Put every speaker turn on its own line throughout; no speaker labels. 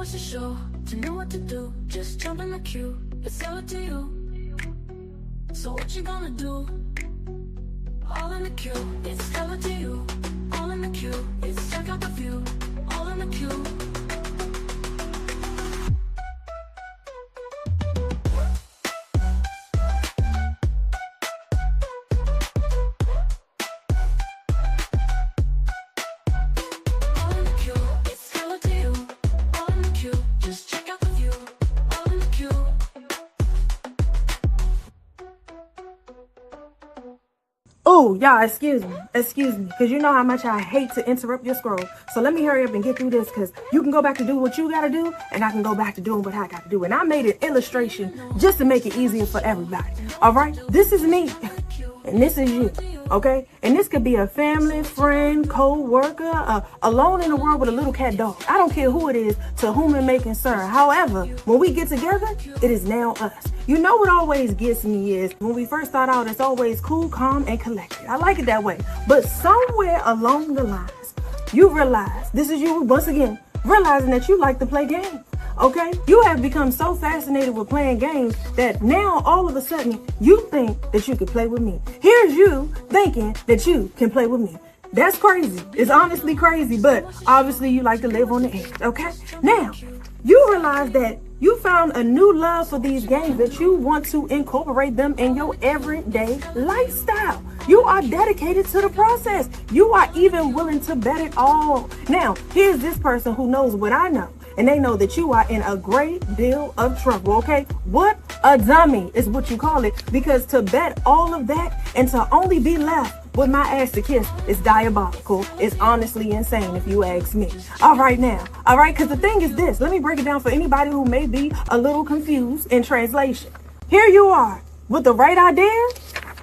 watch the show to know what to do. Just jump in the queue, it's all up to you. So what you gonna do? All in the queue, it's hella to you. All in the queue, it's check out the view. All in the queue.
Oh, y'all, excuse me, because you know how much I hate to interrupt your scroll. So let me hurry up and get through this, because you can go back to do what you got to do, and I can go back to doing what I got to do. And I made an illustration just to make it easier for everybody. All right? This is me, and this is you, okay? And this could be a family, friend, co-worker, alone in the world with a little cat dog. I don't care who it is, to whom it may concern. However, when we get together, it is now us. You know what always gets me is when we first start out, it's always cool, calm, and collected. I like it that way. But somewhere along the lines, you realize, this is you once again, realizing that you like to play games. Okay? You have become so fascinated with playing games that now all of a sudden you think that you can play with me. Here's you thinking that you can play with me. That's crazy. It's honestly crazy, but obviously you like to live on the edge, okay? Now, you realize that you found a new love for these games, that you want to incorporate them in your everyday lifestyle. You are dedicated to the process. You are even willing to bet it all. Now, here's this person who knows what I know, and they know that you are in a great deal of trouble, okay? What a dummy is what you call it, because to bet all of that and to only be left with my ass to kiss is diabolical. It's honestly insane if you ask me. All right now. All right, because the thing is this. Let me break it down for anybody who may be a little confused in translation. Here you are with the right idea,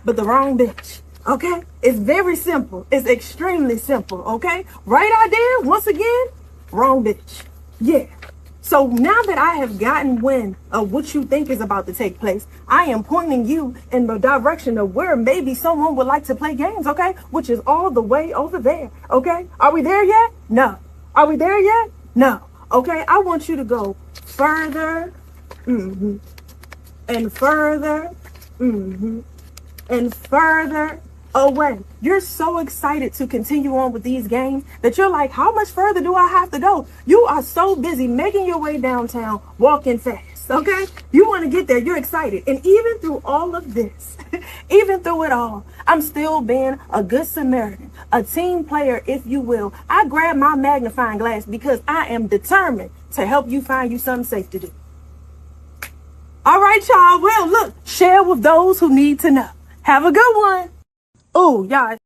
but the wrong bitch. Okay? It's very simple. It's extremely simple. Okay? Right idea, once again, wrong bitch. Yeah. So now that I have gotten wind of what you think is about to take place, I am pointing you in the direction of where maybe someone would like to play games, okay? Which is all the way over there, okay? Are we there yet? No. Are we there yet? No. Okay, I want you to go further, and further, and further away. You're so excited to continue on with these games that you're like, how much further do I have to go? You are so busy making your way downtown, walking fast, okay? You want to get there. You're excited. And even through all of this, even through it all, I'm still being a good Samaritan, a team player, if you will. I grab my magnifying glass because I am determined to help you find you something safe to do. All right, y'all. Well, look, share with those who need to know. Have a good one. Oh, y'all.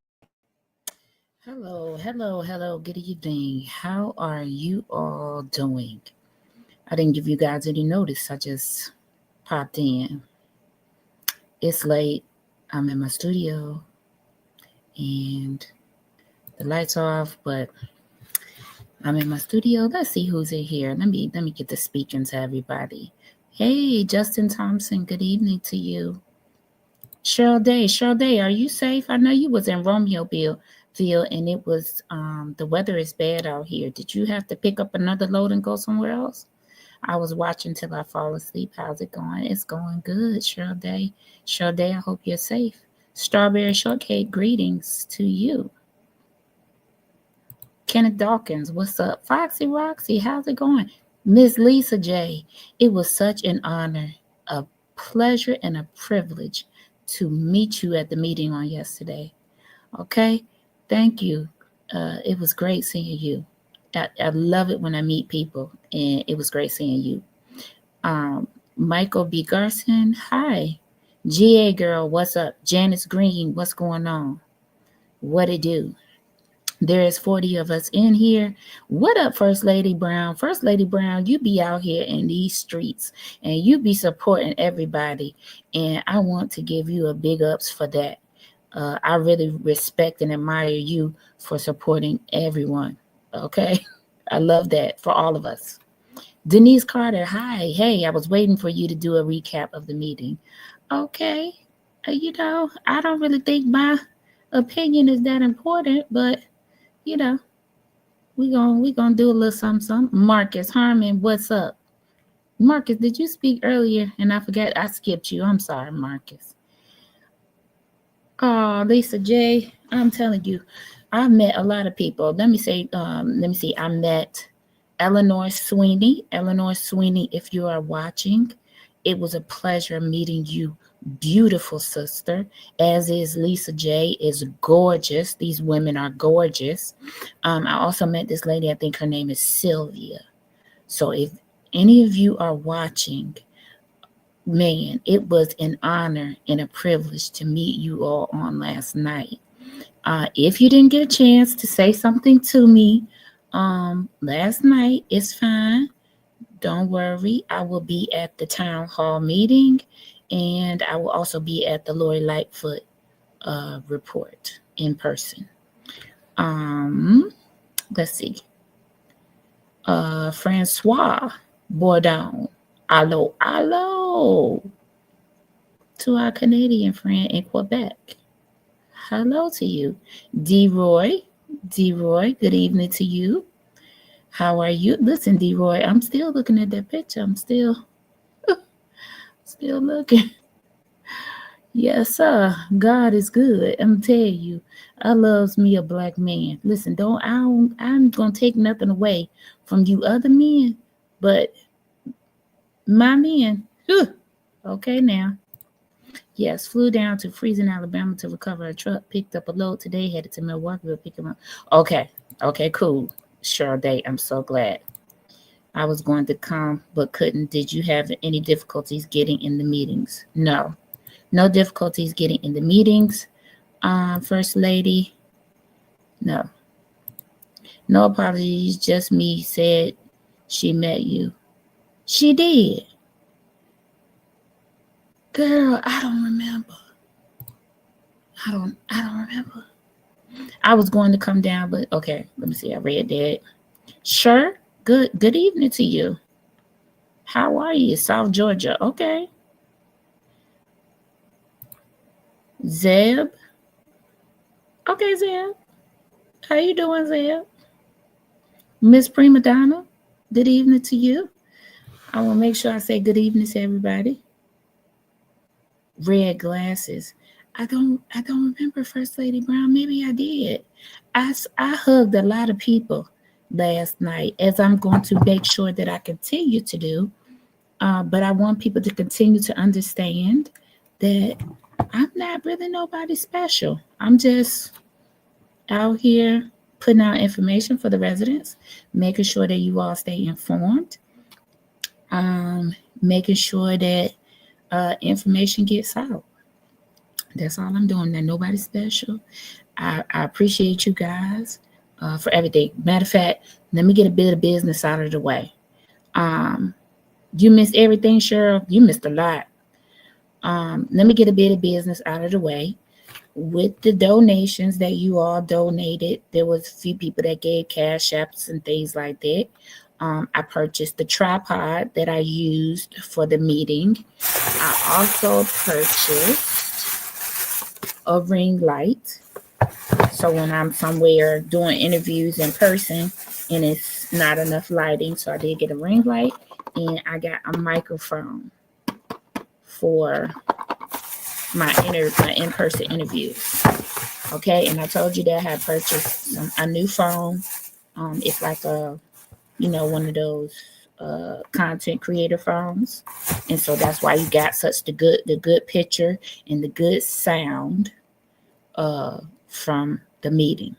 Hello. Good evening. How are you all doing? I didn't give you guys any notice. I just popped in. It's late. I'm in my studio and the lights are off, but I'm in my studio. Let's see who's in here. Let me get to speaking to everybody. Hey, Justin Thompson, good evening to you. Cheryl Day, are you safe? I know you was in Romeoville and it was the weather is bad out here. Did you have to pick up another load and go somewhere else? I was watching till I fall asleep. How's it going? It's going good, Cheryl Day. I hope you're safe. Strawberry Shortcake, greetings to you. Kenneth Dawkins, what's up? Foxy Roxy, how's it going? Miss Lisa J, it was such an honor, a pleasure, and a privilege to meet you at the meeting on yesterday. Okay, thank you. It was great seeing you. I love it when I meet people, and it was great seeing you. Michael B. Garson, hi. GA girl, what's up? Janice Green, what's going on? What it do? There is 40 of us in here. What up, First Lady Brown? First Lady Brown, you be out here in these streets and you be supporting everybody. And I want to give you a big ups for that. I really respect and admire you for supporting everyone. Okay? I love that for all of us. Denise Carter, hi. Hey, I was waiting for you to do a recap of the meeting. Okay. I don't really think my opinion is that important, but We gonna do a little something. Marcus Harmon, what's up? Marcus, did you speak earlier? And I forgot, I skipped you. I'm sorry, Marcus. Oh, Lisa J, I'm telling you, I've met a lot of people. Let me see. I met Eleanor Sweeney. Eleanor Sweeney, if you are watching, it was a pleasure meeting you. Beautiful sister, as is Lisa J, is gorgeous. These women are gorgeous. I also met this lady, I think her name is Sylvia. So if any of you are watching, man, it was an honor and a privilege to meet you all on last night. If you didn't get a chance to say something to me last night, it's fine. Don't worry. I will be at the town hall meeting, and I will also be at the Lori Lightfoot report in person. Let's see. Francois Bourdon. Hello. To our Canadian friend in Quebec. Hello to you. D-Roy, good evening to you. How are you? Listen, D-Roy, I'm still looking at that picture. I'm still looking. Yes, sir. God is good. I'm telling you, I loves me a black man. Listen, I'm gonna take nothing away from you other men, but my men, okay now. Yes, flew down to freezing Alabama to recover a truck, picked up a load today, headed to Milwaukee to pick him up. Okay, cool. Sure date. I'm so glad. I was going to come, but couldn't. Did you have any difficulties getting in the meetings? No difficulties getting in the meetings. First Lady, no apologies. Just me said she met you. She did. Girl, I don't remember. I was going to come down, but okay, let me see. I read that. Sure. Good evening to you. How are you? South Georgia. Okay. Zeb. Okay, Zeb. How you doing, Zeb? Miss Prima Donna. Good evening to you. I will make sure I say good evening to everybody. Red glasses. I don't remember First Lady Brown. Maybe I did. I hugged a lot of people last night, as I'm going to make sure that I continue to do. But I want people to continue to understand that I'm not really nobody special. I'm just out here putting out information for the residents, making sure that you all stay informed, making sure that information gets out. That's all I'm doing. That nobody's special. I appreciate you guys for everything. Matter of fact, let me get a bit of business out of the way. You missed everything, Cheryl. You missed a lot. Let me get a bit of business out of the way. With the donations that you all donated, there was a few people that gave cash apps and things like that. I purchased the tripod that I used for the meeting. I also purchased a ring light. So when I'm somewhere doing interviews in person and it's not enough lighting, so I did get a ring light, and I got a microphone for my in-person interviews. Okay, and I told you that I had purchased a new phone. It's like one of those content creator phones, and so that's why you got such the good picture and the good sound from the meeting.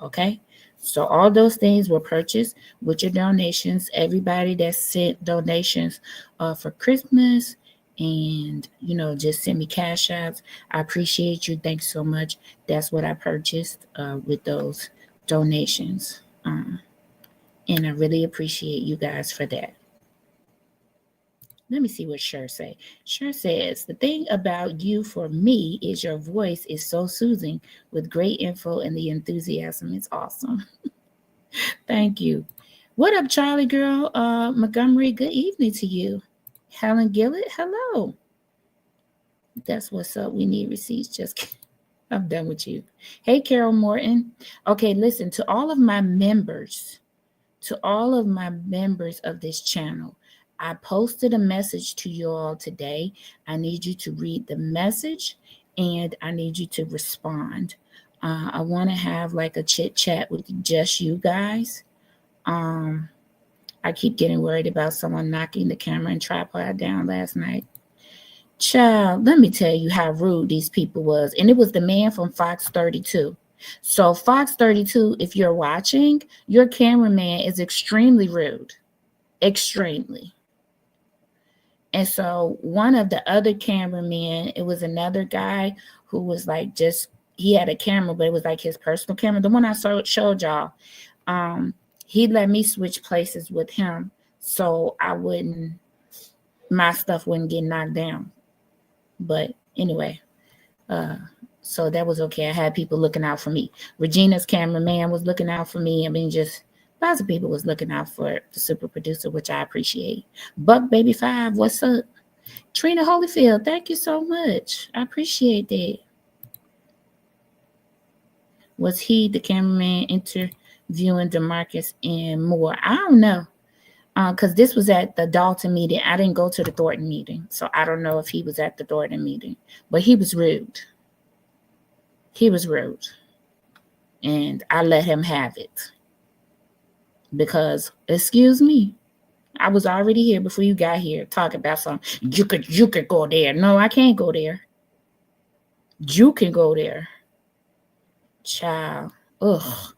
Okay, so all those things were purchased with your donations. Everybody that sent donations for Christmas and just send me cash apps, I appreciate you. Thanks so much. That's what I purchased with those donations, and I really appreciate you guys for that. Let me see what Sher say. Sher says, the thing about you for me is your voice is so soothing with great info and the enthusiasm. It's awesome. Thank you. What up, Charlie girl? Montgomery, good evening to you. Helen Gillett, hello. That's what's up. We need receipts. Just kidding. I'm done with you. Hey, Carol Morton. Okay, listen, to all of my members of this channel, I posted a message to you all today. I need you to read the message and I need you to respond. I want to have like a chit chat with just you guys. I keep getting worried about someone knocking the camera and tripod down last night. Child, let me tell you how rude these people was. And it was the man from Fox 32. So Fox 32, if you're watching, your cameraman is extremely rude. Extremely. And so one of the other cameramen, it was another guy who was like he had a camera, but it was like his personal camera. The one I showed y'all. He let me switch places with him so my stuff wouldn't get knocked down. But anyway, so that was okay. I had people looking out for me. Regina's cameraman was looking out for me. I mean, just lots of people was looking out for the super producer, which I appreciate. Buck Baby 5, what's up? Trina Holyfield, thank you so much. I appreciate that. Was he the cameraman interviewing DeMarcus and more? I don't know. Because this was at the Dolton meeting. I didn't go to the Thornton meeting, so I don't know if he was at the Thornton meeting. But he was rude. He was rude. And I let him have it. Because, excuse me, I was already here before you got here talking about something. You could go there. No, I can't go there. You can go there. Child. Ugh.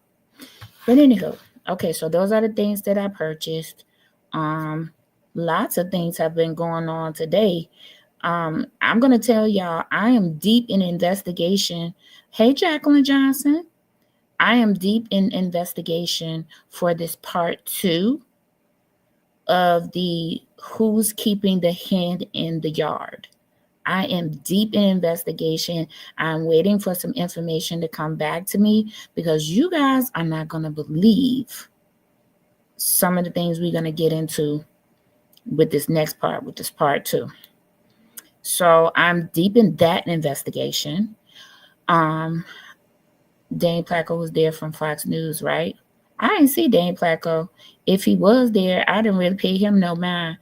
But anyhow, okay, so those are the things that I purchased. Lots of things have been going on today. I'm going to tell y'all, I am deep in investigation. Hey, Jacqueline Johnson. I am deep in investigation for this part 2 of the who's keeping the hen in the yard. I am deep in investigation. I'm waiting for some information to come back to me because you guys are not going to believe some of the things we're going to get into with this next part, with this part 2. So I'm deep in that investigation. Dane Placco was there from Fox News, right? I didn't see Dane Placco. If he was there, I didn't really pay him no mind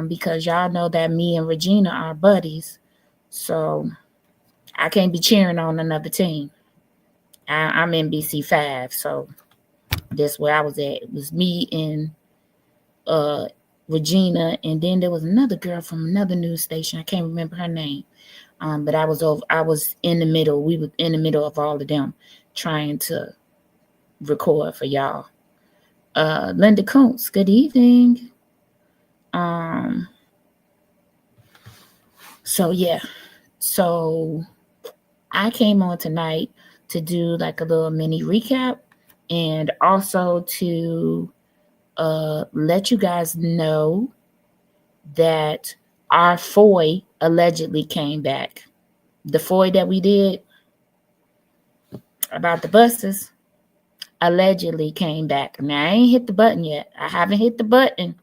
because y'all know that me and Regina are buddies. So I can't be cheering on another team. I'm NBC 5, so that's where I was at. It was me and Regina, and then there was another girl from another news station. I can't remember her name, but I was in the middle. We were in the middle of all of them, trying to record for y'all. Linda Kuntz, good evening. So yeah, so I came on tonight to do like a little mini recap and also to let you guys know that our FOIA allegedly came back. The FOIA that we did about the buses allegedly came back. Now, I ain't hit the button yet. I haven't hit the button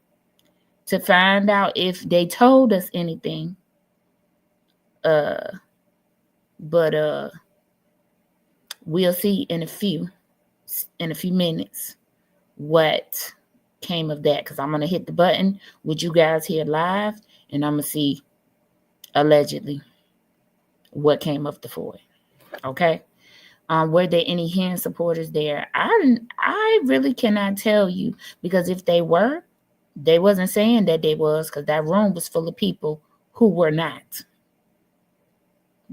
to find out if they told us anything. But we'll see in a few minutes what came of that, because I'm going to hit the button with you guys here live, and I'm going to see allegedly what came of the FOIA. Okay? Were there any hen supporters there? I really cannot tell you, because if they were, they wasn't saying that they was, because that room was full of people who were not.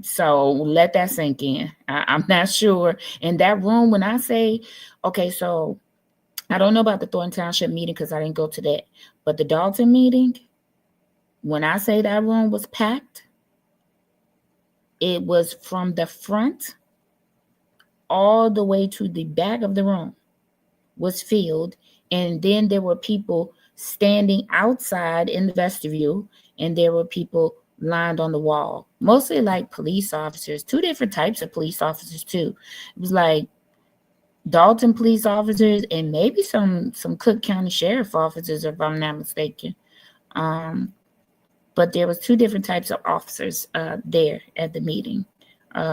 So let that sink in. I'm not sure. In that room, when I say, okay, so I don't know about the Thornton Township meeting because I didn't go to that, but the Dolton meeting, when I say that room was packed, it was from the front all the way to the back of the room was filled. And then there were people standing outside in the vestibule, and there were people lined on the wall, mostly like police officers, 2 different types of police officers too. It was like Dolton police officers and maybe some Cook County Sheriff officers, if I'm not mistaken. But there was 2 different types of officers there at the meeting.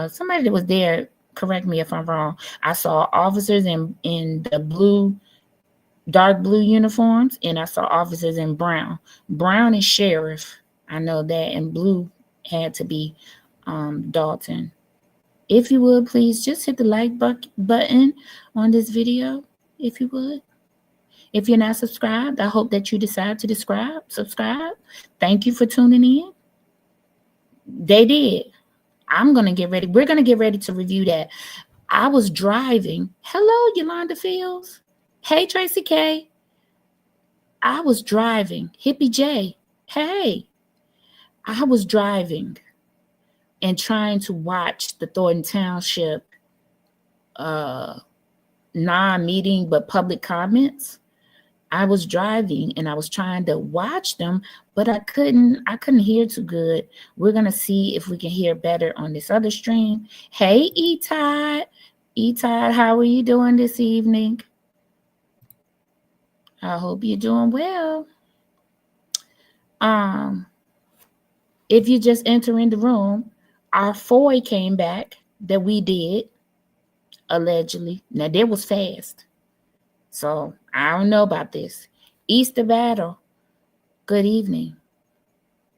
Somebody that was there, correct me if I'm wrong. I saw officers in the dark blue uniforms, and I saw officers in brown. Brown is sheriff. I know that, and blue had to be Dolton. If you would, please just hit the like button on this video, if you would. If you're not subscribed, I hope that you decide to subscribe. Thank you for tuning in. They did. I'm going to get ready. We're going to get ready to review that. I was driving. Hello, Yolanda Fields. Hey, Tracy K. I was driving. Hippie J. Hey. I was driving and trying to watch the Thornton Township non-meeting but public comments. I was driving and I was trying to watch them, but I couldn't hear too good. We're gonna see if we can hear better on this other stream. Hey, E-Todd, how are you doing this evening? I hope you're doing well. If you just entering the room, our FOIA came back that we did, allegedly. Now, that was fast. So, I don't know about this. Easter Battle, good evening.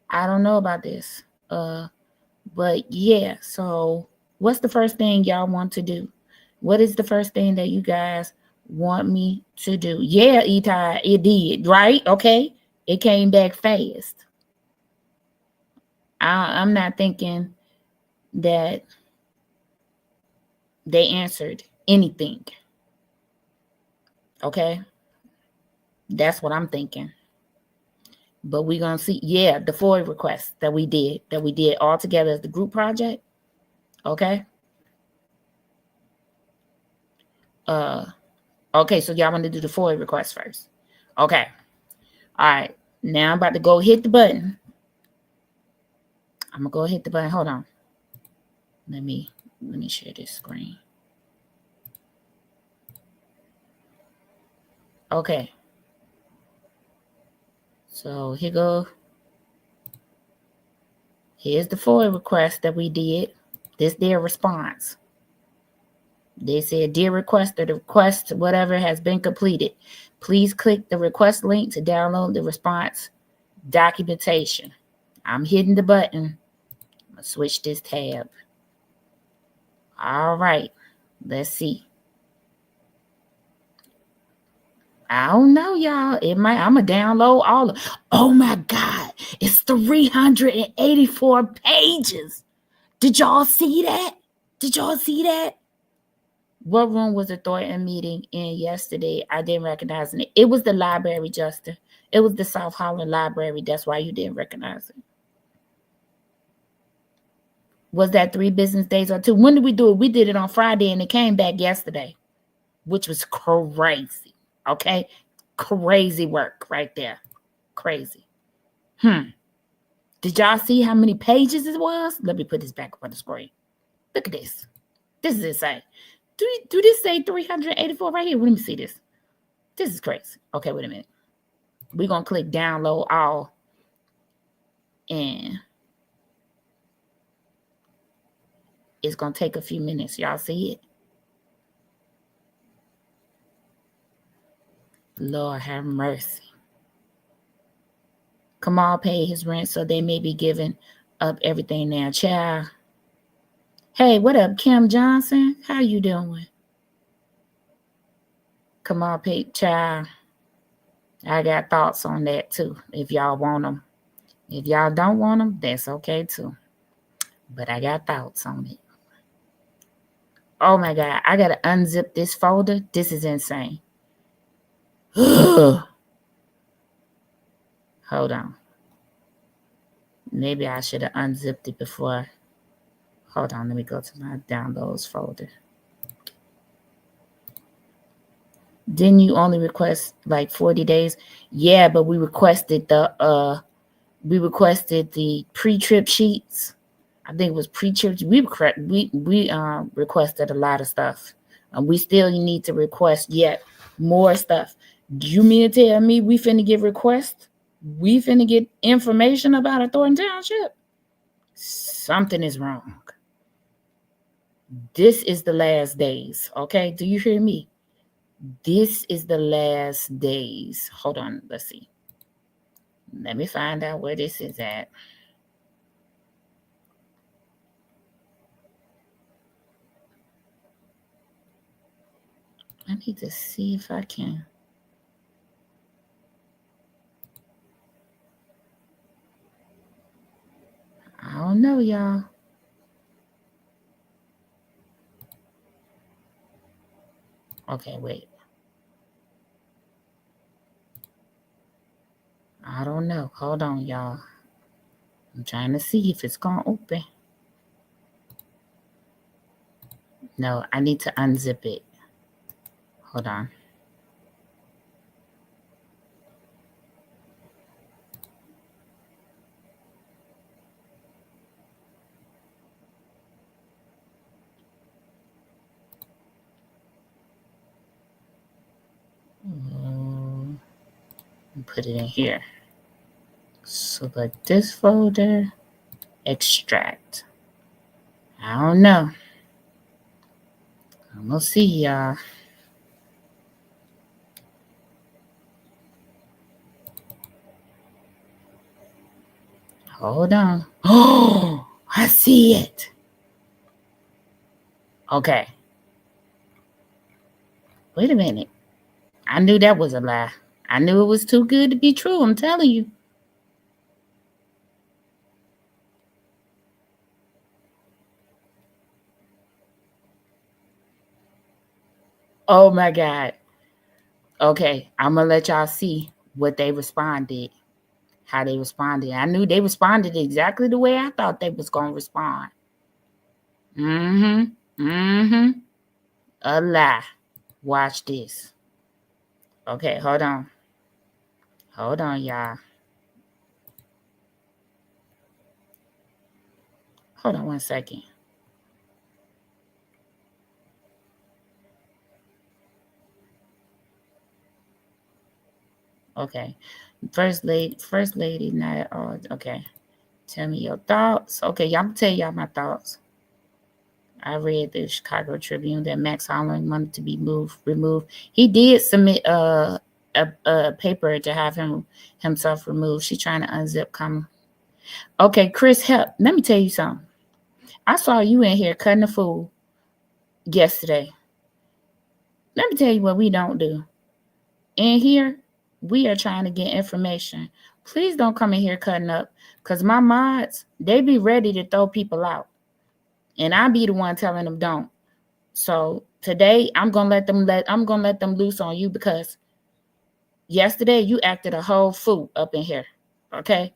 I don't know about this. But yeah, so what's the first thing y'all want to do? What is the first thing that you guys want me to do? Yeah, E-Tide, it did, right? Okay, it came back fast. I'm not thinking that they answered anything. Okay, that's what I'm thinking. But we're gonna see. Yeah, the FOIA requests that we did all together as the group project. Okay. Okay, so y'all want to do the FOIA request first. Okay. All right. Now I'm about to go hit the button. I'm gonna go hit the button. Hold on. Let me share this screen. Okay. So here go. Here's the FOIA request that we did. This their response. They said, dear requester, the request, whatever, has been completed. Please click the request link to download the response documentation. I'm hitting the button. I'm gonna switch this tab. All right, let's see. I don't know, y'all. I'm gonna download all of. Oh my God, it's 384 pages. Did y'all see that? What room was the Thornton meeting in yesterday? I didn't recognize it. It was the library, Justin. It was the South Holland Library. That's why you didn't recognize it. Was that 3 business days or 2? When did we do it? We did it on Friday and it came back yesterday, which was crazy. Okay? Crazy work right there. Crazy. Did y'all see how many pages it was? Let me put this back up on the screen. Look at this. This is insane. Do this say 384 right here? Let me see this. This is crazy. Okay, wait a minute. We're going to click download all. And it's going to take a few minutes. Y'all see it? Lord have mercy. Kamal paid his rent, so they may be giving up everything now. Child. Hey, what up, Kim Johnson? How you doing? Kamal paid, child. I got thoughts on that too, if y'all want them. If y'all don't want them, that's okay too. But I got thoughts on it. Oh my God, I got to unzip this folder. This is insane. Hold on. Maybe I should have unzipped it before. Hold on, let me go to my downloads folder. Didn't you only request like 40 days? Yeah, but we requested the pre-trip sheets. I think it was pre-trip. We requested a lot of stuff. We still need to request yet more stuff. Do you mean to tell me we finna get requests? We finna get information about a Thornton Township? Something is wrong. This is the last days. Okay, do you hear me? This is the last days. Hold on, let's see. Let me find out where this is at. I need to see if I can. I don't know, y'all. Okay, wait. I don't know. Hold on, y'all. I'm trying to see if it's going to open. No, I need to unzip it. Hold on. Put it in here. Select this folder. Extract. I don't know. I'm going to see y'all. Hold on. Oh, I see it. Okay. Wait a minute. I knew that was a lie. I knew it was too good to be true. I'm telling you. Oh my God. Okay. I'm going to let y'all see what they responded. How they responded. I knew they responded exactly the way I thought they was going to respond. A lie. Watch this. Okay, hold on. Hold on, y'all. Hold on 1 second. Okay. First lady, not all. Okay. Tell me your thoughts. Okay, y'all, I'm gonna tell y'all my thoughts. I read the Chicago Tribune that Max Holland wanted to be removed. He did submit a paper to have himself removed. She's trying to unzip come. Okay, Chris, help. Let me tell you something. I saw you in here cutting the fool yesterday. Let me tell you what we don't do. In here, we are trying to get information. Please don't come in here cutting up, because my mods, they be ready to throw people out. And I be the one telling them don't. So today I'm gonna let them loose on you, because yesterday you acted a whole fool up in here. Okay?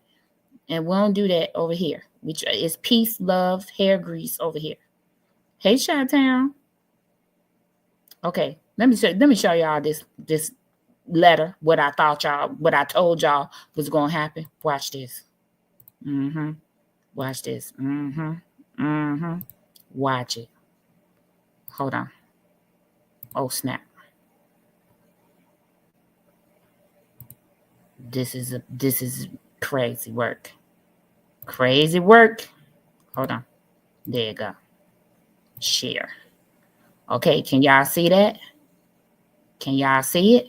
And we don't do that over here. Which is peace, love, hair grease over here. Hey, Chi-Town. Okay, let me show y'all this letter, what I told y'all was gonna happen. Watch this. Watch this. Watch it. Hold on. Oh snap. This is crazy work. Crazy work. Hold on. There you go. Share. Okay, can y'all see that? Can y'all see it?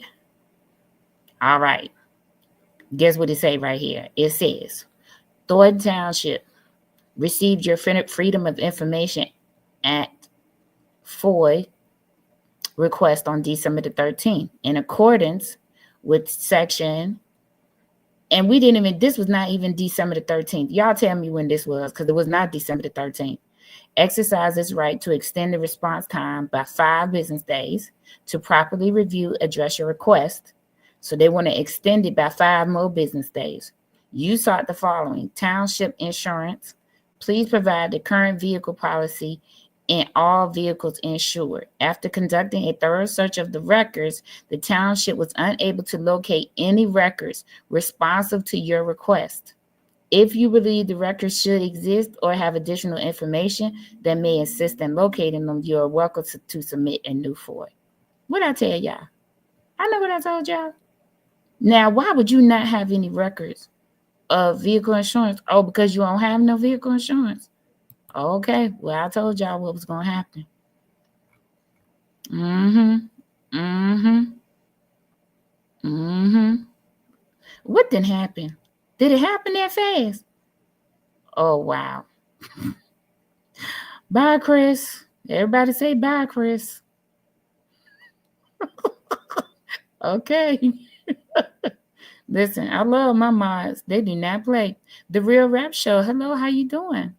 All right. Guess what it say right here? It says, Thornton Township received your Freedom of Information Act FOIA request on December the 13th in accordance with section, and this was not even December the 13th. Y'all tell me when this was, because it was not December the 13th. Exercise its right to extend the response time by 5 business days to properly review, address your request. So they want to extend it by 5 more business days. You sought the following: Township insurance. Please provide the current vehicle policy and all vehicles insured. After conducting a thorough search of the records, the township was unable to locate any records responsive to your request. If you believe the records should exist or have additional information that may assist in locating them, you are welcome to submit a new FOIA. What I tell y'all? I know what I told y'all. Now, why would you not have any records of vehicle insurance? Oh, because you don't have no vehicle insurance. Okay, well, I told y'all what was going to happen. What didn't happen? Did it happen that fast? Oh, wow. Bye, Chris. Everybody say bye, Chris. Okay. Listen, I love my mods. They do not play. The Real Rap Show. Hello, how you doing?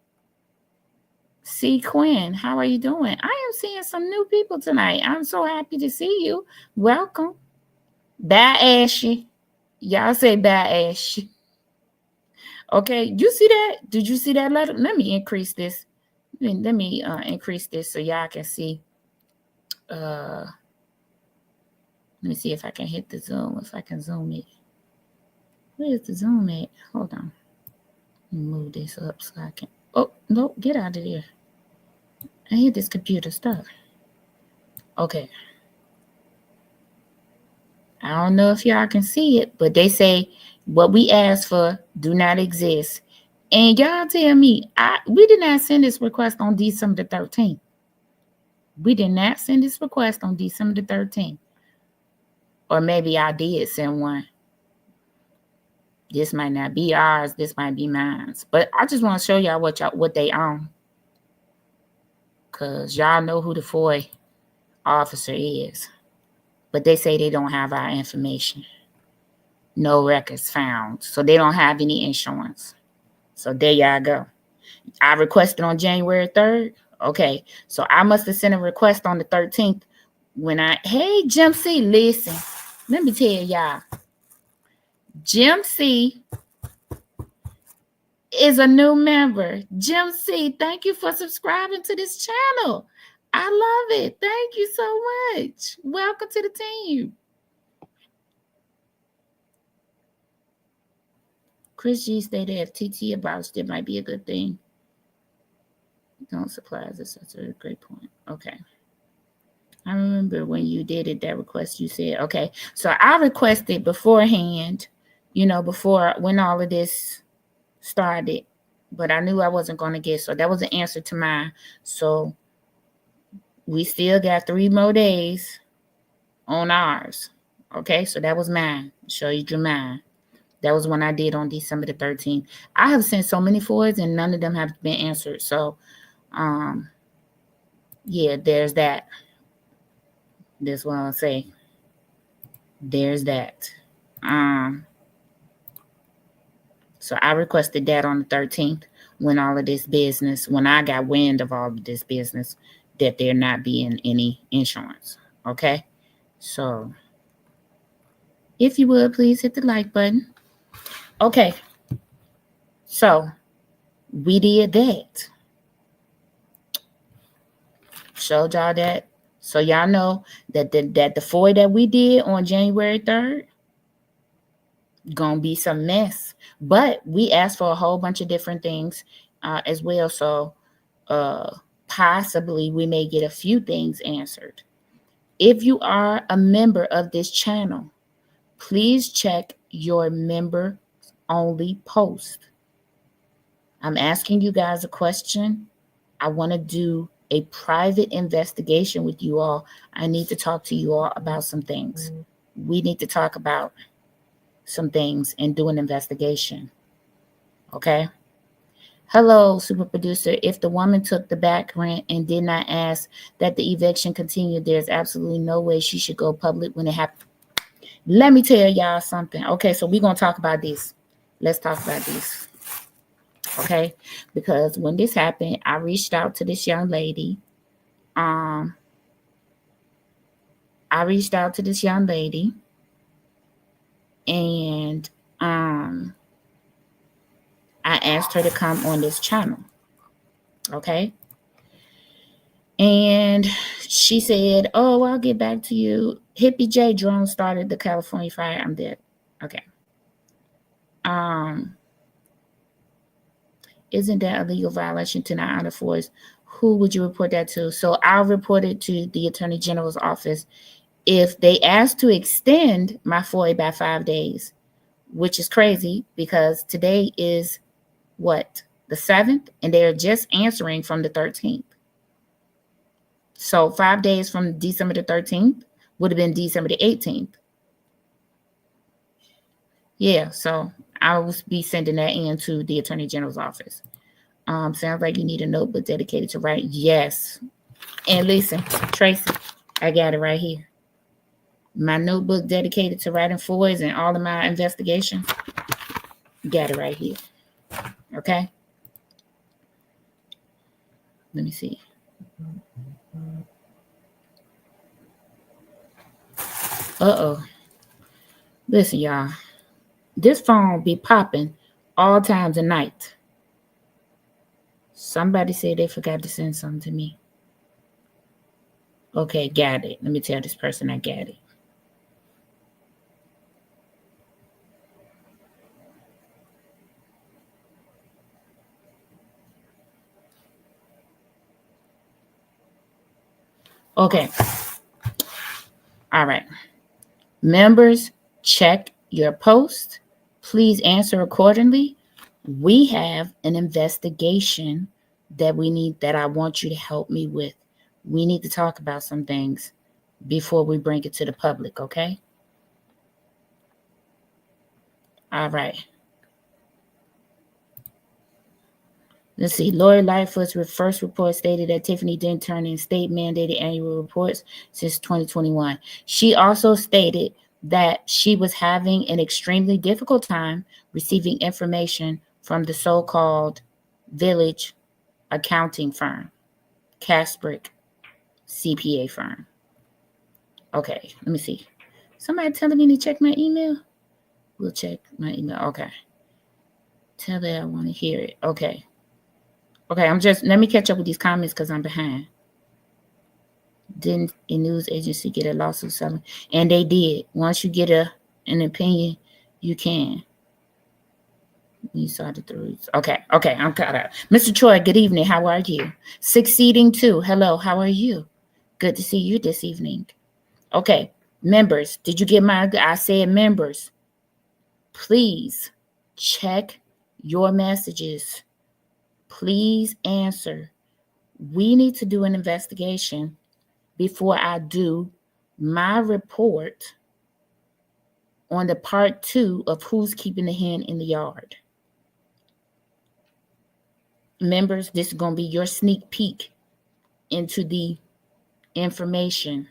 C. Quinn, how are you doing? I am seeing some new people tonight. I'm so happy to see you. Welcome. Bye, Ashy. Y'all say bye, Ashy. Okay, you see that? Did you see that letter? Let me increase this. Let me increase this so y'all can see. Let me see if I can hit the zoom. If I can zoom it. Where's the zoom at? Hold on. Let me move this up so I can. Oh, no, get out of there. I hit this computer stuff. Okay. I don't know if y'all can see it, but they say what we asked for do not exist. And y'all tell me, we did not send this request on December the 13th. We did not send this request on December the 13th. Or maybe I did send one. This might not be ours. This might be mine. But I just want to show y'all what they own. Because y'all know who the FOIA officer is. But they say they don't have our information. No records found. So they don't have any insurance. So there y'all go. I requested on January 3rd. Okay. So I must have sent a request on the 13th hey, Jim C, listen. Let me tell y'all. Jim C is a new member. Jim C, thank you for subscribing to this channel. I love it. Thank you so much. Welcome to the team. Chris G stated if TT abolished it might be a good thing. Don't supply this. That's a great point. Okay. I remember when you did it, that request you said, okay. So I requested beforehand, before when all of this started, but I knew I wasn't going to get, so that was an answer to mine. So we still got 3 more days on ours. Okay, so that was mine. Show you mine. That was when I did on December the 13th. I have sent so many FOIAs and none of them have been answered. So, yeah, there's that. That's what I'll say. There's that. So I requested that on the 13th when I got wind of all of this business, that there not being any insurance. Okay? So if you would, please hit the like button. Okay. So we did that. Showed y'all that. So y'all know that the FOIA that we did on January 3rd gonna be some mess. But we asked for a whole bunch of different things as well. So possibly we may get a few things answered. If you are a member of this channel, please check your member only post. I'm asking you guys a question. I want to do a private investigation with you all. I need to talk to you all about some things. We need to talk about some things and do an investigation. Okay? Hello, super producer. If the woman took the back rent and did not ask that the eviction continue, there's absolutely no way she should go public when it happened. Let me tell y'all something. Okay, so we're going to talk about this. Let's talk about this. Okay? Because when this happened, I reached out to this young lady. I and I asked her to come on this channel. Okay? And she said, oh, I'll get back to you. Hippie J drone started the California fire. I'm dead. Okay. Isn't that a legal violation to not honor force? Who would you report that to? So I'll report it to the Attorney General's office. If they ask to extend my FOIA by 5 days, which is crazy because today is what? the 7th, and they're just answering from the 13th. So 5 days from December the 13th would have been December the 18th. Yeah, so I will be sending that in to the Attorney General's office. Sounds like you need a notebook dedicated to writing. Yes. And listen, Tracy, I got it right here. My notebook dedicated to writing FOIAs and all of my investigations. Got it right here. Okay? Let me see. Uh-oh. Listen, y'all. This phone be popping all times of night. Somebody said they forgot to send something to me. Okay, got it. Let me tell this person I got it. Okay. All right. Members, check your post. Please answer accordingly. We have an investigation that I want you to help me with. We need to talk about some things before we bring it to the public, okay? All right. Let's see. Lori Lightfoot's first report stated that Tiffany didn't turn in state-mandated annual reports since 2021. She also stated that she was having an extremely difficult time receiving information from the so-called village accounting firm, Casbrick CPA firm. Okay, let me see. Somebody telling me to check my email? We'll check my email. Okay. Tell that I want to hear it. Okay. Okay, let me catch up with these comments because I'm behind. Didn't a news agency get a lawsuit selling? And they did. Once you get an opinion, you can. You saw the truth. Okay, I'm caught up. Mr. Troy, good evening. How are you? Succeeding too. Hello, how are you? Good to see you this evening. Okay, members, did you get I said members, please check your messages. Please answer. We need to do an investigation before I do my report on the part 2 of who's keeping the hen in the yard. Members, this is going to be your sneak peek into the information.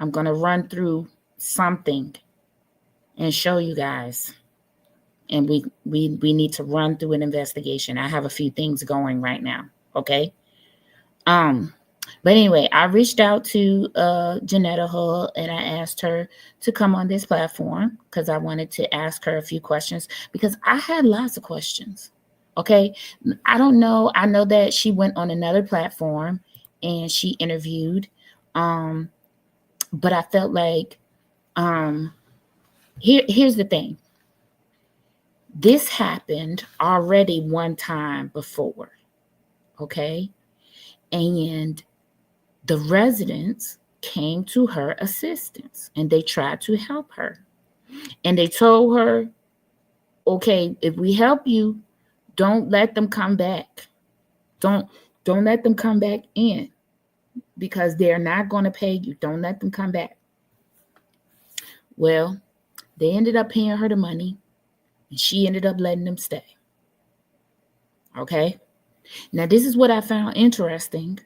I'm going to run through something and show you guys. And we need to run through an investigation. I have a few things going right now. Okay. But anyway, I reached out to Janetta Hull and I asked her to come on this platform because I wanted to ask her a few questions because I had lots of questions. Okay. I don't know. I know that she went on another platform and she interviewed. But I felt like here's the thing. This happened already one time before, okay? And the residents came to her assistance and they tried to help her. And they told her, okay, if we help you, don't let them come back. Don't let them come back in because they're not going to pay you. Don't let them come back. Well, they ended up paying her the money. And she ended up letting them stay. Okay. Now, this is what I found interesting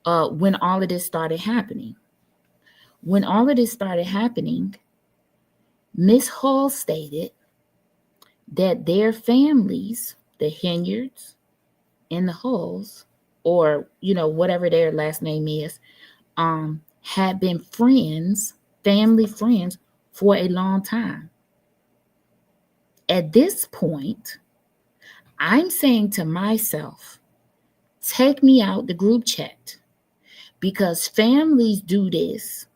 when all of this started happening. When all of this started happening, Miss Hall stated that their families, the Henyards and the Hulls, or, whatever their last name is, had been family friends for a long time. At this point, I'm saying to myself, take me out the group chat because families do this,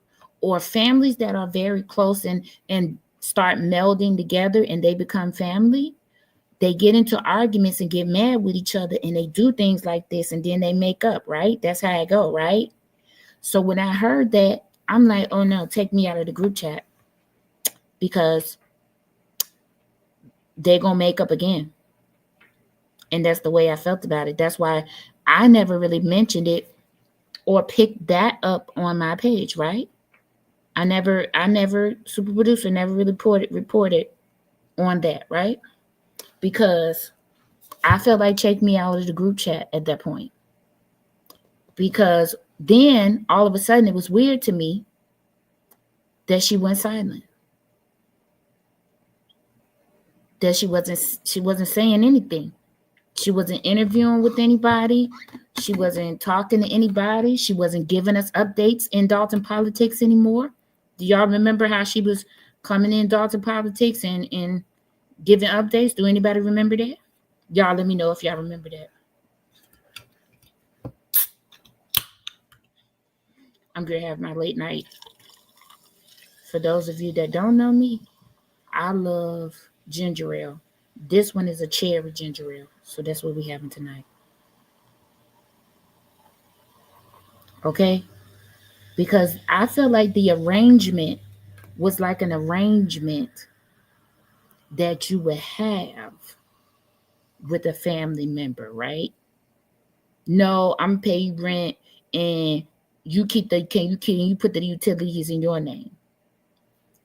or families that are very close and start melding together and they become family. They get into arguments and get mad with each other and they do things like this and then they make up, right? That's how it go, right? So when I heard that, I'm like, oh no, take me out of the group chat because they're going to make up again. And that's the way I felt about it. That's why I never really mentioned it or picked that up on my page, right? I never, super producer never really reported on that, right? Because I felt like check me out of the group chat at that point. Because then all of a sudden it was weird to me that she went silent. That she wasn't saying anything. She wasn't interviewing with anybody. She wasn't talking to anybody. She wasn't giving us updates in Dolton politics anymore. Do y'all remember how she was coming in Dolton politics and giving updates? Do anybody remember that? Y'all let me know if y'all remember that. I'm going to have my late night. For those of you that don't know me, I love ginger ale. This one is a cherry ginger ale. So that's what we're having tonight. Okay? Because I feel like the arrangement was like an arrangement that you would have with a family member, right? No, I'm paying rent and you keep can you put the utilities in your name?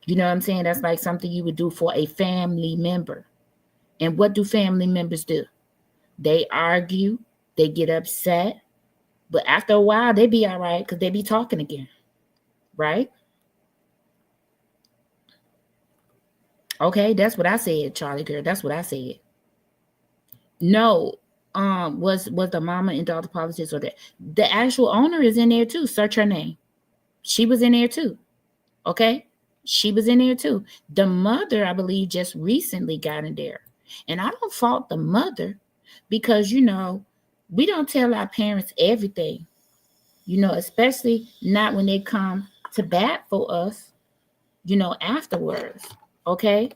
You know what I'm saying? That's like something you would do for a family member. And what do family members do? They argue, they get upset, but after a while they be all right because they be talking again, right? Okay, that's what I said, Charlie girl. That's what I said. No, was the mama in Dolton politics or the actual owner is in there too. Search her name. She was in there too. Okay, she was in there too. The mother, I believe, just recently got in there, and I don't fault the mother because we don't tell our parents everything, especially not when they come to bat for us, afterwards. Okay.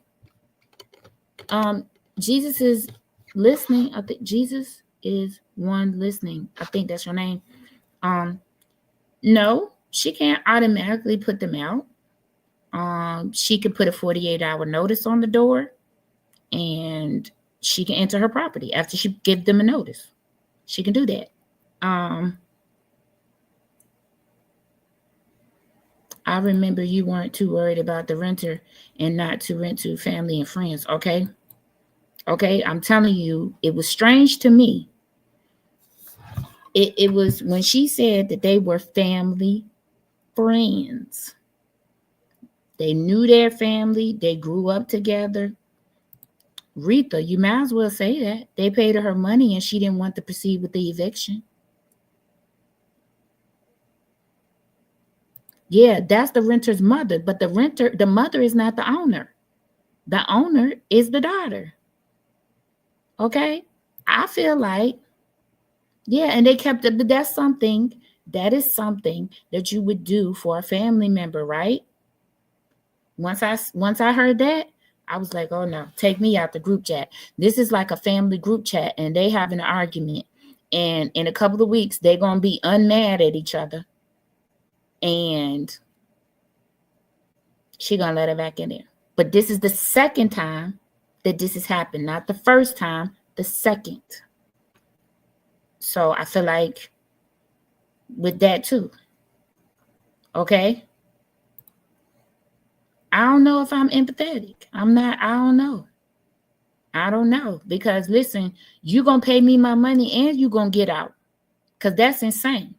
Jesus is listening. I think Jesus is one listening. I think that's your name. No, she can't automatically put them out. She could put a 48-hour notice on the door and she can enter her property after she give them a notice. She can do that. I remember you weren't too worried about the renter and not to rent to family and friends. Okay. I'm telling you, it was strange to me. It was when she said that they were family friends. They knew their family. They grew up together. Rita, you might as well say that. They paid her money and she didn't want to proceed with the eviction. Yeah, that's the renter's mother, but the mother is not the owner. The owner is the daughter. Okay? I feel like, yeah, and they kept it, but that is something that you would do for a family member, right? Once I heard that, I was like, oh no, take me out the group chat. This is like a family group chat and they having an argument. And in a couple of weeks, they're going to be unmad at each other. And she going to let her back in there. But this is the second time that this has happened. Not the first time, the second. So I feel like with that too. Okay? I don't know if I'm empathetic. I'm not. I don't know. Because listen, you're going to pay me my money and you're going to get out. Because that's insane.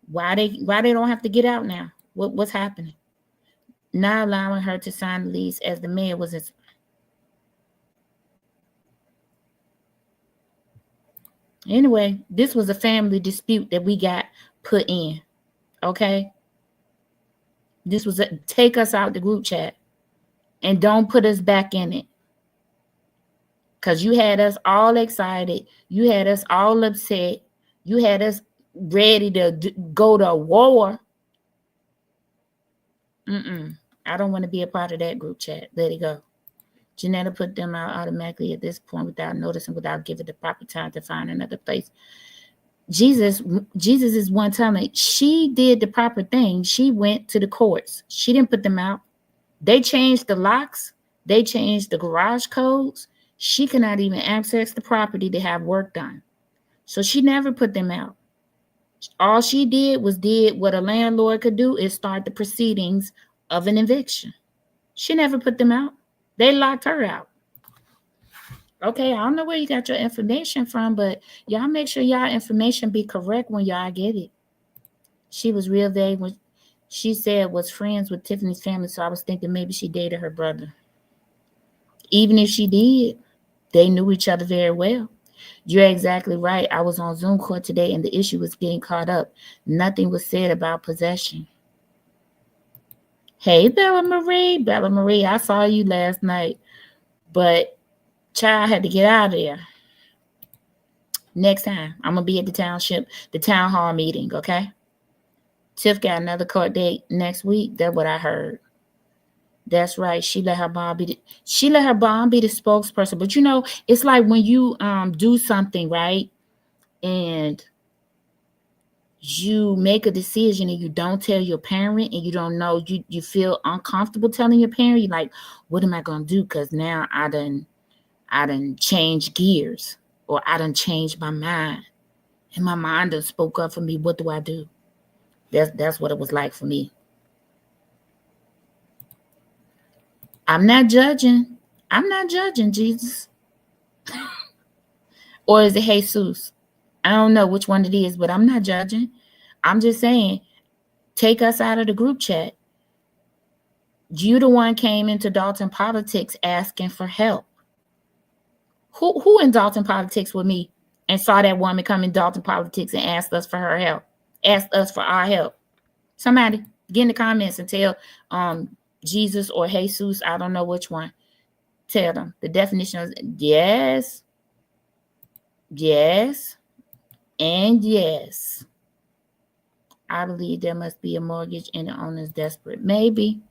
Why they don't have to get out now? What's happening? Not allowing her to sign the lease as the mayor was. Anyway, this was a family dispute that we got put in. Okay? This was take us out the group chat and don't put us back in it. Because you had us all excited. You had us all upset. You had us ready to go to war. I don't want to be a part of that group chat. Let it go. Janetta put them out automatically at this point without noticing, without giving the proper time to find another place. Jesus is one telling. She did the proper thing. She went to the courts. She didn't put them out. They changed the locks. They changed the garage codes. She cannot even access the property to have work done. So she never put them out. All she did what a landlord could do, is start the proceedings of an eviction. She never put them out. They locked her out. Okay, I don't know where you got your information from, but y'all make sure y'all information be correct when y'all get it. She was real vague when she said was friends with Tiffany's family, so I was thinking maybe she dated her brother. Even if she did, they knew each other very well. You're exactly right. I was on Zoom court today and the issue was getting caught up. Nothing was said about possession. Hey, Bella Marie. Bella Marie, I saw you last night, but child had to get out of there. Next time, I'm going to be at the Township, the town hall meeting, okay? Tiff got another court date next week. That's what I heard. That's right. She let her mom be the spokesperson. But you know, it's like when you do something, right? And you make a decision and you don't tell your parent and you don't know, you feel uncomfortable telling your parent. You're like, what am I gonna do? Because now I done changed gears, or I done changed my mind. And my mind done spoke up for me. What do I do? That's what it was like for me. I'm not judging, Jesus. Or is it Jesus? I don't know which one it is, but I'm not judging. I'm just saying, take us out of the group chat. You the one came into Dolton politics asking for help. Who in Dolton politics with me and saw that woman come in Dolton politics and asked us for her help? Asked us for our help. Somebody get in the comments and tell Jesus or Jesus, I don't know which one. Tell them the definition of yes, and yes. I believe there must be a mortgage and the owner's desperate. Maybe,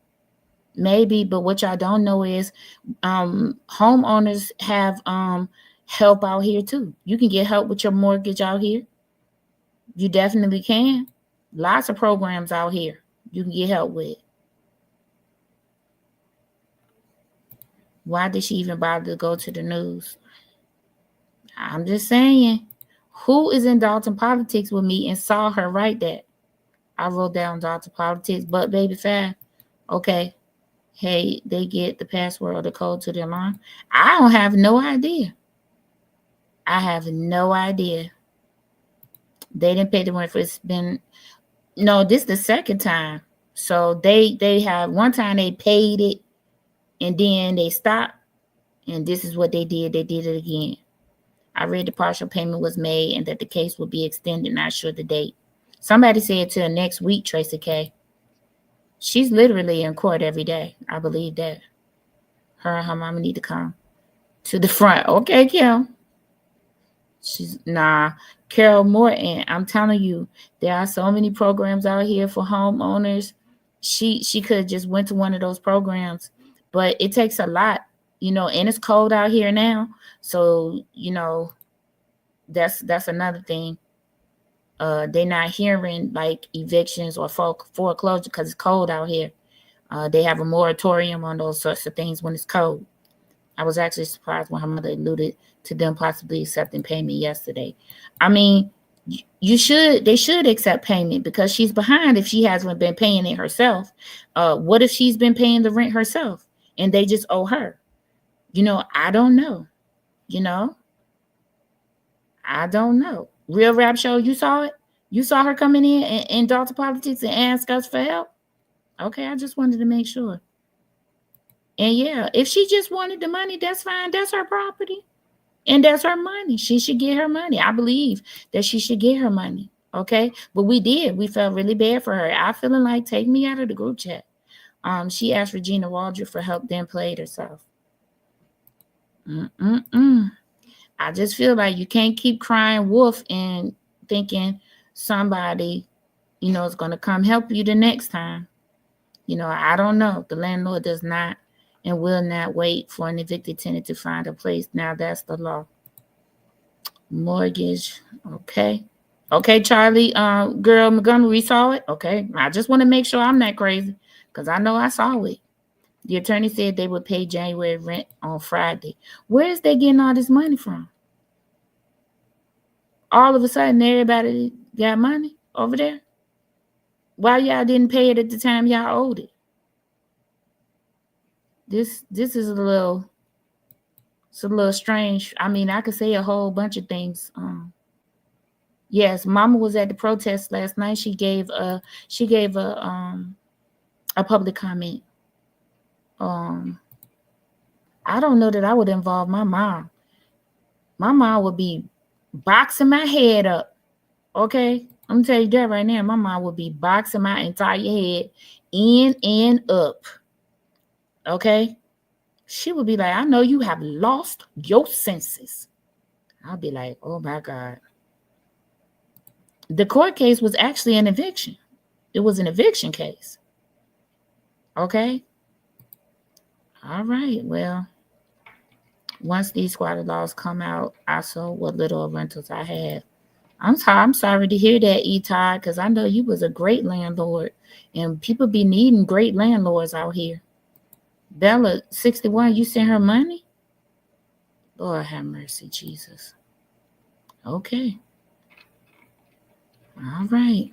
but what y'all don't know is homeowners have help out here too. You can get help with your mortgage out here. You definitely can. Lots of programs out here you can get help with. Why did she even bother to go to the news? I'm just saying, who is in Dolton politics with me and saw her write that? I wrote down Dolton politics, but baby fat. Okay. Hey, they get the password or the code to their line. I don't have no idea. I have no idea. They didn't pay the rent for it's been, no, this is the second time. So they have one time they paid it and then they stopped. And this is what they did. They did it again. I read the partial payment was made and that the case will be extended. Not sure the date. Somebody said till next week, Tracy K. She's literally in court every day. I believe that. Her and her mama need to come to the front. Okay, Kim. Carol Morton. I'm telling you, there are so many programs out here for homeowners. She could have just went to one of those programs, but it takes a lot, you know, and it's cold out here now. So, you know, that's another thing. They're not hearing like evictions or foreclosure because it's cold out here. They have a moratorium on those sorts of things when it's cold. I was actually surprised when her mother alluded to them possibly accepting payment yesterday. I mean, they should accept payment because she's behind if she hasn't been paying it herself. What if she's been paying the rent herself and they just owe her? You know, I don't know. You know, I don't know. Real Rap Show, you saw it? You saw her coming in Dolton politics and ask us for help? Okay, I just wanted to make sure. And yeah, if she just wanted the money, that's fine. That's her property. And that's her money. She should get her money. I believe that she should get her money. Okay. But we did. We felt really bad for her. I feeling like, take me out of the group chat. She asked Regina Waldrop for help, then played herself. I just feel like you can't keep crying wolf and thinking somebody, you know, is going to come help you the next time. You know, I don't know. The landlord does not and will not wait for an evicted tenant to find a place. Now that's the law. Mortgage. Okay. Okay, Charlie, girl Montgomery saw it. Okay. I just want to make sure I'm not crazy because I know I saw it. The attorney said they would pay January rent on Friday. Where is they getting all this money from? All of a sudden, everybody got money over there. Why y'all didn't pay it at the time y'all owed it? This is a little strange. I mean, I could say a whole bunch of things. Yes, Mama was at the protest last night. She gave a public comment. I don't know that I would involve my mom. My mom would be boxing my head up. Okay, I'm gonna tell you that right now. My mom would be boxing my entire head in and up. Okay, she would be like, I know you have lost your senses. I'll be like, oh my God. The court case was actually an eviction. It was an eviction case. Okay. All right. Well, once these squatter laws come out, I sold what little rentals I had. I'm sorry to hear that, E-Todd, because I know you was a great landlord, and people be needing great landlords out here. Bella, 61, you sent her money? Lord have mercy, Jesus. Okay. All right.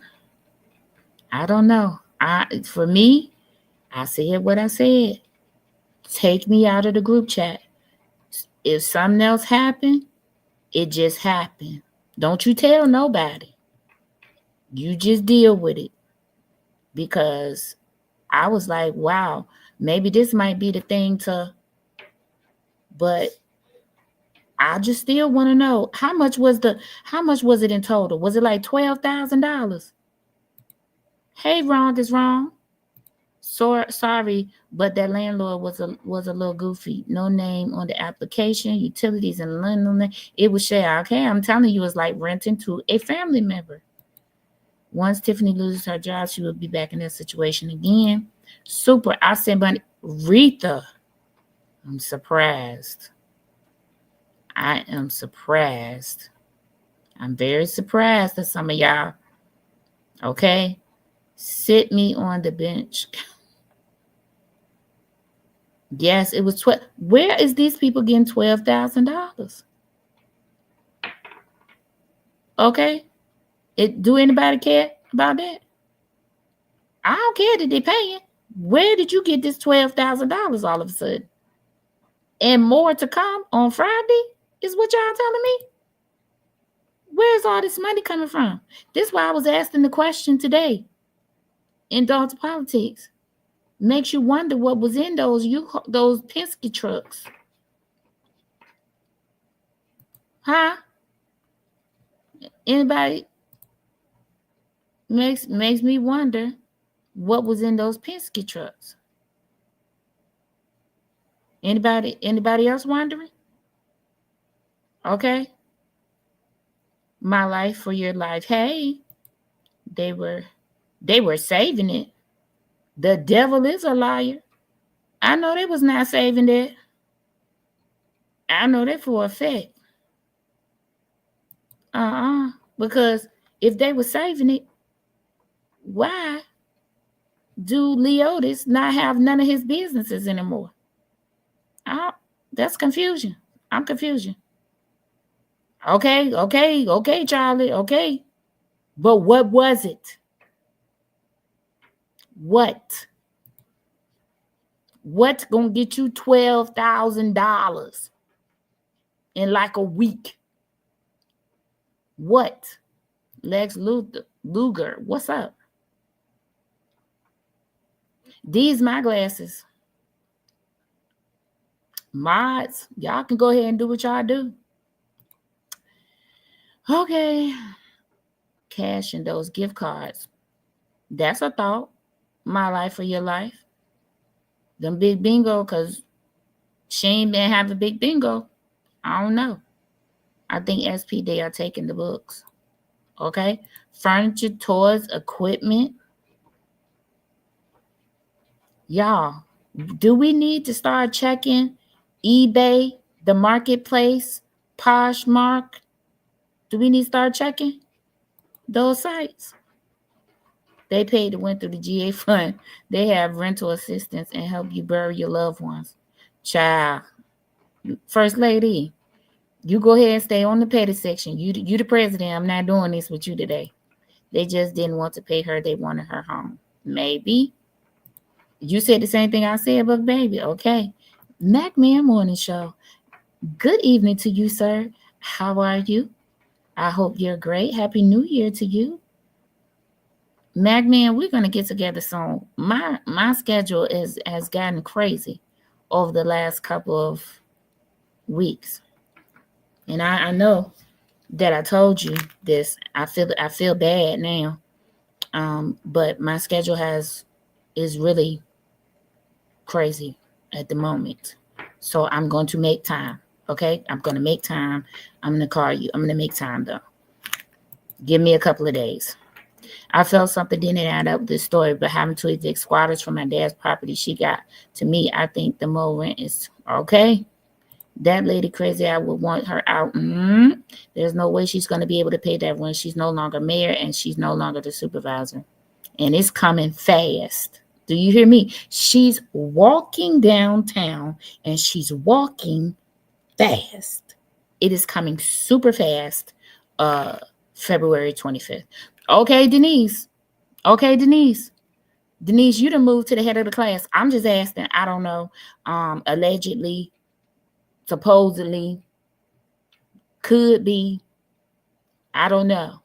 I don't know. For me, I said what I said. Take me out of the group chat. If something else happened, it just happened. Don't you tell nobody. You just deal with it. Because I was like, wow, maybe this might be the thing to, but I just still want to know how much was it in total? Was it like $12,000? Hey, wrong is wrong. Sorry, but that landlord was a little goofy. No name on the application, utilities and landlord. It was share. Okay, I'm telling you, it's like renting to a family member. Once Tiffany loses her job, she will be back in that situation again. Super. I said, but Retha, I'm surprised. I am surprised. I'm very surprised at some of y'all. Okay? Sit me on the bench. Yes, it was 12. Where is these people getting $12,000? Okay? Do anybody care about that? I don't care that they're paying. Where did you get this $12,000 all of a sudden? And more to come on Friday is what y'all telling me? Where's all this money coming from? This is why I was asking the question today in Dolton Politics. Makes you wonder what was in those Penske trucks. Huh? Anybody? Makes me wonder what was in those Penske trucks. Anybody else wondering? Okay. My life for your life. Hey, they were saving it. The devil is a liar. I know they was not saving that. I know that for a fact. Because if they were saving it, why do Leotis not have none of his businesses anymore? That's confusion. I'm confusion. Okay, Charlie, okay. But what was it? What's gonna get you $12,000 in like a week? What? Lex Luger, what's up? These my glasses. Mods, y'all can go ahead and do what y'all do. Okay. Cash and those gift cards. That's a thought. My life for your life. Them big bingo, because she ain't been having big bingo. I don't know. I think SP, they are taking the books. Okay. Furniture, toys, equipment. Y'all, do we need to start checking eBay, the marketplace, Poshmark? Do we need to start checking those sites? They paid to went through the GA fund. They have rental assistance and help you bury your loved ones. Child, First Lady, you go ahead and stay on the petty section. You the president. I'm not doing this with you today. They just didn't want to pay her. They wanted her home. Maybe. You said the same thing I said, but baby, okay. Mac Man Morning Show. Good evening to you, sir. How are you? I hope you're great. Happy New Year to you. Magman, we're gonna get together soon. My schedule has gotten crazy over the last couple of weeks. And I know that I told you this. I feel bad now. But my schedule is really crazy at the moment. So I'm going to make time. Okay? I'm gonna make time. I'm gonna call you. I'm gonna make time though. Give me a couple of days. I felt something didn't add up with this story, but having to evict squatters from my dad's property she got to me, I think the more rent is okay. That lady crazy, I would want her out. There's no way she's going to be able to pay that rent. She's no longer mayor and she's no longer the supervisor. And it's coming fast. Do you hear me? She's walking downtown and she's walking fast. It is coming super fast. February 25th. Okay, Denise. Denise, you done moved to the head of the class. I'm just asking. I don't know. Allegedly, supposedly, could be. I don't know.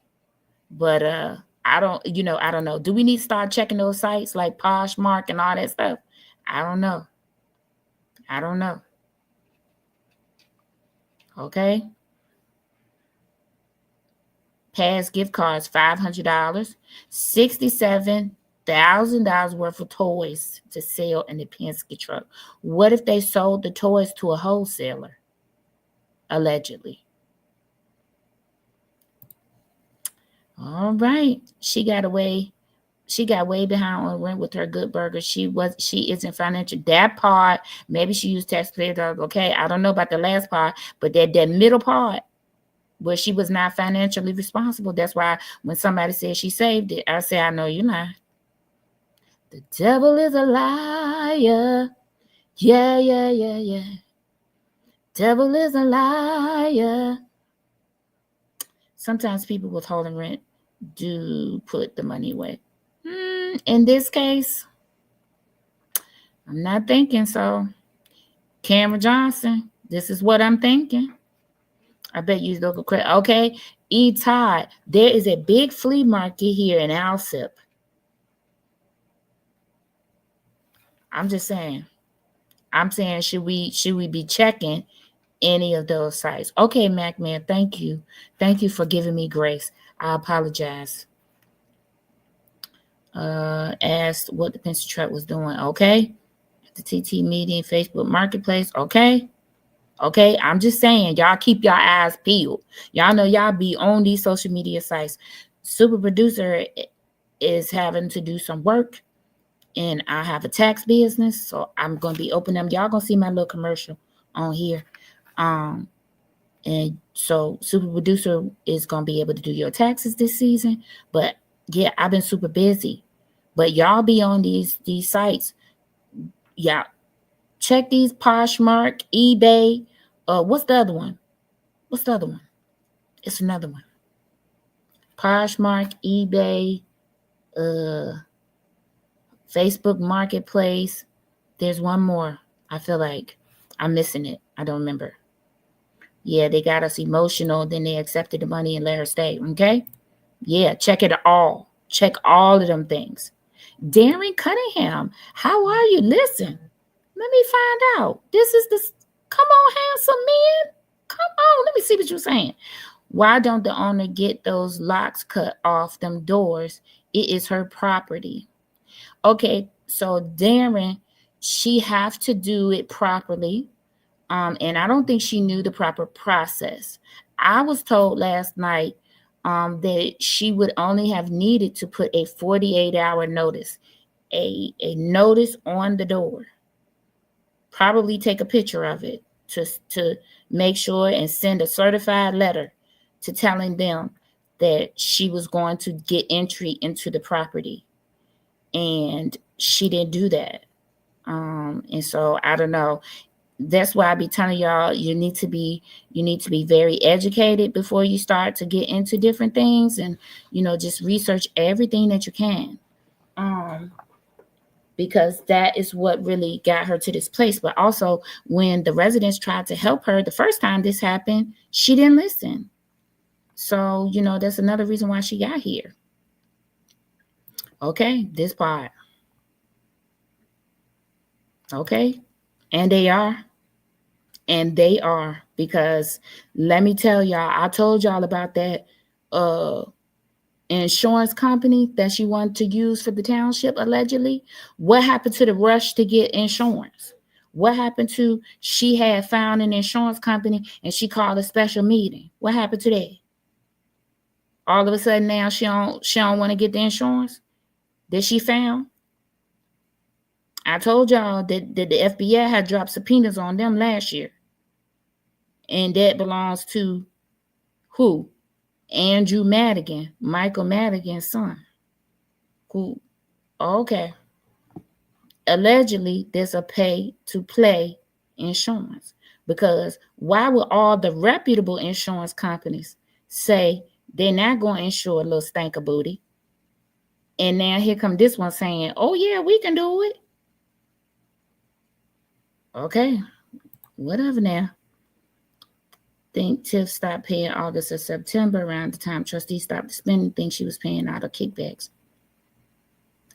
But I don't know. Do we need to start checking those sites like Poshmark and all that stuff? I don't know. Okay. Past gift cards, $500, $67,000 worth of toys to sell in the Penske truck. What if they sold the toys to a wholesaler? Allegedly. All right. She got way behind on rent with her good burger. She isn't financial. That part, maybe she used taxpayer dollars. Okay, I don't know about the last part, but that middle part, where she was not financially responsible. That's why when somebody says she saved it, I say, I know you're not. The devil is a liar. Yeah. Devil is a liar. Sometimes people withholding rent do put the money away. In this case, I'm not thinking so. Cameron Johnson, this is what I'm thinking. I bet you local credit. Okay. E. Todd, there is a big flea market here in Alsip. I'm just saying. I'm saying, should we be checking any of those sites? Okay, MacMan, thank you. Thank you for giving me grace. I apologize. Asked what the pencil truck was doing. Okay. The TT meeting, Facebook Marketplace. Okay. I'm just saying, y'all keep your eyes peeled. Y'all know y'all be on these social media sites. Super producer is having to do some work, and I have a tax business, so I'm gonna be opening them. Y'all gonna see my little commercial on here. And so super producer is gonna be able to do your taxes this season. But yeah, I've been super busy. But y'all be on these sites. Yeah. Check these Poshmark, eBay. What's the other one? It's another one. Poshmark, eBay, Facebook Marketplace. There's one more. I feel like I'm missing it. I don't remember. Yeah, they got us emotional. Then they accepted the money and let her stay. Okay? Yeah, check it all. Check all of them things. Darren Cunningham, how are you? Listen. Let me find out. This is the... Come on, handsome man. Come on. Let me see what you're saying. Why don't the owner get those locks cut off them doors? It is her property. Okay, so Darren, she have to do it properly. And I don't think she knew the proper process. I was told last night that she would only have needed to put a 48-hour notice, a notice on the door. Probably take a picture of it to make sure and send a certified letter to telling them that she was going to get entry into the property. and she didn't do that. And so I don't know. That's why I be telling y'all you need to be very educated before you start to get into different things, and just research everything that you can. Because that is what really got her to this place. But also, when the residents tried to help her the first time this happened, she didn't listen. So, that's another reason why she got here. Okay, this part. Okay, and they are. And they are, because let me tell y'all, I told y'all about that insurance company that she wanted to use for the township, allegedly. What happened to the rush to get insurance? What happened to, she had found an insurance company and she called a special meeting? What happened to that? All of a sudden now she don't want to get the insurance that she found? I told y'all that the FBI had dropped subpoenas on them last year. And that belongs to who? Andrew Madigan, Michael Madigan's son. Who? Okay. Allegedly, there's a pay-to-play insurance. Because why would all the reputable insurance companies say they're not going to insure a little stanker booty? And now here come this one saying, oh yeah, we can do it. Okay. Whatever now. Think Tiff stopped paying August or September, around the time trustees stopped spending things she was paying out of kickbacks.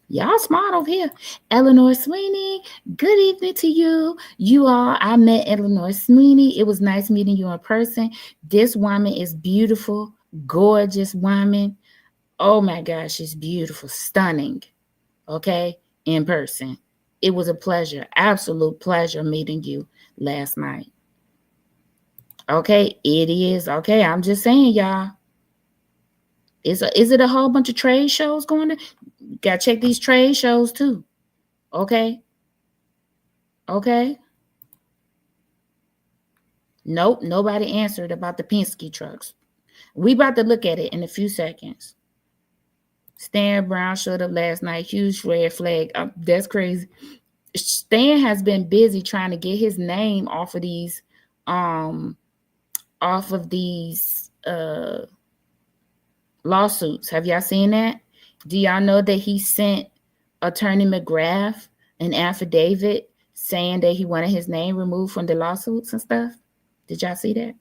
Y'all smart over here. Eleanor Sweeney, good evening to you. You all, I met Eleanor Sweeney. It was nice meeting you in person. This woman is beautiful, gorgeous woman. Oh my gosh, she's beautiful, stunning. Okay, in person. It was a pleasure, absolute pleasure meeting you last night. Okay, it is. Okay, I'm just saying, y'all. Is it a whole bunch of trade shows going on? Gotta check these trade shows too. Okay. Okay. Nope, nobody answered about the Penske trucks. We about to look at it in a few seconds. Stan Brown showed up last night. Huge red flag. That's crazy. Stan has been busy trying to get his name off of these lawsuits. Have y'all seen that? Do y'all know that he sent Attorney McGrath an affidavit saying that he wanted his name removed from the lawsuits and stuff? Did y'all see that?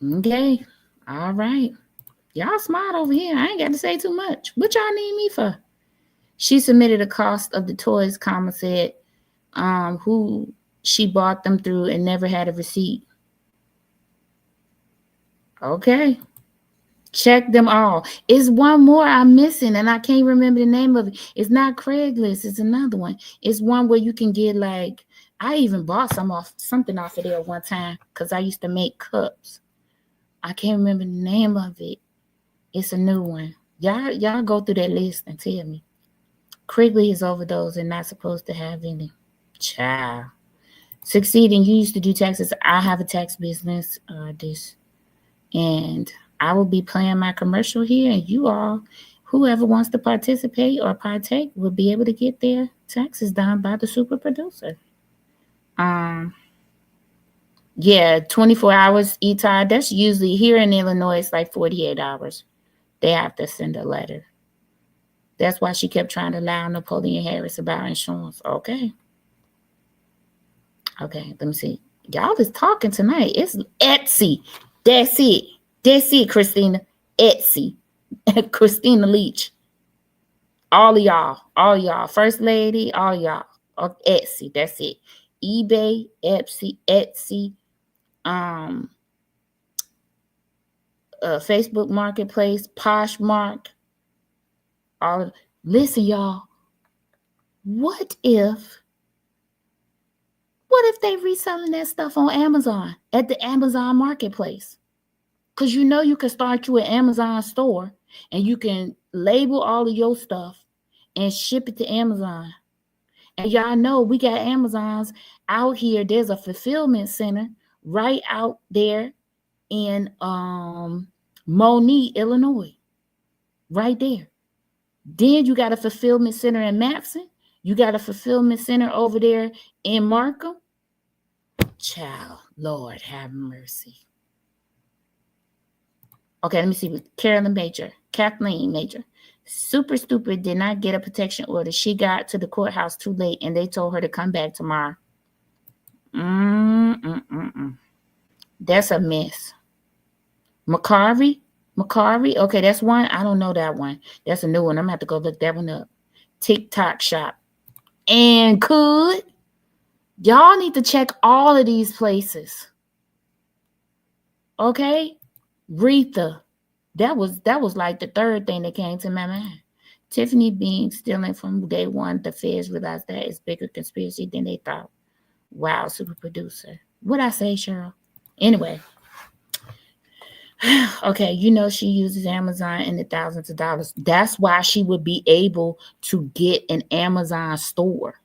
Okay. All right. Y'all smart over here. I ain't got to say too much. What y'all need me for? She submitted a cost of the toys, said who she bought them through and never had a receipt. Okay. Check them all. It's one more I'm missing, and I can't remember the name of it. It's not Craigslist. It's another one. It's one where you can get, like, I even bought something off of there one time because I used to make cups. I can't remember the name of it. It's a new one. Y'all go through that list and tell me. Craigslist is overdose and not supposed to have any. Child. Succeeding. You used to do taxes. I have a tax business. And I will be playing my commercial here, and you all, whoever wants to participate or partake, will be able to get their taxes done by the super producer. Yeah, 24 hours ETI. That's usually here in Illinois. It's like 48 hours. They have to send a letter. That's why she kept trying to lie on Napoleon Harris about insurance. Okay, let me see. Y'all is talking tonight. It's Etsy. That's it, Christina. Etsy. Christina Leach. All of y'all. First lady, all y'all. Etsy, that's it. eBay, Etsy, Facebook Marketplace, Poshmark. Listen, y'all. What if they reselling that stuff on Amazon, at the Amazon Marketplace? Because you can start you an Amazon store and you can label all of your stuff and ship it to Amazon. And y'all know we got Amazons out here. There's a fulfillment center right out there in Monique, Illinois. right there. Then you got a fulfillment center in Matson. You got a fulfillment center over there in Markham. Child, Lord have mercy. Okay, let me see. Kathleen Major. Super stupid, did not get a protection order. She got to the courthouse too late and they told her to come back tomorrow. That's a mess. Macari, okay, that's one. I don't know that one. That's a new one. I'm gonna have to go look that one up. TikTok shop. And y'all need to check all of these places. Okay? Retha. That was like the third thing that came to my mind. Tiffany being stealing from day one. The feds realized that it's bigger conspiracy than they thought. Wow, super producer. What'd I say, Cheryl? Anyway. Okay, you know she uses Amazon in the thousands of dollars. That's why she would be able to get an Amazon store.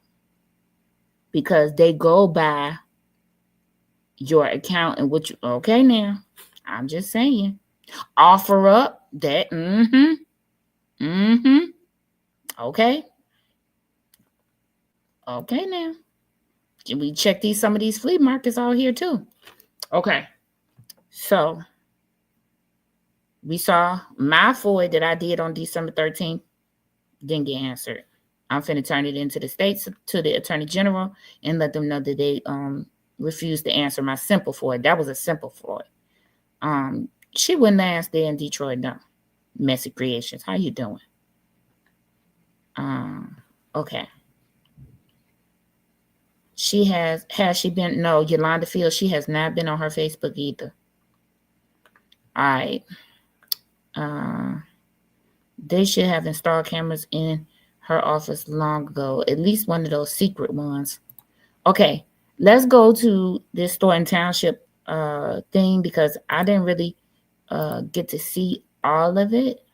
Because they go by your account and what you, okay now. I'm just saying. Offer up that, Okay. Okay now. We check some of these flea markets out here too. Okay. So we saw my FOIA that I did on December 13th. Didn't get answered. I'm finna turn it into the states, to the Attorney General, and let them know that they refused to answer my simple FOIA. That was a simple FOIA. She wouldn't last there in Detroit, no. Messy Creations. How you doing? Okay. Has she been? No, Yolanda Fields, she has not been on her Facebook either. All right. They should have installed cameras in her office long ago. At least one of those secret ones. Okay, let's go to this Thornton Township thing because I didn't really get to see all of it.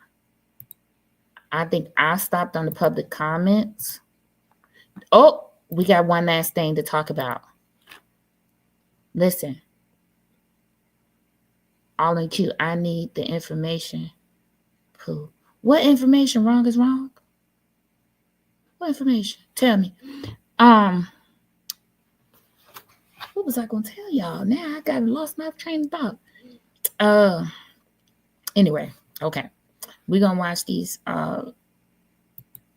I think I stopped on the public comments. Oh, we got one last thing to talk about. Listen. All in queue. I need the information. Cool. What information? Wrong is wrong? What information? Tell me. What was I gonna tell y'all? Now I got lost my train of thought. Anyway, okay. We're gonna watch these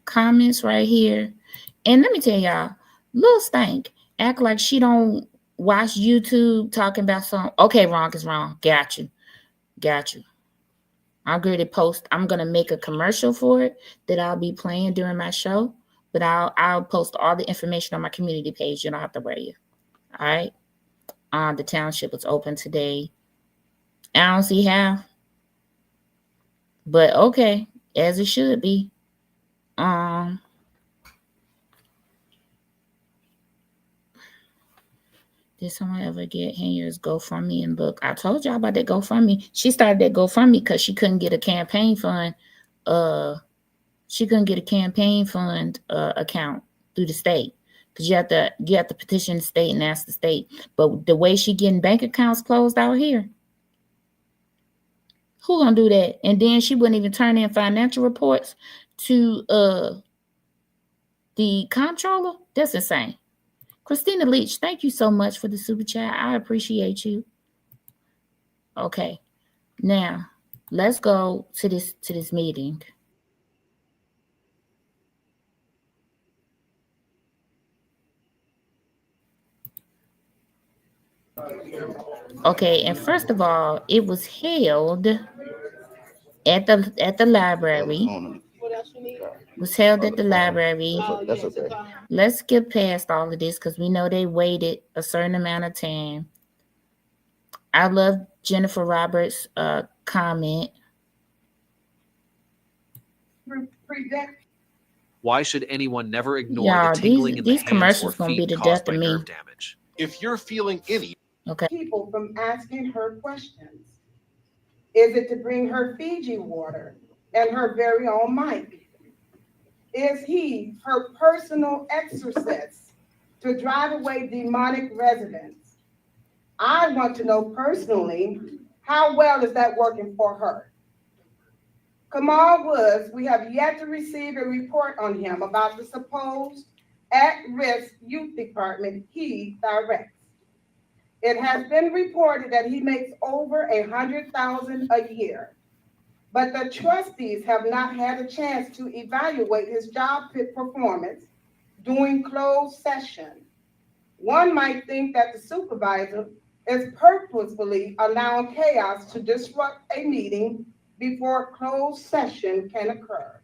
comments right here. And let me tell y'all, Lil Stank act like she don't watch YouTube talking about something. Okay, wrong is wrong. Got you. I'm going to post. I'm gonna make a commercial for it that I'll be playing during my show. But I'll post all the information on my community page. You don't have to worry. All right. The township was open today. I don't see how. But okay, as it should be. Did someone ever get Henry's GoFundMe and look? I told y'all about that GoFundMe. She started that GoFundMe because she couldn't get a campaign fund. She couldn't get a campaign fund account through the state because you have to petition the state and ask the state. But the way she getting bank accounts closed out here, who gonna do that? And then she wouldn't even turn in financial reports to the comptroller. That's insane. Christina Leach, thank you so much for the super chat. I appreciate you. Okay, now let's go to this meeting. Okay, and first of all, it was held at the library. Was held at the library.
That's okay.
Let's skip past all of this because we know they waited a certain amount of time. I love Jennifer Roberts' comment.
Why should anyone never ignore the tingling in the hands
commercials
or
gonna be
feet
the
caused
death
by
of me.
nerve damage?
If you're feeling any
people from asking her questions, is it to bring her Fiji water and her very own mic? Is he her personal exorcist to drive away demonic residents? I want to know personally, how well is that working for her? Kamal Woods, we have yet to receive a report on him about the supposed at-risk youth department he directs. It has been reported that he makes over $100,000 a year, but the trustees have not had a chance to evaluate his job performance during closed session. One might think that the supervisor is purposefully allowing chaos to disrupt a meeting before closed session can occur.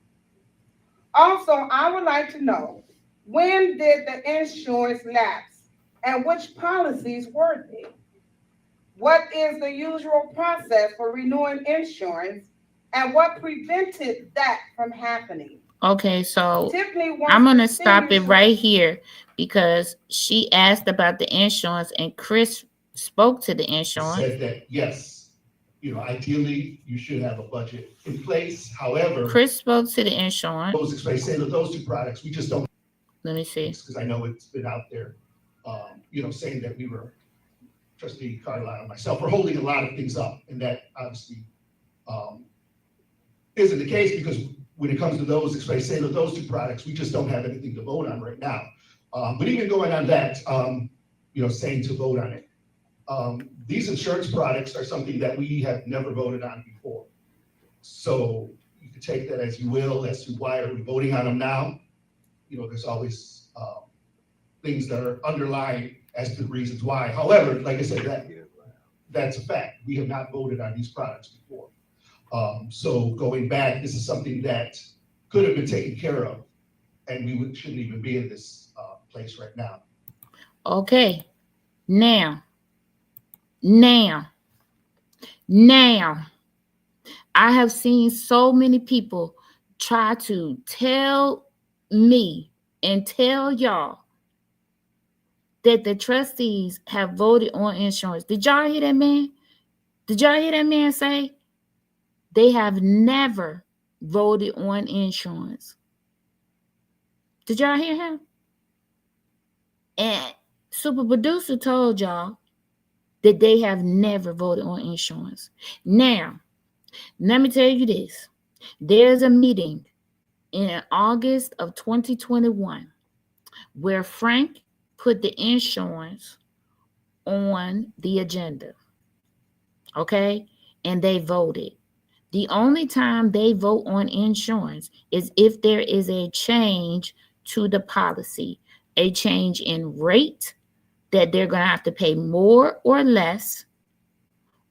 Also, I would like to know, when did the insurance lapse and which policies were they? What is the usual process for renewing insurance and what prevented that from happening?
Okay, so I'm going to stop it right here because she asked about the insurance and Chris spoke to the insurance.
Said that, yes, ideally you should have a budget in place. However,
Chris spoke to the insurance.
Say that those two products, we just don't.
Let me see.
Because I know it's been out there, saying that we were, Trustee Carlisle and myself, we're holding a lot of things up. And that obviously isn't the case because when it comes to those, say that those two products, we just don't have anything to vote on right now. But even going on that, saying to vote on it. These insurance products are something that we have never voted on before. So you can take that as you will, as to why are we voting on them now. There's always things that are underlying as to the reasons why. However, like I said, that's a fact. We have not voted on these products before. So going back, this is something that could have been taken care of, and we shouldn't even be in this place right now.
Okay, now, I have seen so many people try to tell me and tell y'all that the trustees have voted on insurance. Did y'all hear that man? Did y'all hear that man say they have never voted on insurance? Did y'all hear him? And Super Producer told y'all that they have never voted on insurance. Now, let me tell you this. There's a meeting in August of 2021 where Frank put the insurance on the agenda. Okay? And they voted. The only time they vote on insurance is if there is a change to the policy, a change in rate that they're going to have to pay more or less,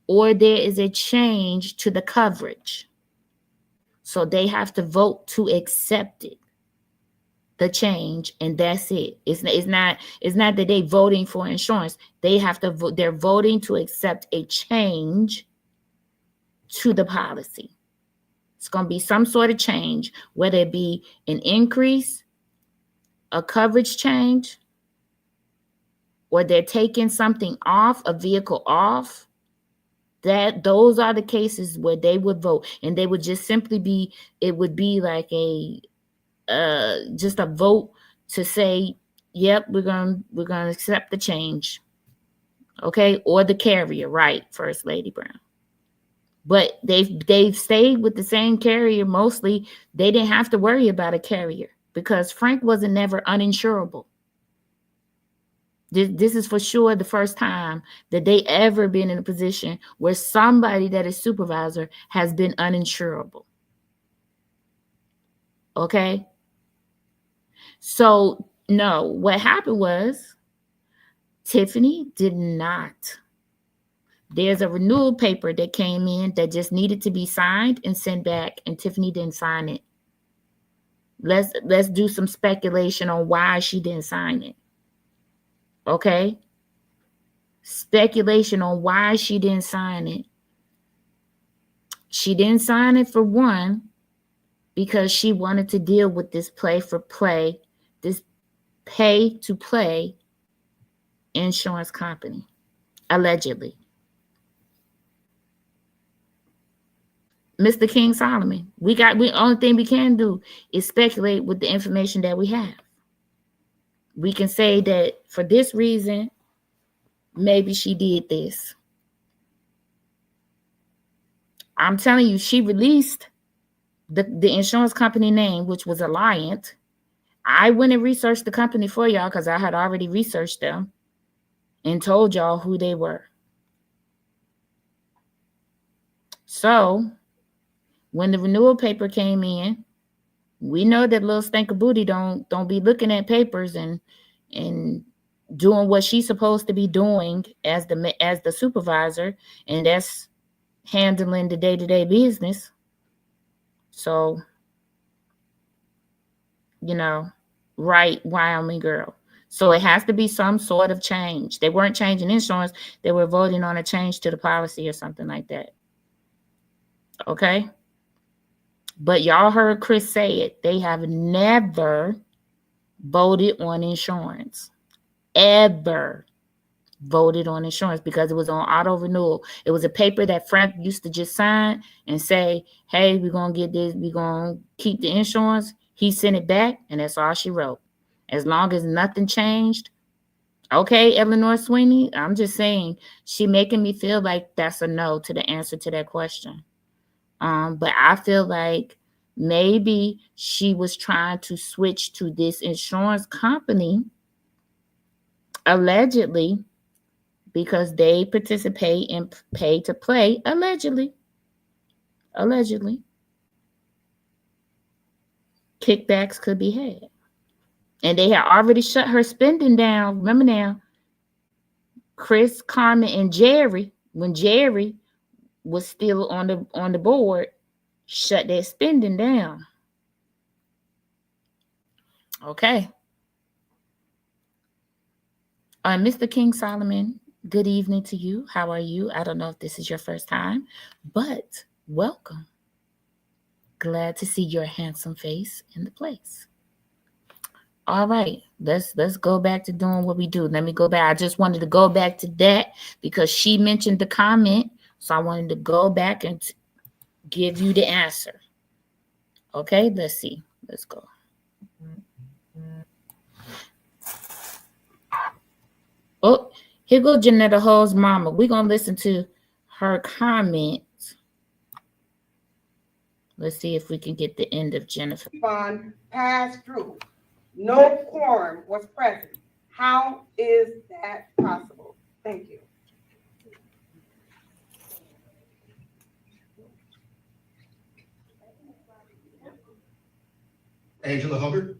or there is a change to the coverage. So they have to vote to accept it, the change, and that's it. It's not that they voting for insurance. They have to vote. They're voting to accept a change to the policy. It's going to be some sort of change, whether it be an increase, a coverage change, or they're taking something off, a vehicle off. Those are the cases where they would vote, and they would just simply be, it would be like just a vote to say, yep, we're gonna accept the change. Okay, or the carrier, right, First Lady Brown. But they've stayed with the same carrier mostly. They didn't have to worry about a carrier because Frank wasn't never uninsurable. This is for sure the first time that they ever been in a position where somebody that is supervisor has been uninsurable. Okay? So, no, what happened was Tiffany did not. There's a renewal paper that came in that just needed to be signed and sent back, and Tiffany didn't sign it. Let's do some speculation on why she didn't sign it. Okay? Speculation on why she didn't sign it. She didn't sign it for one, because she wanted to deal with this this pay to play insurance company, allegedly. Mr. King Solomon, only thing we can do is speculate with the information that we have. We can say that for this reason, maybe she did this. I'm telling you, she released the insurance company name, which was Alliant. I went and researched the company for y'all because I had already researched them and told y'all who they were. So when the renewal paper came in, we know that little stink of booty don't be looking at papers and doing what she's supposed to be doing as the supervisor, and that's handling the day-to-day business. So, right, Wyoming girl. So it has to be some sort of change. They weren't changing insurance. They were voting on a change to the policy or something like that. Okay? But y'all heard Chris say it. They have never voted on insurance. Ever voted on insurance because it was on auto renewal. It was a paper that Frank used to just sign and say, hey, we're going to get this. We're going to keep the insurance. He sent it back, and that's all she wrote. As long as nothing changed. Okay, Eleanor Sweeney, I'm just saying, she making me feel like that's a no to the answer to that question. But I feel like maybe she was trying to switch to this insurance company, allegedly, because they participate in pay to play, allegedly. Kickbacks could be had. And they had already shut her spending down. Remember now, Chris, Carmen, and Jerry, when Jerry was still on the board, shut their spending down. Okay. Mr. King Solomon, good evening to you. How are you? I don't know if this is your first time, but welcome. Glad to see your handsome face in the place. All right, let's go back to doing what we do. Let me go back. I just wanted to go back to that because she mentioned the comment, so I wanted to go back and give you the answer. Okay, let's see. Let's go. Oh, here goes Janetta Hull's mama. We're going to listen to her comment. Let's see if we can get the end of Jennifer.
Fund passed through. No quorum was present. How is that possible? Thank you.
Angela Hubbard.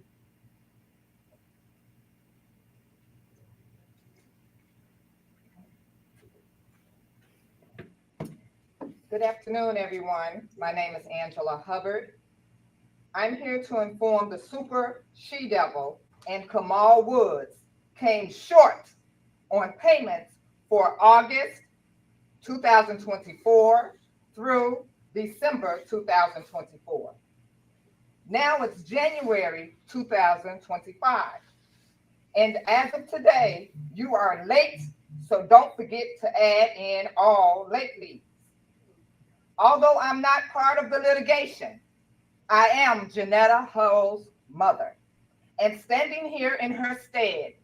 Good afternoon, everyone. My name is Angela Hubbard. I'm here to inform the super she-devil and Kamal Woods came short on payments for August 2024 through December 2024. Now it's January 2025. And as of today, you are late, so don't forget to add in all late fees. Although I'm not part of the litigation, I am Janetta Hull's mother and standing here in her stead.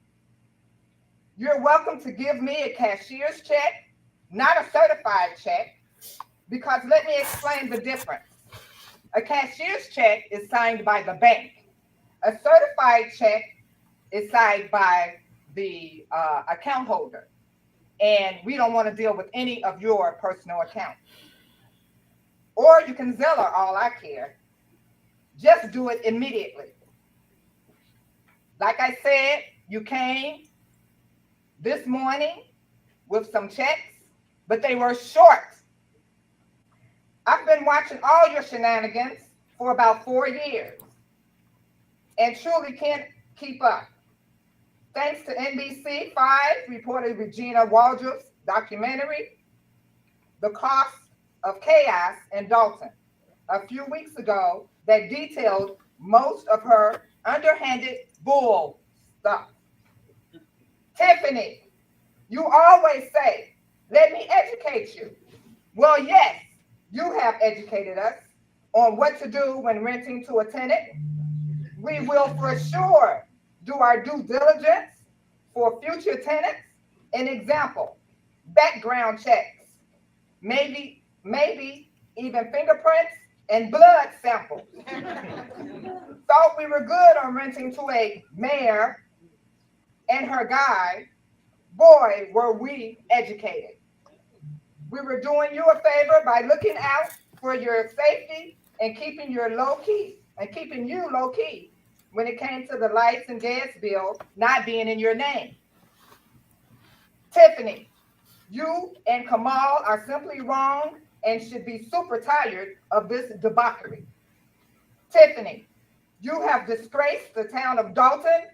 You're welcome to give me a cashier's check, not a certified check, because let me explain the difference. A cashier's check is signed by the bank. A certified check is signed by the account holder. And we don't want to deal with any of your personal accounts. Or you can Zelle all I care. Just do it immediately. Like I said, you came this morning with some checks, but they were short. I've been watching all your shenanigans for about 4 years and truly can't keep up. Thanks to NBC 5 reported Regina Waldrop's documentary, The Cost of Chaos in Dolton, a few weeks ago that detailed most of her underhanded bull stuff. Tiffany, you always say, let me educate you. Well, yes, you have educated us on what to do when renting to a tenant. We will for sure do our due diligence for future tenants. An example, background checks, maybe even fingerprints and blood samples. Thought we were good on renting to a mayor and her guy. Boy, were we educated. We were doing you a favor by looking out for your safety and keeping you low key when it came to the lights and gas bill not being in your name. Tiffany, you and Kamal are simply wrong and should be super tired of this debauchery. Tiffany, you have disgraced the town of Dolton,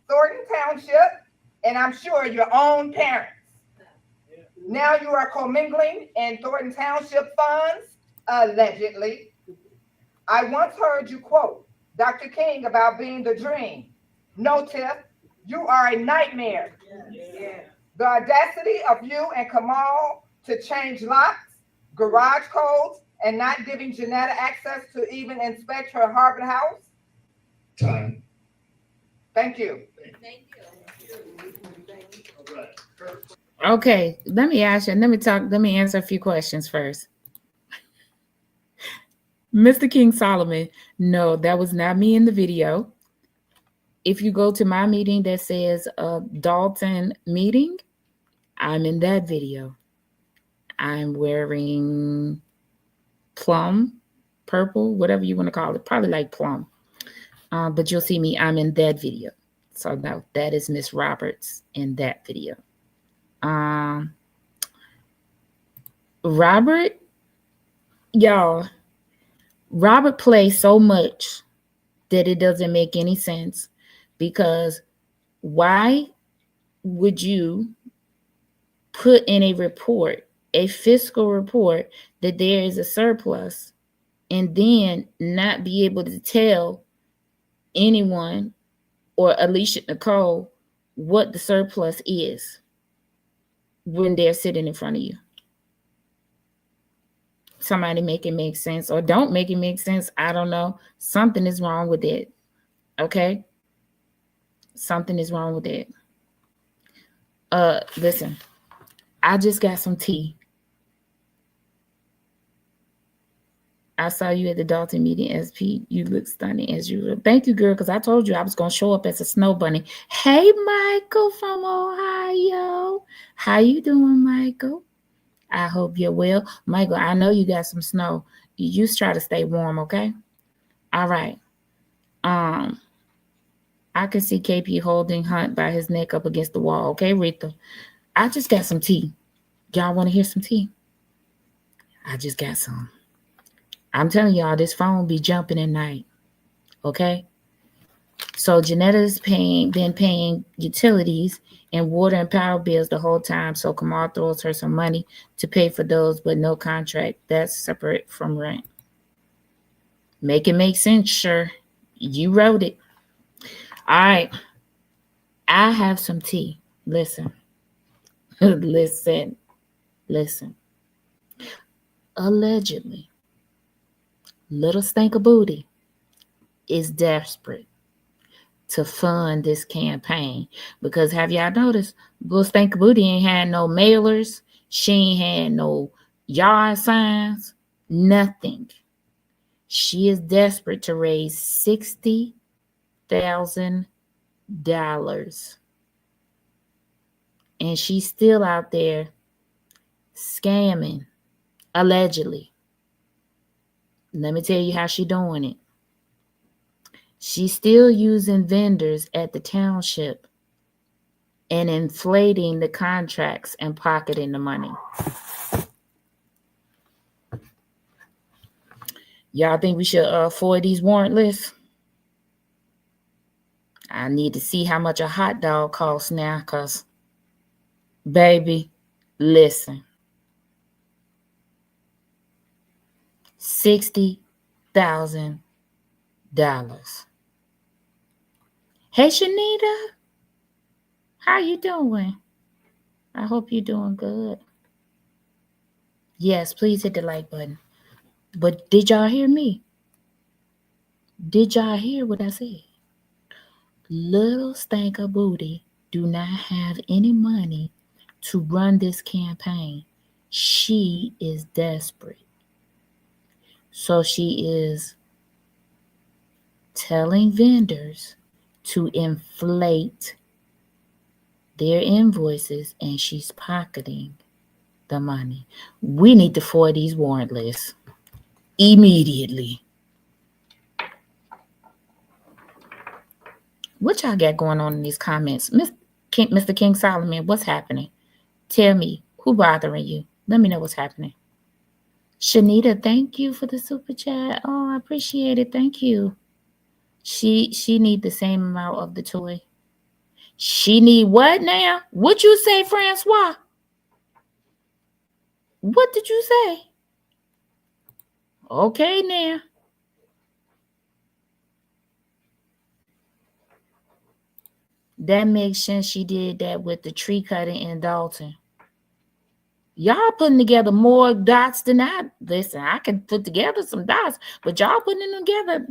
Thornton Township, and I'm sure your own parents. Now you are commingling in Thornton Township funds, allegedly. I once heard you quote Dr. King about being the dream. No, Tiff, you are a nightmare. The audacity of you and Kamal to change locks, garage codes, and not giving Janetta access to even inspect her Harvard house.
Time.
Thank you.
Okay, let me ask you, let me answer a few questions first. Mr. King Solomon, no, that was not me in the video. If you go to my meeting that says Dolton meeting, I'm in that video. I'm wearing plum, purple, whatever you want to call it, probably like plum. But you'll see me, I'm in that video. So no, that is Miss Roberts in that video. Robert, y'all, Robert plays so much that it doesn't make any sense, because why would you put in a report, a fiscal report, that there is a surplus and then not be able to tell anyone or Alicia Nicole what the surplus is when they're sitting in front of you? Somebody make it make sense, or don't make it make sense. I don't know. Something is wrong with it. Okay? Something is wrong with it. Listen, I just got some tea. I saw you at the Dolton meeting, SP. You look stunning as usual. Thank you, girl, because I told you I was going to show up as a snow bunny. Hey, Michael from Ohio. How you doing, Michael? I hope you're well. Michael, I know you got some snow. You just try to stay warm, okay? All right. I can see KP holding Hunt by his neck up against the wall. Okay, Rita? I just got some tea. Y'all want to hear some tea? I just got some. I'm telling y'all, this phone be jumping at night. Okay? So Janetta's been paying utilities and water and power bills the whole time. So Kamal throws her some money to pay for those, but no contract. That's separate from rent. Make it make sense, sure. You wrote it. All right. I have some tea. Listen. Listen. Allegedly, Little Stinker Booty is desperate to fund this campaign, because have y'all noticed Little Stinker Booty ain't had no mailers, she ain't had no yard signs, nothing. She is desperate to raise $60,000, and she's still out there scamming, allegedly. Let me tell you how she doing it. She's still using vendors at the township and inflating the contracts and pocketing the money. Y'all think we should FOIA these warrant lists? I need to see how much a hot dog costs now, because, baby, listen. $60,000. Hey, Shanita. How you doing? I hope you're doing good. Yes, please hit the like button. But did y'all hear me? Did y'all hear what I said? Little Stinker Booty do not have any money to run this campaign. She is desperate. So she is telling vendors to inflate their invoices, and she's pocketing the money. We need to forward these warrant lists immediately. What y'all got going on in these comments? Mr. King Solomon, what's happening? Tell me, who bothering you? Let me know what's happening. Shanita, thank you for the super chat. Oh, I appreciate it. Thank you. She need the same amount of the toy. She need what now? What you say, Francois? What did you say? Okay now. That makes sense. She did that with the tree cutting in Dolton. Y'all putting together more dots than I. Listen, I can put together some dots, but y'all putting them together.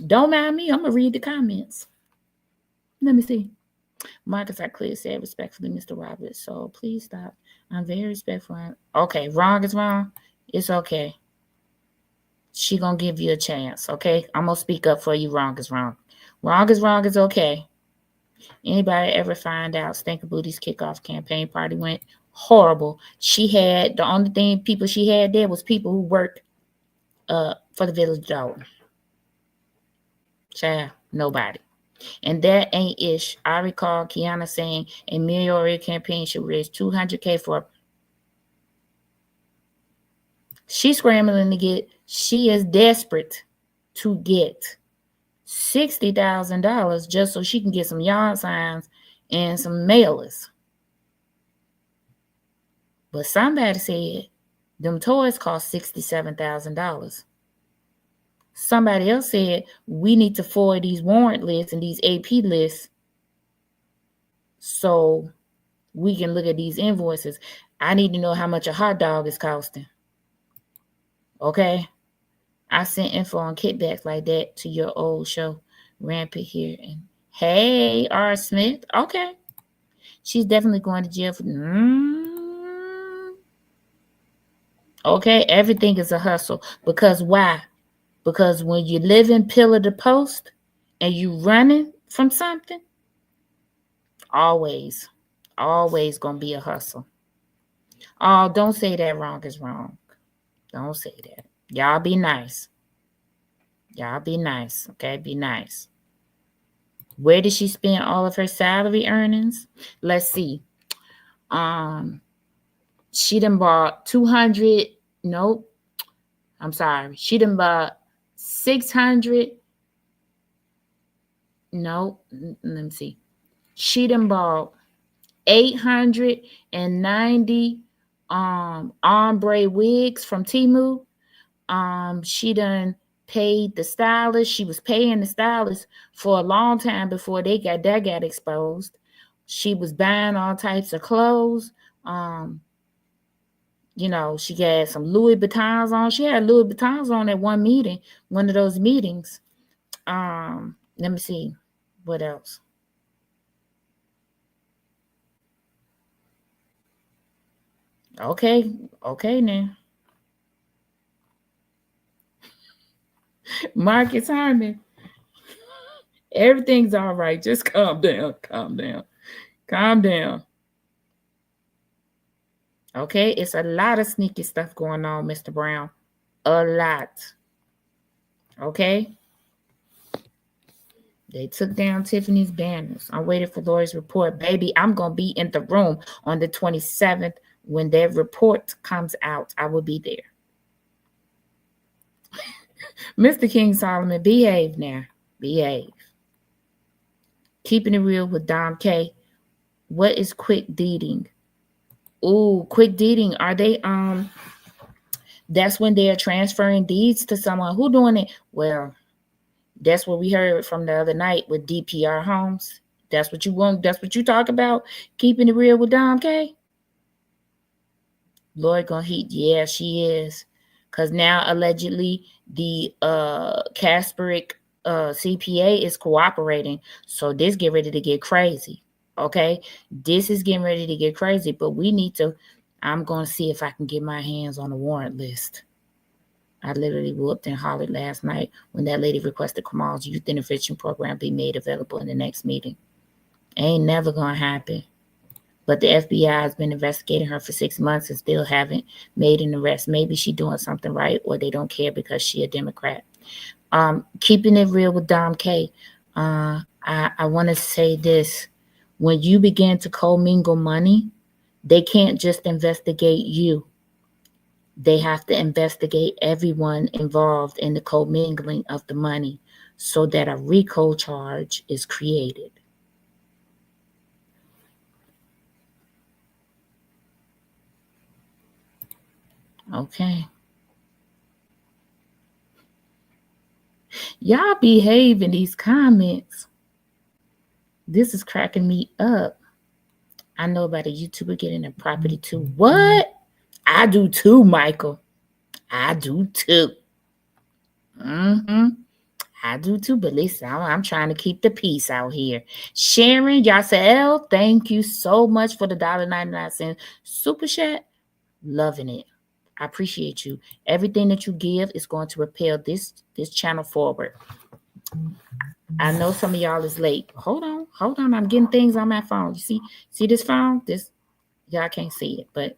Don't mind me. I'm going to read the comments. Let me see. Marcus, I clear said respectfully, Mr. Roberts. So please stop. I'm very respectful. Okay, wrong is wrong. It's okay. She going to give you a chance, okay? I'm going to speak up for you. Wrong is wrong. Wrong is okay. Anybody ever find out Stinker Booty's kickoff campaign party went horrible? She had, the only people she had there was people who worked for the Village Dolton. Child, nobody. And that ain't ish. I recall Kiana saying a mayoral campaign should raise $200K for. She's scrambling to get, she is desperate to get $60,000 just so she can get some yard signs and some mailers. But somebody said them toys cost $67,000. Somebody else said we need to forward these warrant lists and these AP lists so we can look at these invoices. I need to know how much a hot dog is costing. Okay? I sent info on kickbacks like that to your old show, Rampant here. And hey, R. Smith. Okay. She's definitely going to jail for. Okay, everything is a hustle. Because why? Because when you live in pillar to post and you running from something, always gonna be a hustle. Oh, don't say that wrong is wrong. Don't say that. Y'all be nice. Y'all be nice. Okay, be nice. Where did she spend all of her salary earnings? Let's see. She done bought 200. Nope. I'm sorry. She done bought 600. Nope. Let me see. She done bought 890 ombre wigs from Temu. She done paid the stylist. She was paying the stylist for a long time before that got exposed. She was buying all types of clothes. She had some Louis Vuittons on. She had Louis Vuittons on at one of those meetings. Let me see. What else? Okay now. Marcus Harmon. Everything's all right. Just calm down. Okay, it's a lot of sneaky stuff going on, Mr. Brown. A lot. Okay? They took down Tiffany's banners. I'm waiting for Lori's report. Baby, I'm going to be in the room on the 27th. When their report comes out, I will be there. Mr. King Solomon, behave now. Behave. Keeping it real with Dom K. What is quick deeding? Ooh, quick deeding. Are they that's when they're transferring deeds to someone. Who doing it? Well, that's what we heard from the other night with DPR Homes. That's what you want. That's what you talk about. Keeping it real with Dom K. Lord gonna heat. Yeah, she is. Because now allegedly the Kasperick CPA is cooperating. So this get ready to get crazy. Okay? This is getting ready to get crazy. But we need to, I'm going to see if I can get my hands on a warrant list. I literally whooped and hollered last night when that lady requested Kamal's youth intervention program be made available in the next meeting. Ain't never gonna happen. But the FBI has been investigating her for 6 months and still haven't made an arrest. Maybe she doing something right, or they don't care because she a Democrat. Keeping it real with Dom K. I want to say this. When you begin to commingle money, they can't just investigate you. They have to investigate everyone involved in the commingling of the money so that a RICO charge is created. Okay. Y'all behave in these comments. This is cracking me up. I know about a YouTuber getting a property too. What? I do too, Michael. I do too. I do too, but listen, I'm trying to keep the peace out here. Sharon Yasel, thank you so much for the $1.99 super chat. Loving it. I appreciate you. Everything that you give is going to propel this channel forward. I know some of y'all is late. Hold on. I'm getting things on my phone. You see this phone? This, y'all can't see it, but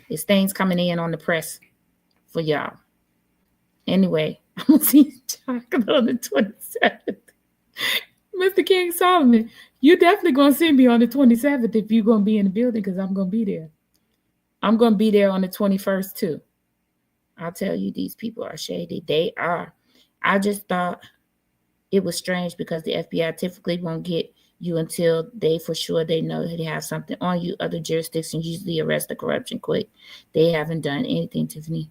it's things coming in on the press for y'all. Anyway, I'm going to see Chocolate on the 27th. Mr. King Solomon, you're definitely going to see me on the 27th if you're going to be in the building, because I'm going to be there. I'm going to be there on the 21st too. I'll tell you, these people are shady. They are. I just thought it was strange because the FBI typically won't get you until they for sure they know they have something on you. Other jurisdictions usually arrest the corruption quick. They haven't done anything, Tiffany.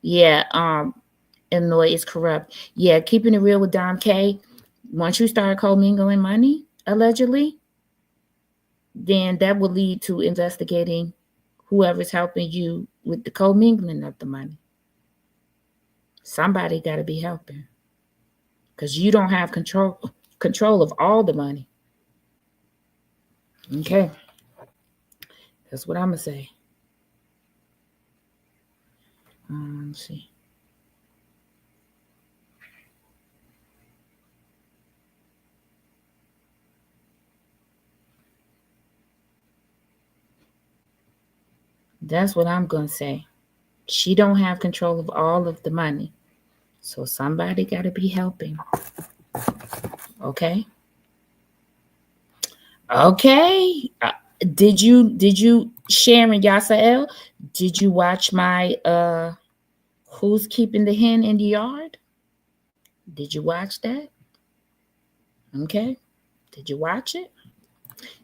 Yeah, Illinois is corrupt. Yeah, keeping it real with Dom K. Once you start commingling money, allegedly, then that will lead to investigating whoever's helping you with the commingling of the money. Somebody got to be helping, because you don't have control of all the money. Okay, that's what I'm gonna say. Let's see. That's what I'm gonna say. She don't have control of all of the money, so somebody got to be helping. Okay. Did you Sharon Yasael? Did you watch my Who's Keeping the Hen in the Yard? Did you watch that? Okay. Did you watch it?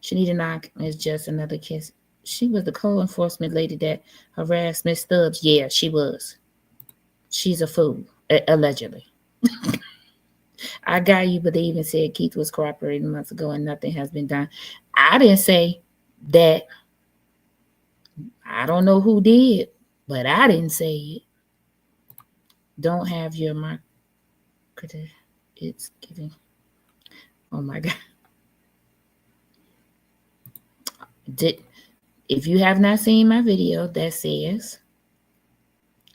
Shanita Knock is just another kiss. She was the co-enforcement lady that harassed Miss Stubbs. Yeah, she was. She's a fool, allegedly. I got you, but they even said Keith was cooperating months ago and nothing has been done. I didn't say that. I don't know who did, but I didn't say it. Don't have your mark. It's giving. Oh my God. If you have not seen my video that says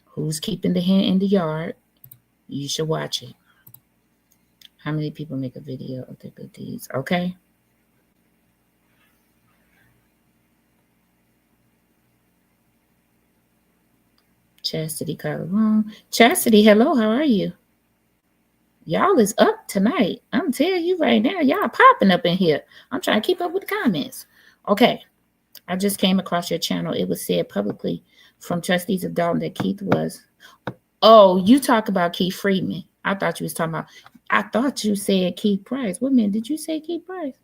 Who's Keeping the Hen in the Yard, you should watch it. How many people make a video of their good deeds? Okay. Chastity Colorado. Chastity, hello, how are you? Y'all is up tonight. I'm telling you right now, y'all popping up in here. I'm trying to keep up with the comments. Okay. I just came across your channel. It was said publicly from trustees of Dolton that Keith was. Oh, you talk about Keith Freeman. I thought you was talking about. I thought you said Keith Price. What minute did you say Keith Price?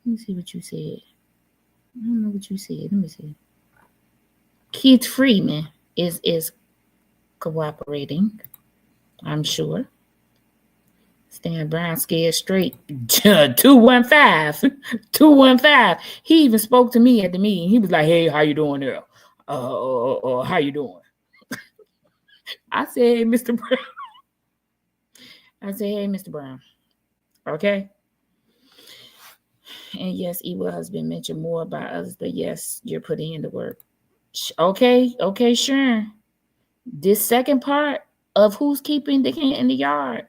Let me see what you said. I don't know what you said. Let me see. Keith Freeman is cooperating, I'm sure. Stan Brown scared straight. 215. 215. He even spoke to me at the meeting. He was like, hey, how you doing there? How you doing? I said, hey, Mr. Brown. I said, hey, Mr. Brown. Okay. And yes, evil has been mentioned more by others, but yes, you're putting in the work. Okay, sure. This second part of who's keeping the can in the yard,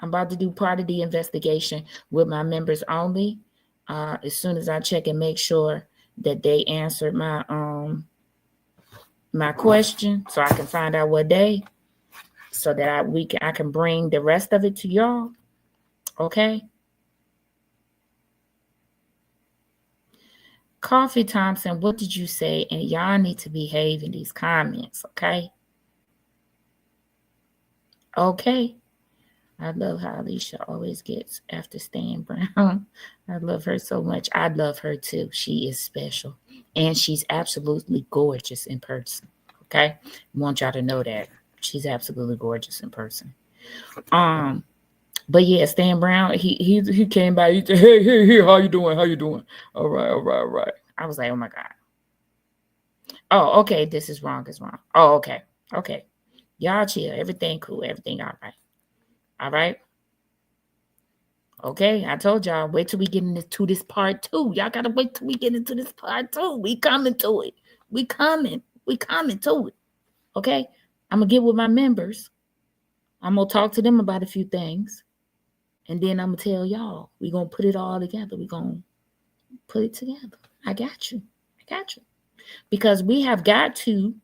I'm about to do part of the investigation with my members only. As soon as I check and make sure that they answered my my question, so I can find out what day, so that I can bring the rest of it to y'all. Okay. Coffee Thompson, what did you say? And y'all need to behave in these comments, okay? Okay. I love how Alicia always gets after Stan Brown. I love her so much. I love her too. She is special. And she's absolutely gorgeous in person. Okay? I want y'all to know that. She's absolutely gorgeous in person. But yeah, Stan Brown, he came by, he said, hey, how you doing? How you doing? All right. I was like, oh my God. Oh, okay, this is wrong, it's wrong. Oh, okay. Y'all chill, everything cool, everything all right. All right. Okay, I told y'all, wait till we get into this part 2. Y'all gotta wait till we get into this part 2. We coming to it. We coming to it. Okay, I'm gonna get with my members. I'm gonna talk to them about a few things. And then I'm going to tell y'all, we're going to put it all together. We're going to put it together. I got you. Because we have got to,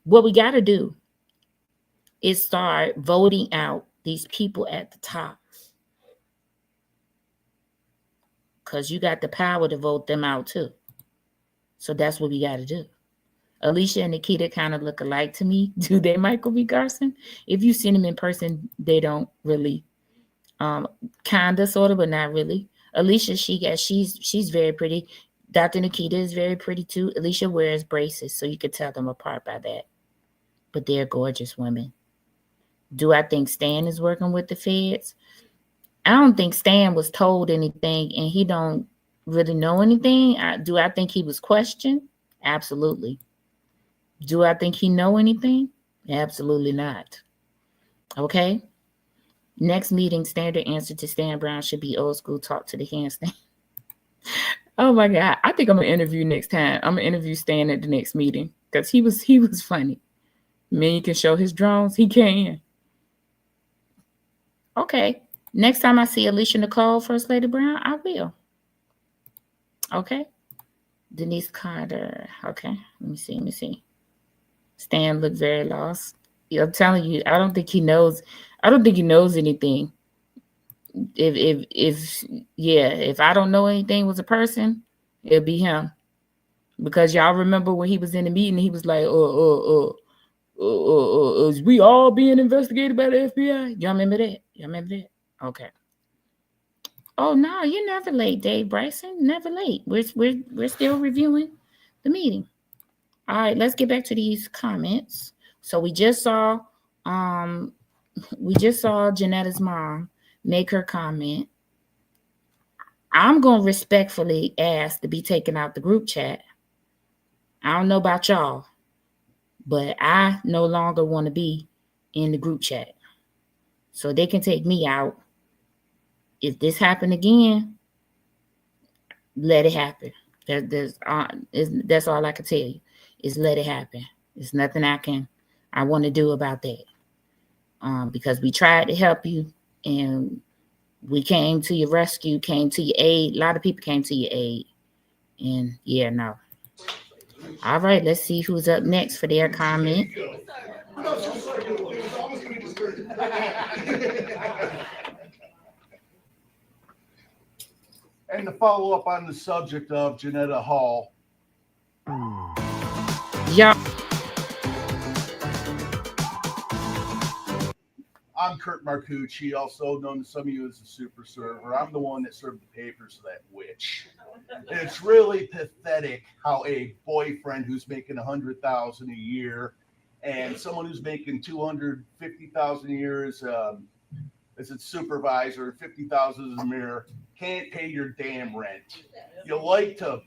what we got to do is start voting out these people at the top. Because you got the power to vote them out too. So that's what we got to do. Alicia and Nikita kind of look alike to me. Do they, Michael B. Garson? If you've seen them in person, they don't really. Kinda, sort of, but not really. Alicia, she's very pretty. Dr. Nikita is very pretty too. Alicia wears braces, so you could tell them apart by that. But they're gorgeous women. Do I think Stan is working with the feds? I don't think Stan was told anything, and he don't really know anything. Do I think he was questioned? Absolutely. Do I think he know anything? Absolutely not. Okay. Next meeting, standard answer to Stan Brown should be old school talk to the handstand. Oh my God. I think I'm going to interview next time. I'm going to interview Stan at the next meeting because he was funny. Man, he can show his drones. He can. Okay. Next time I see Alicia Nicole, First Lady Brown, I will. Okay. Denise Carter. Okay. Let me see. Stan looked very lost. I'm telling you, I don't think he knows anything. If I don't know anything was a person, it'll be him. Because y'all remember when he was in the meeting, he was like, is we all being investigated by the FBI? Y'all remember that? Okay. Oh no, you're never late, Dave Bryson. Never late. We're still reviewing the meeting. All right, let's get back to these comments. So we just saw Janetta's mom make her comment. I'm going to respectfully ask to be taken out the group chat. I don't know about y'all, but I no longer want to be in the group chat. So they can take me out. If this happened again, let it happen. That's all I can tell you is let it happen. There's nothing I want to do about that. Because we tried to help you and we came to your rescue, came to your aid. A lot of people came to your aid. And yeah, no. All right, let's see who's up next for their comment.
And to follow up on the subject of Janetta Hall.
Yeah.
I'm Kurt Marcucci, also known to some of you as the super server. I'm the one that served the papers of that witch. And it's really pathetic how a boyfriend who's making $100,000 a year and someone who's making $250,000 a year as a supervisor, $50,000 as a mayor, can't pay your damn rent. You like to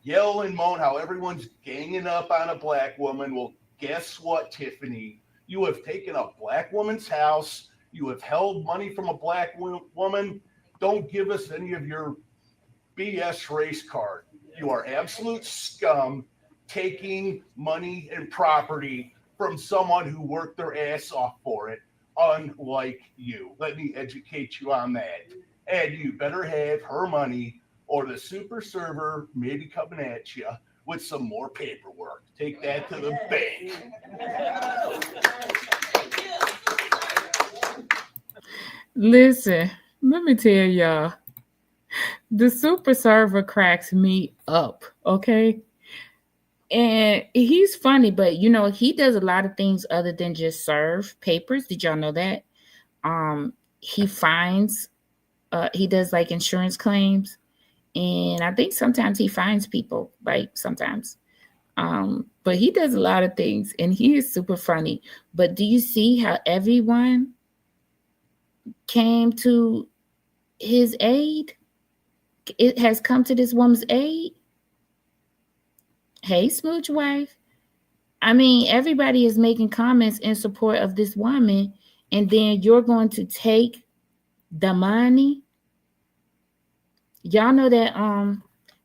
yell and moan how everyone's ganging up on a black woman. Well, guess what, Tiffany? You have taken a black woman's house. You have held money from a black woman. Don't give us any of your BS race card. You are absolute scum. taking money and property from someone who worked their ass off for it, unlike you. Let me educate you on that. And you better have her money, or the super server may be coming at you with some more paperwork. Take that to the bank.
Listen, let me tell y'all, the super server cracks me up, okay? And he's funny, but you know, he does a lot of things other than just serve papers. Did y'all know that? He fines, he does like insurance claims, and I think sometimes he fines people, like sometimes. But he does a lot of things, and he is super funny. But do you see how everyone came to his aid? It has come to this woman's aid. Hey, smooch wife. I mean, everybody is making comments in support of this woman, and then you're going to take the money. Y'all know that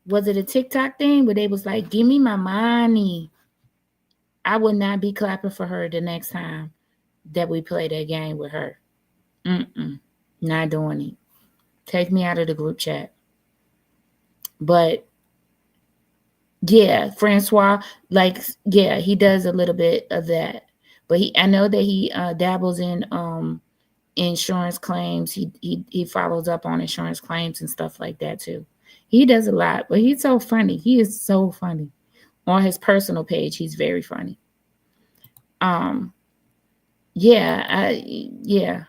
was it a TikTok thing where they was like, give me my money? I would not be clapping for her the next time that we play that game with her. Not doing it. Take me out of the group chat. But yeah, Francois, like, yeah, he does a little bit of that. But I know that he dabbles in insurance claims. He follows up on insurance claims and stuff like that too. He does a lot, but he's so funny. He is so funny. On his personal page, he's very funny. Yeah.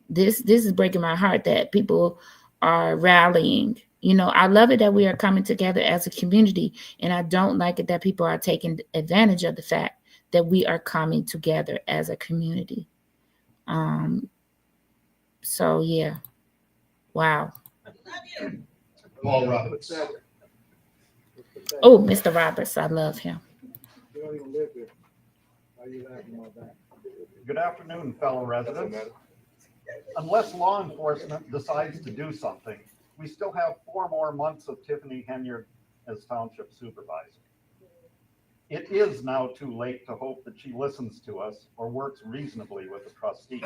This is breaking my heart that people are rallying. You know, I love it that we are coming together as a community, and I don't like it that people are taking advantage of the fact that we are coming together as a community. So yeah. Wow.
Paul Roberts.
Oh, Mr. Roberts, I love him.
Good afternoon, fellow residents. Unless law enforcement decides to do something, we still have 4 more months of Tiffany Henyard as Township Supervisor. It is now too late to hope that she listens to us or works reasonably with the trustees.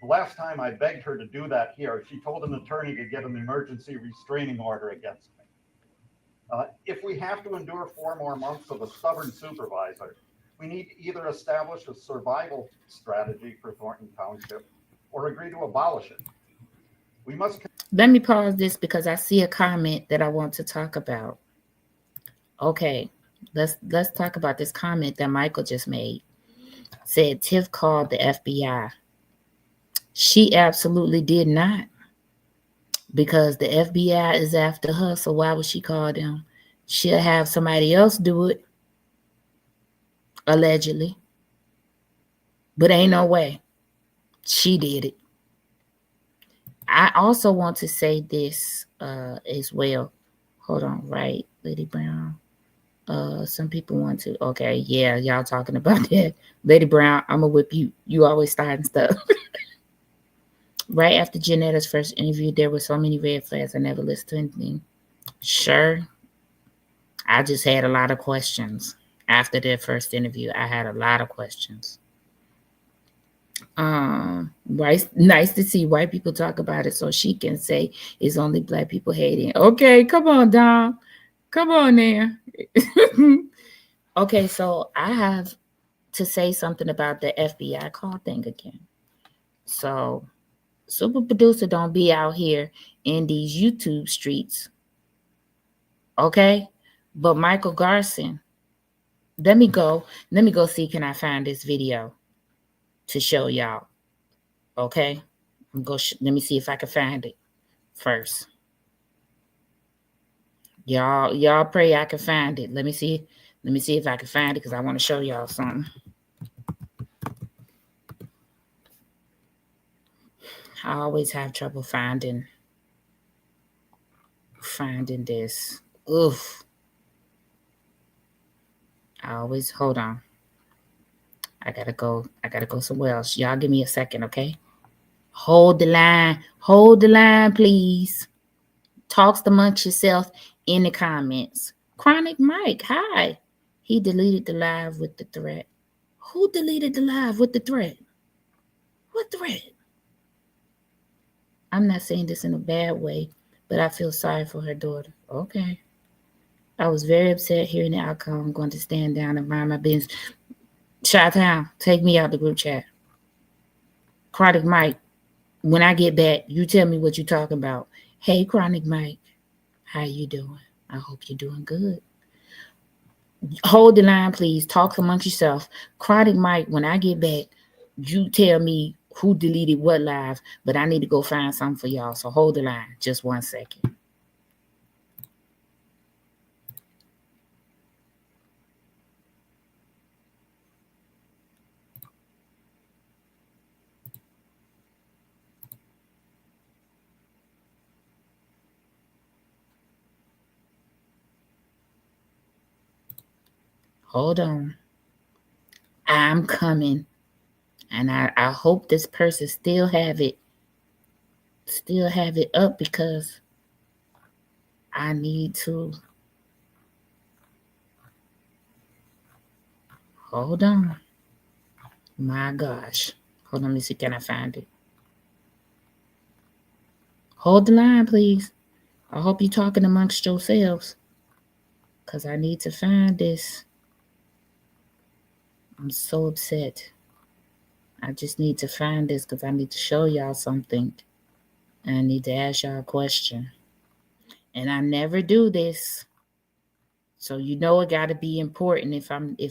The last time I begged her to do that here, she told an attorney to get an emergency restraining order against me. If we have to endure 4 more months of a stubborn supervisor, we need to either establish a survival strategy for Thornton Township or agree to abolish it. We must.
Let me pause this because I see a comment that I want to talk about. Okay, let's talk about this comment that Michael just made. Said Tiff called the FBI. She absolutely did not, because the FBI is after her. So why would she call them? She'll have somebody else do it, allegedly. But ain't no way she did it. I also want to say this as well. Hold on, right, Lady Brown? Some people want to. Okay, yeah, y'all talking about that. Lady Brown, I'm gonna whip you. You always starting stuff. Right after Janetta's first interview, there were so many red flags. I never listened to anything. Sure. I just had a lot of questions. After their first interview, I had a lot of questions. Nice to see white people talk about it so she can say it's only black people hating. Okay, come on, Dom. Come on there. Okay, so I have to say something about the FBI call thing again. So, super producer don't be out here in these YouTube streets. Okay? But Michael Garson, let me go see, can I find this video to show y'all. Okay? Let me see if I can find it first. Y'all pray I can find it. Let me see if I can find it because I want to show y'all something. I always have trouble finding this. Oof. Hold on. I gotta go somewhere else. Y'all give me a second, okay? Hold the line, please. Talks amongst yourself in the comments. Chronic Mike, hi. He deleted the live with the threat. Who deleted the live with the threat? What threat? I'm not saying this in a bad way, but I feel sorry for her daughter. Okay. I was very upset hearing the outcome. I'm going to stand down and mind my business. Chi-Town, take me out the group chat. Chronic Mike, when I get back, you tell me what you're talking about. Hey, Chronic Mike, how you doing? I hope you're doing good. Hold the line, please. Talk amongst yourself. Chronic Mike, when I get back, you tell me who deleted what live, but I need to go find something for y'all. So hold the line. Just 1 second. Hold on. I'm coming. And I hope this person still have it up, because I need to. Hold on. My gosh. Hold on, let me see, can I find it? Hold the line, please. I hope you're talking amongst yourselves, because I need to find this. I'm so upset. I just need to find this because I need to show y'all something. And I need to ask y'all a question. And I never do this. So you know it gotta be important if I'm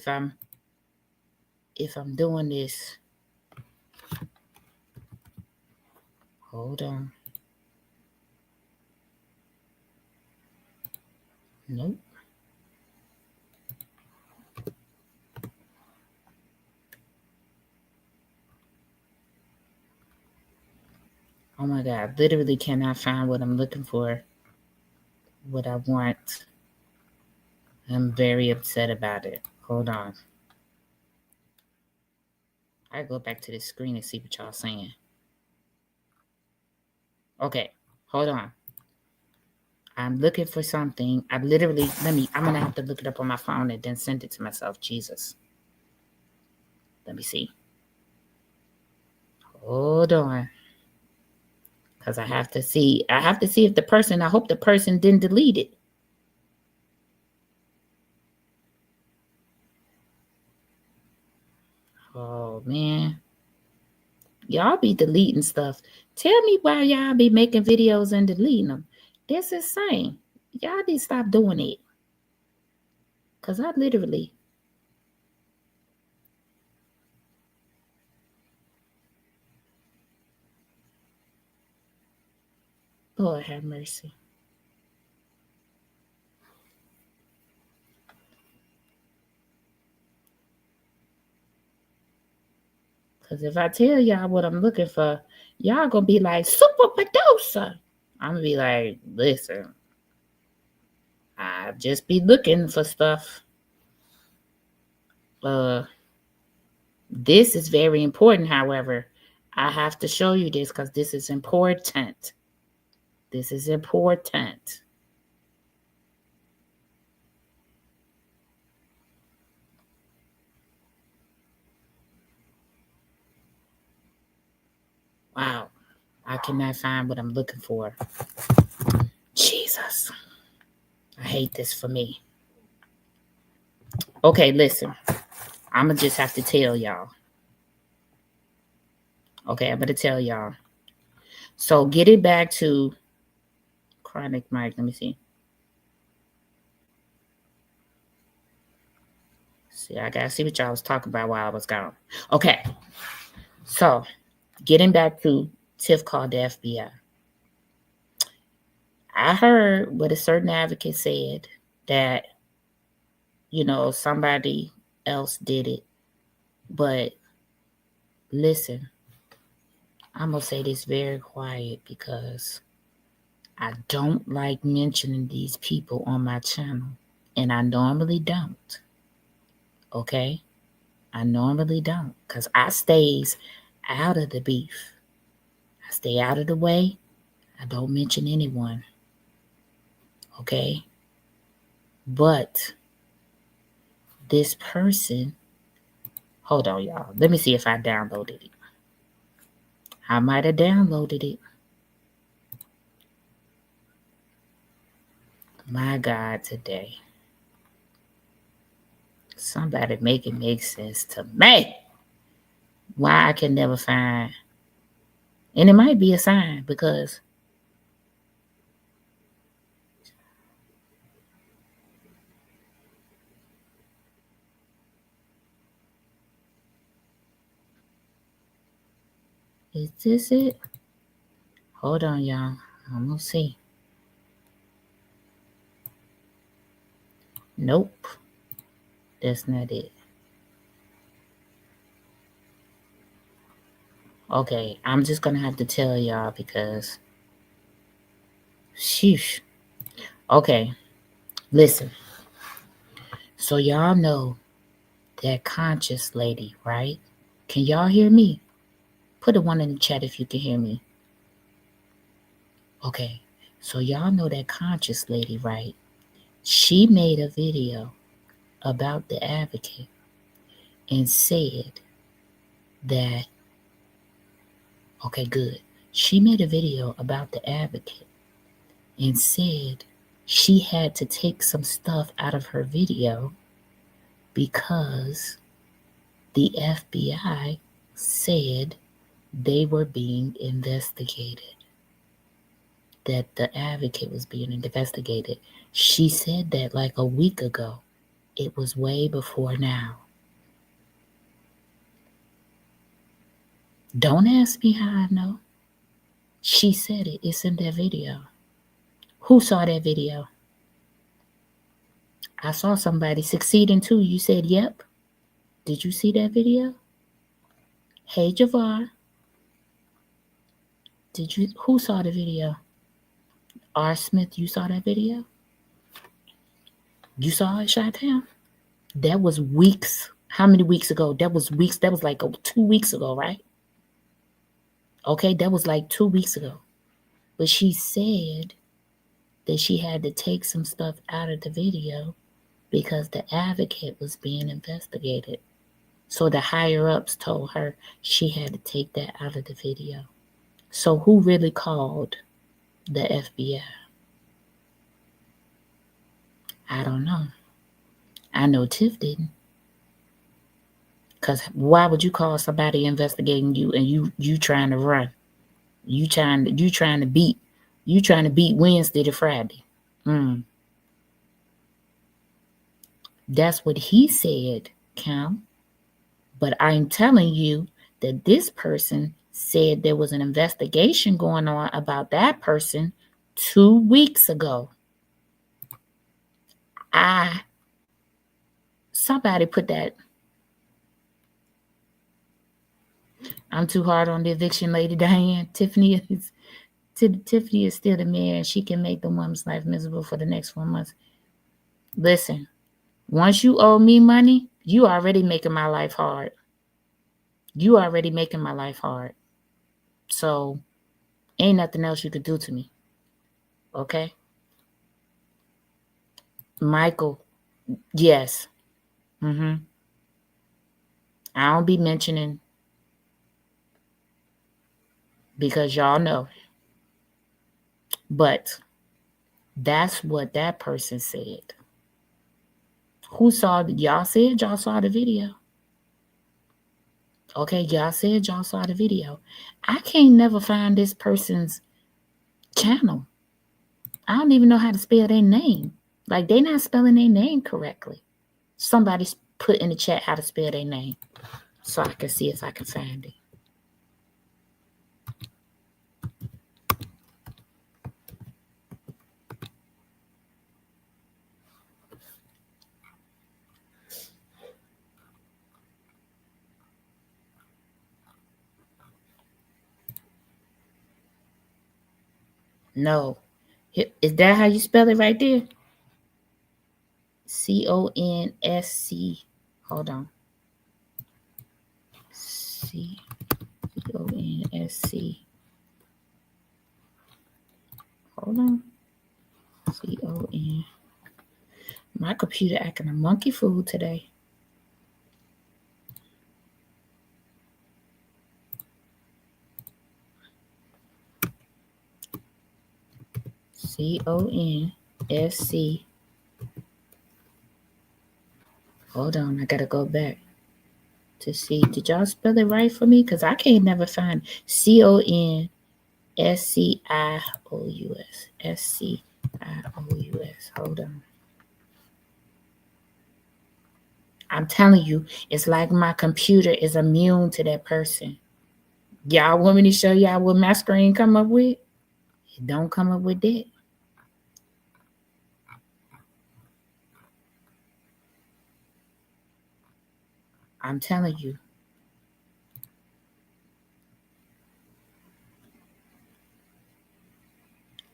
doing this. Hold on. Nope. Oh my God, literally cannot find what I'm looking for, what I want. I'm very upset about it. Hold on. I go back to the screen and see what y'all saying. Okay, hold on. I'm looking for something. I'm gonna have to look it up on my phone and then send it to myself. Jesus. Let me see. Hold on. Because I have to see if the person, I hope the person didn't delete it. Oh man. Y'all be deleting stuff. Tell me why y'all be making videos and deleting them. This is insane. Y'all need to stop doing it. Because I literally. Lord have mercy. Because if I tell y'all what I'm looking for, y'all going to be like, super producer. I'm going to be like, listen, I just be looking for stuff. This is very important, however. I have to show you this because this is important. This is important. Wow. I cannot find what I'm looking for. Jesus. I hate this for me. Okay, listen. I'm going to just have to tell y'all. Okay, I'm going to tell y'all. So get it back to Chronic Mike. Let me see. See, I got to see what y'all was talking about while I was gone. Okay. So getting back to Tiff called the FBI. I heard what a certain advocate said that, somebody else did it. But listen, I'm going to say this very quiet because I don't like mentioning these people on my channel. And I normally don't. Okay? I normally don't. Because I stays out of the beef. I stay out of the way. I don't mention anyone. Okay? But this person, hold on, y'all. Let me see if I downloaded it. I might have downloaded it. My God, today. Somebody make it make sense to me. Why I can never find. And it might be a sign because is this it? Hold on, y'all. I'm gonna see. Nope. That's not it. Okay, I'm just gonna have to tell y'all because sheesh. Okay, listen. So y'all know that conscious lady, right? Can y'all hear me? Put a 1 in the chat if you can hear me. Okay, so y'all know that conscious lady, right? She made a video about the advocate and said that, okay, good. She made a video about the advocate and said she had to take some stuff out of her video because the FBI said they were being investigated, that the advocate was being investigated. She said that like a week ago. It was way before now. Don't ask me how I know. She said it. It's in that video. Who saw that video? I saw somebody succeeding too. You said, yep. Did you see that video? Hey, Javar. Who saw the video? R. Smith, you saw that video? You saw it, Chi-Town? That was weeks. How many weeks ago? That was weeks. That was like 2 weeks ago, right? Okay, that was like 2 weeks ago. But she said that she had to take some stuff out of the video because the advocate was being investigated. So the higher ups told her she had to take that out of the video. So who really called the FBI? I don't know. I know Tiff didn't. Because why would you call somebody investigating you and you trying to run? You trying to beat Wednesday to Friday. That's what he said, Cam. But I'm telling you that this person said there was an investigation going on about that person 2 weeks ago. Somebody put that. I'm too hard on the eviction lady, Diane. Tiffany is still the mayor. She can make the woman's life miserable for the next 4 months. Listen, once you owe me money, you already making my life hard. So ain't nothing else you could do to me. Okay? Michael, yes. I don't be mentioning because y'all know. But that's what that person said. Who saw y'all said y'all saw the video? Okay, y'all said y'all saw the video. I can't never find this person's channel. I don't even know how to spell their name. Like, they not spelling their name correctly. Somebody put in the chat how to spell their name so I can see if I can find it. No. Is that how you spell it right there? C-O-N-S-C. Hold on. C-O-N-S-C. Hold on. C-O-N. My computer acting a monkey fool today. CONSC. Hold on, I gotta go back to see. Did y'all spell it right for me? Because I can't never find CONSCIOUS. SCIOUS. Hold on. I'm telling you, it's like my computer is immune to that person. Y'all want me to show y'all what my screen come up with? It don't come up with that. I'm telling you.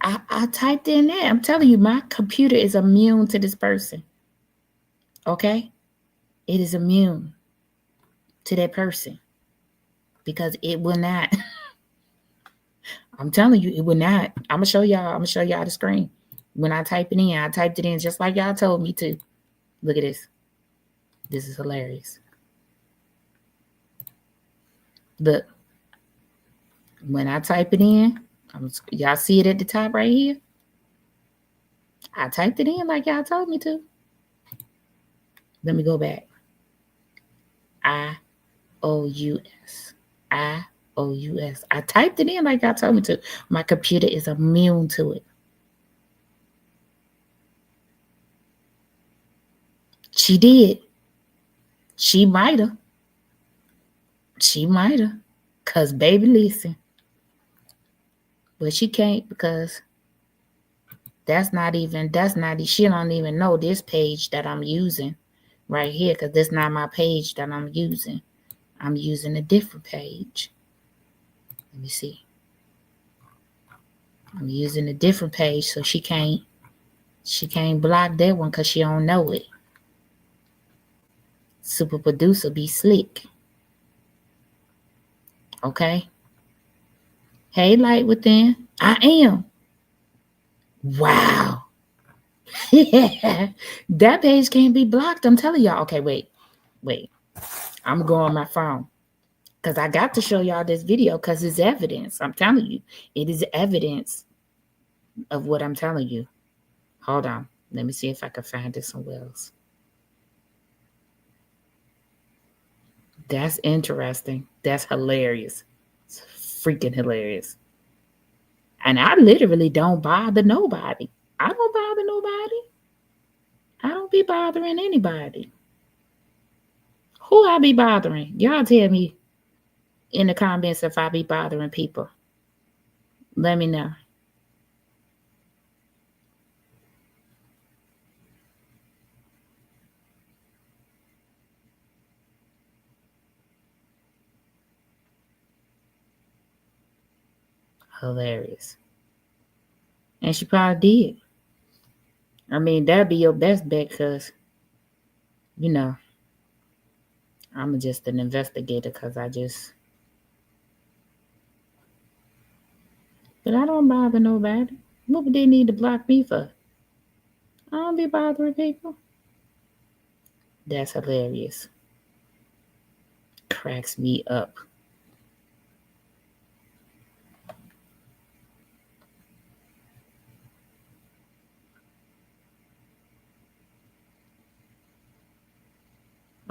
I typed in that. I'm telling you, my computer is immune to this person. Okay? It is immune to that person. Because it will not. I'm telling you, it will not. I'm gonna show y'all the screen. When I type it in, I typed it in just like y'all told me to. Look at this. This is hilarious. Look. When I type it in, y'all see it at the top right here? I typed it in like y'all told me to. Let me go back. IOUS. IOUS. I typed it in like y'all told me to. My computer is immune to it. She did. She might have. Because, baby, listen. But she can't because she don't even know this page that I'm using right here, because this is not my page that I'm using. I'm using a different page. Let me see. I'm using a different page, so she can't block that one because she don't know it. Super producer be slick. Okay? Hey, light within. I am. Wow. That page can't be blocked. I'm telling y'all. Okay, wait. I'm going to go on my phone because I got to show y'all this video because it's evidence. I'm telling you. It is evidence of what I'm telling you. Hold on. Let me see if I can find it somewhere else. That's interesting. That's hilarious. It's freaking hilarious. And I literally don't bother nobody. I don't bother nobody. I don't be bothering anybody. Who I be bothering? Y'all tell me in the comments if I be bothering people. Let me know. Hilarious. And she probably did. I mean, that'd be your best bet because, you know, I'm just an investigator because but I don't bother nobody. What would they need to block me for? I don't be bothering people. That's hilarious. Cracks me up.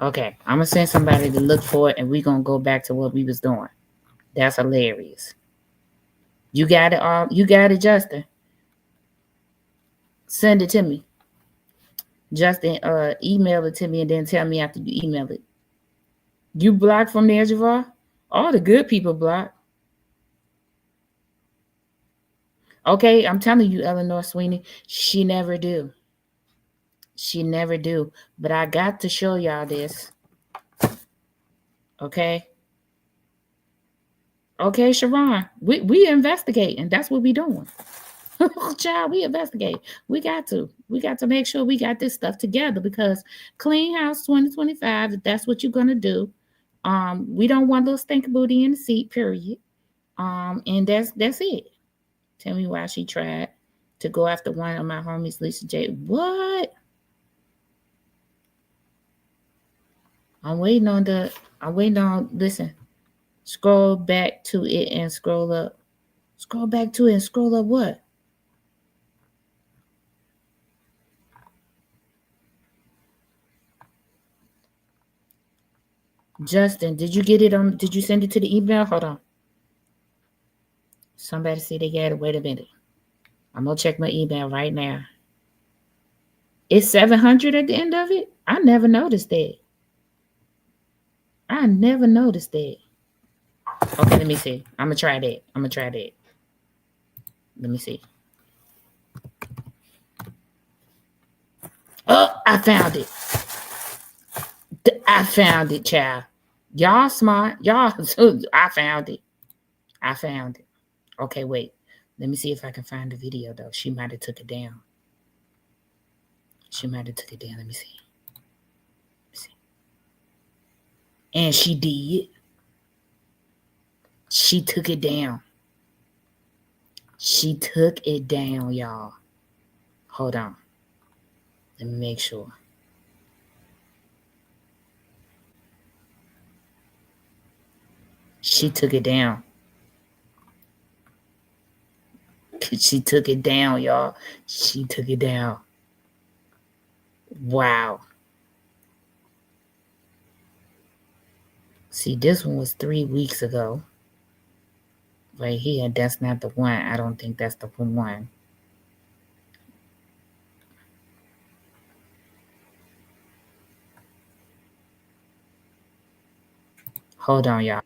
Okay, I'm going to send somebody to look for it, and we're going to go back to what we was doing. That's hilarious. You got it all? You got it, Justin? Send it to me. Justin, email it to me and then tell me after you email it. You blocked from there, Javar? All the good people blocked. Okay, I'm telling you, Eleanor Sweeney, she never do. She never do. But I got to show y'all this. Okay? Okay, Sharon, we investigating. That's what we doing. Child, we investigate. We got to make sure we got this stuff together because Clean House 2025, if that's what you're gonna do. We don't want little stink booty in the seat, period. And that's it. Tell me why she tried to go after one of my homies, Lisa J. What? I'm waiting on, listen. Scroll back to it and scroll up. Scroll back to it and scroll up what? Justin, did you get it on? Did you send it to the email? Hold on. Somebody said they got it. Wait a minute. I'm going to check my email right now. It's 700 at the end of it? I never noticed that. Okay, let me see. I'm going to try that. Let me see. Oh, I found it, child. Y'all smart. Y'all, I found it. Okay, wait. Let me see if I can find the video, though. She might have took it down. Let me see. And she did. She took it down. Y'all. Hold on. Let me make sure. She took it down. She took it down, y'all. She took it down. Wow. See, this one was 3 weeks ago. Right here, that's not the one. I don't think that's the one. Hold on, y'all.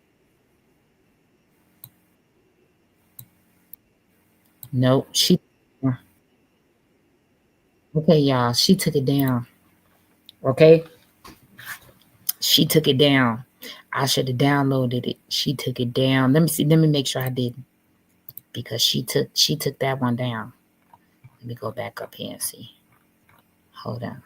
Nope, okay, y'all, she took it down. Okay? She took it down. I should have downloaded it. She took it down. Let me see. Let me make sure I didn't. Because she took that one down. Let me go back up here and see. Hold on.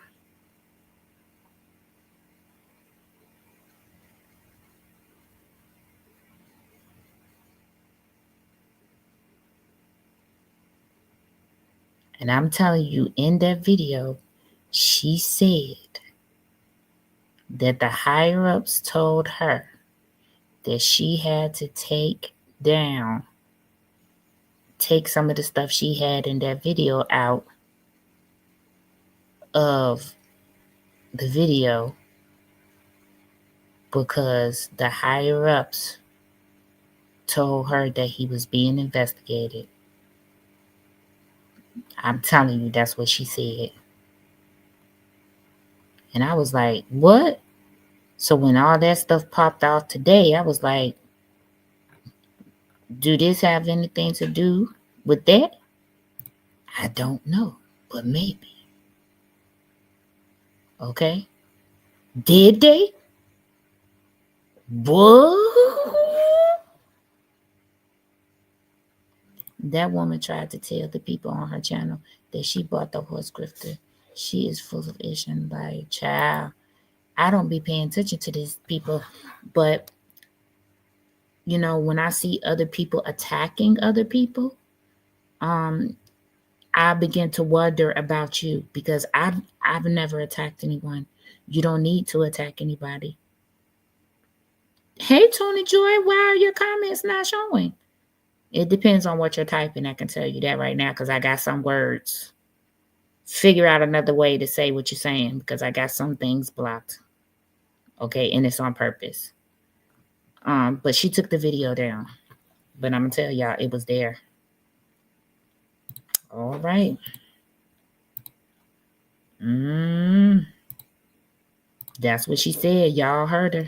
And I'm telling you, in that video, she said that the higher-ups told her that she had to take some of the stuff she had in that video out of the video because the higher-ups told her that he was being investigated. I'm telling you, that's what she said. And I was like, what? So when all that stuff popped out today, I was like, do this have anything to do with that? I don't know, but maybe. Okay. Did they? What? That woman tried to tell the people on her channel that she bought the horse grifter. She is full of ish and like, child, I don't be paying attention to these people, but you know, when I see other people attacking other people, I begin to wonder about you because I've never attacked anyone. You don't need to attack anybody. Hey, Tony Joy, why are your comments not showing? It depends on what you're typing. I can tell you that right now because I got some words. Figure out another way to say what you're saying because I got some things blocked. Okay, and it's on purpose. But she took the video down. But I'm going to tell y'all, it was there. All right. That's what she said. Y'all heard her.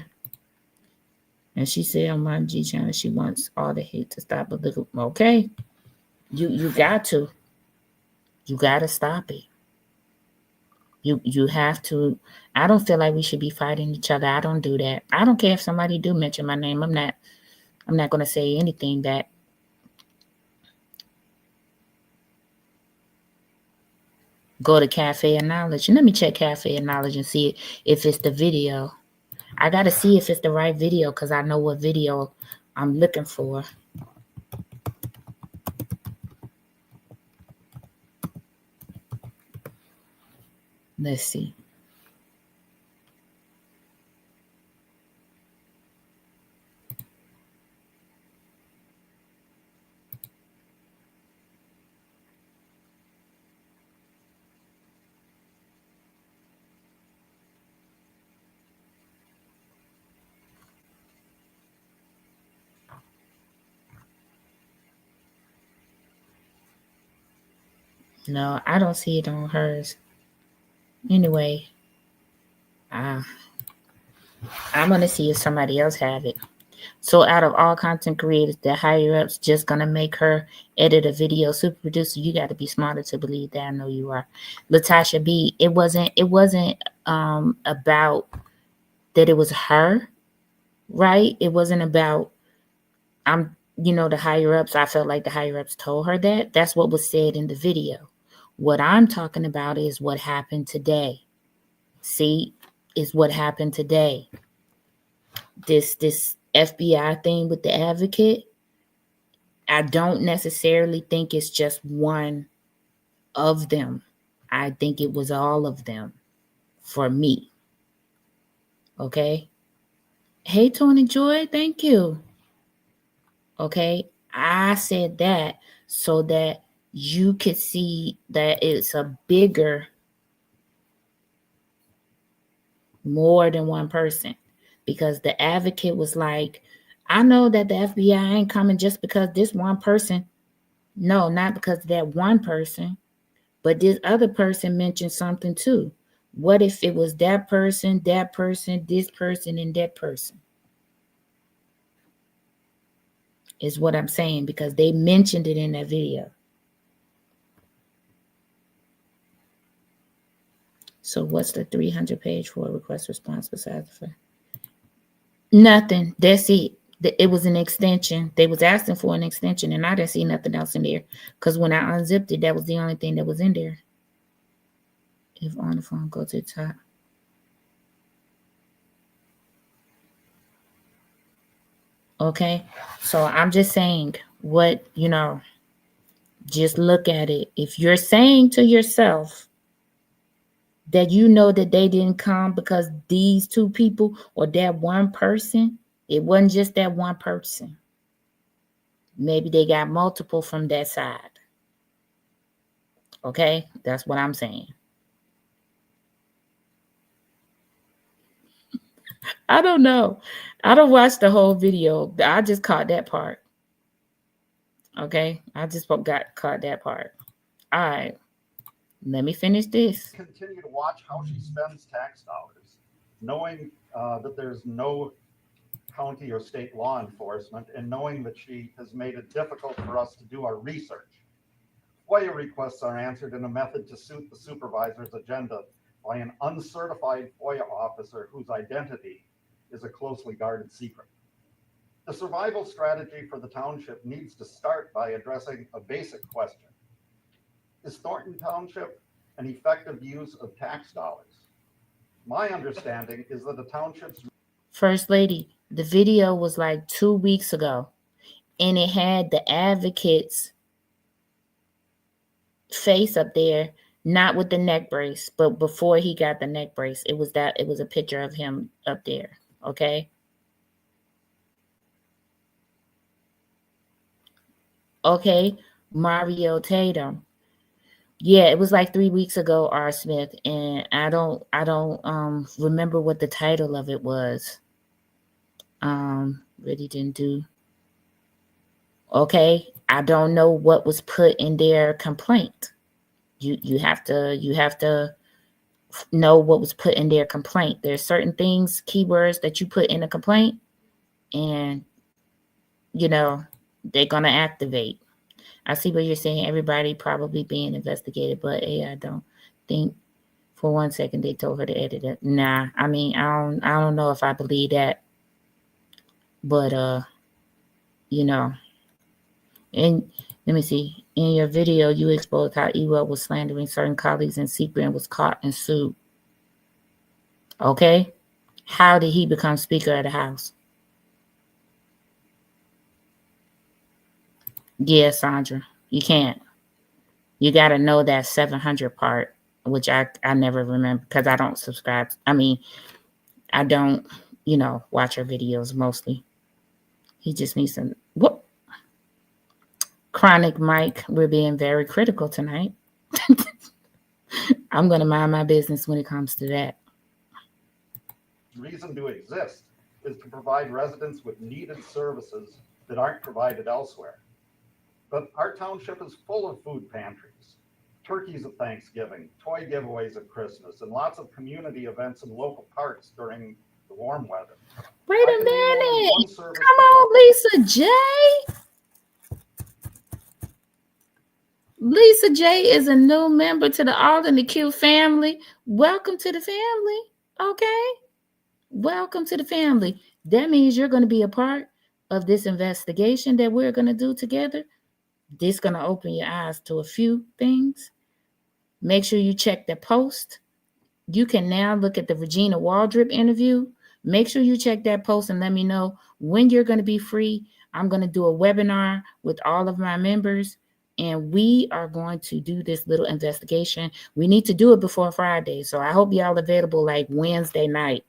And she said on my G channel, she wants all the hate to stop. But look, okay, you got to. You got to stop it. You have to. I don't feel like we should be fighting each other. I don't do that. I don't care if somebody do mention my name. I'm not going to say anything back. Go to Cafe of Knowledge. And let me check Cafe of Knowledge and see if it's the video. I got to see if it's the right video because I know what video I'm looking for. Let's see. No, I don't see it on hers. Anyway, I'm gonna see if somebody else have it. So out of all content creators, the higher ups just gonna make her edit a video. Super producer, you got to be smarter to believe that. I know you are. Latasha B, it wasn't about that it was her, right? It wasn't about the higher ups. I felt like the higher ups told her that. That's what was said in the video. What I'm talking about is what happened today. See, is what happened today. This FBI thing with the advocate, I don't necessarily think it's just one of them. I think it was all of them for me. Okay. Hey, Tony Joy, thank you. Okay. I said that so that you could see that it's a bigger, more than one person. Because the advocate was like, I know that the FBI ain't coming just because this one person. No, not because of that one person. But this other person mentioned something too. What if it was that person, this person, and that person? Is what I'm saying, because they mentioned it in that video. So what's the 300-page for a request response besides the fact? Nothing. That's it. It was an extension. They was asking for an extension, and I didn't see nothing else in there. Because when I unzipped it, that was the only thing that was in there. If on the phone, go to the top. Okay, so I'm just saying what, just look at it. If you're saying to yourself that you know that they didn't come because these two people or that one person, it wasn't just that one person. Maybe they got multiple from that side. Okay, that's what I'm saying. I don't know. I don't watch the whole video. I just caught that part. Okay, I just caught that part. All right, let me finish this.
Continue to watch how she spends tax dollars, knowing that there's no county or state law enforcement, and knowing that she has made it difficult for us to do our research. FOIA requests are answered in a method to suit the supervisor's agenda by an uncertified FOIA officer whose identity is a closely guarded secret. The survival strategy for the township needs to start by addressing a basic question. Is Thornton Township an effective use of tax dollars? My understanding is that the township's...
First Lady, the video was like 2 weeks ago, and it had the advocate's face up there, not with the neck brace, but before he got the neck brace, it was a picture of him up there. Okay. Okay, Mario Tatum. Yeah, it was like 3 weeks ago, R. Smith, and I don't remember what the title of it was. Really didn't do. Okay, I don't know what was put in their complaint. You have to know what was put in their complaint. There's certain things, keywords that you put in a complaint, and they're gonna activate. I see what you're saying. Everybody probably being investigated, but I don't think for 1 second they told her to edit it. Nah, I mean, I don't know if I believe that, but and let me see. In your video, you exposed how Ewell was slandering certain colleagues in secret and was caught and sued. Okay, how did he become Speaker of the House? Yeah, Sandra, you can't. You got to know that 700 part, which I never remember because I don't subscribe. I mean, I don't, watch her videos mostly. He just needs some. What? Chronic Mike, we're being very critical tonight. I'm going to mind my business when it comes to that.
Reason to exist is to provide residents with needed services that aren't provided elsewhere. But our township is full of food pantries, turkeys at Thanksgiving, toy giveaways at Christmas, and lots of community events in local parks during the warm weather.
Wait a minute. Come on, Lisa J. Lisa J is a new member to the All in the Q family. Welcome to the family. Okay. Welcome to the family. That means you're going to be a part of this investigation that we're going to do together. This is going to open your eyes to a few things. Make sure you check the post. You can now look at the Regina Waldrop interview. Make sure you check that post and let me know when you're going to be free. I'm going to do a webinar with all of my members, and we are going to do this little investigation. We need to do it before Friday, so I hope y'all available like Wednesday night.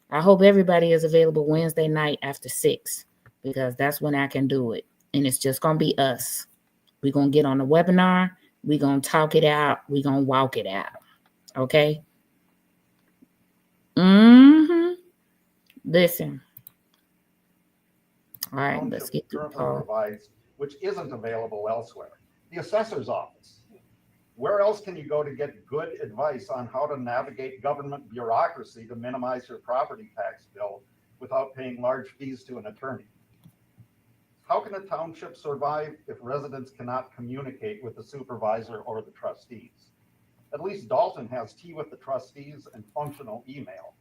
I hope everybody is available Wednesday night after 6, because that's when I can do it. And it's just going to be us. We're going to get on the webinar. We're going to talk it out. We're going to walk it out. Okay? Listen. All right, let's get to Paul.
Which isn't available elsewhere. The assessor's office. Where else can you go to get good advice on how to navigate government bureaucracy to minimize your property tax bill without paying large fees to an attorney? How can a township survive if residents cannot communicate with the supervisor or the trustees? At least Dolton has tea with the trustees and functional email.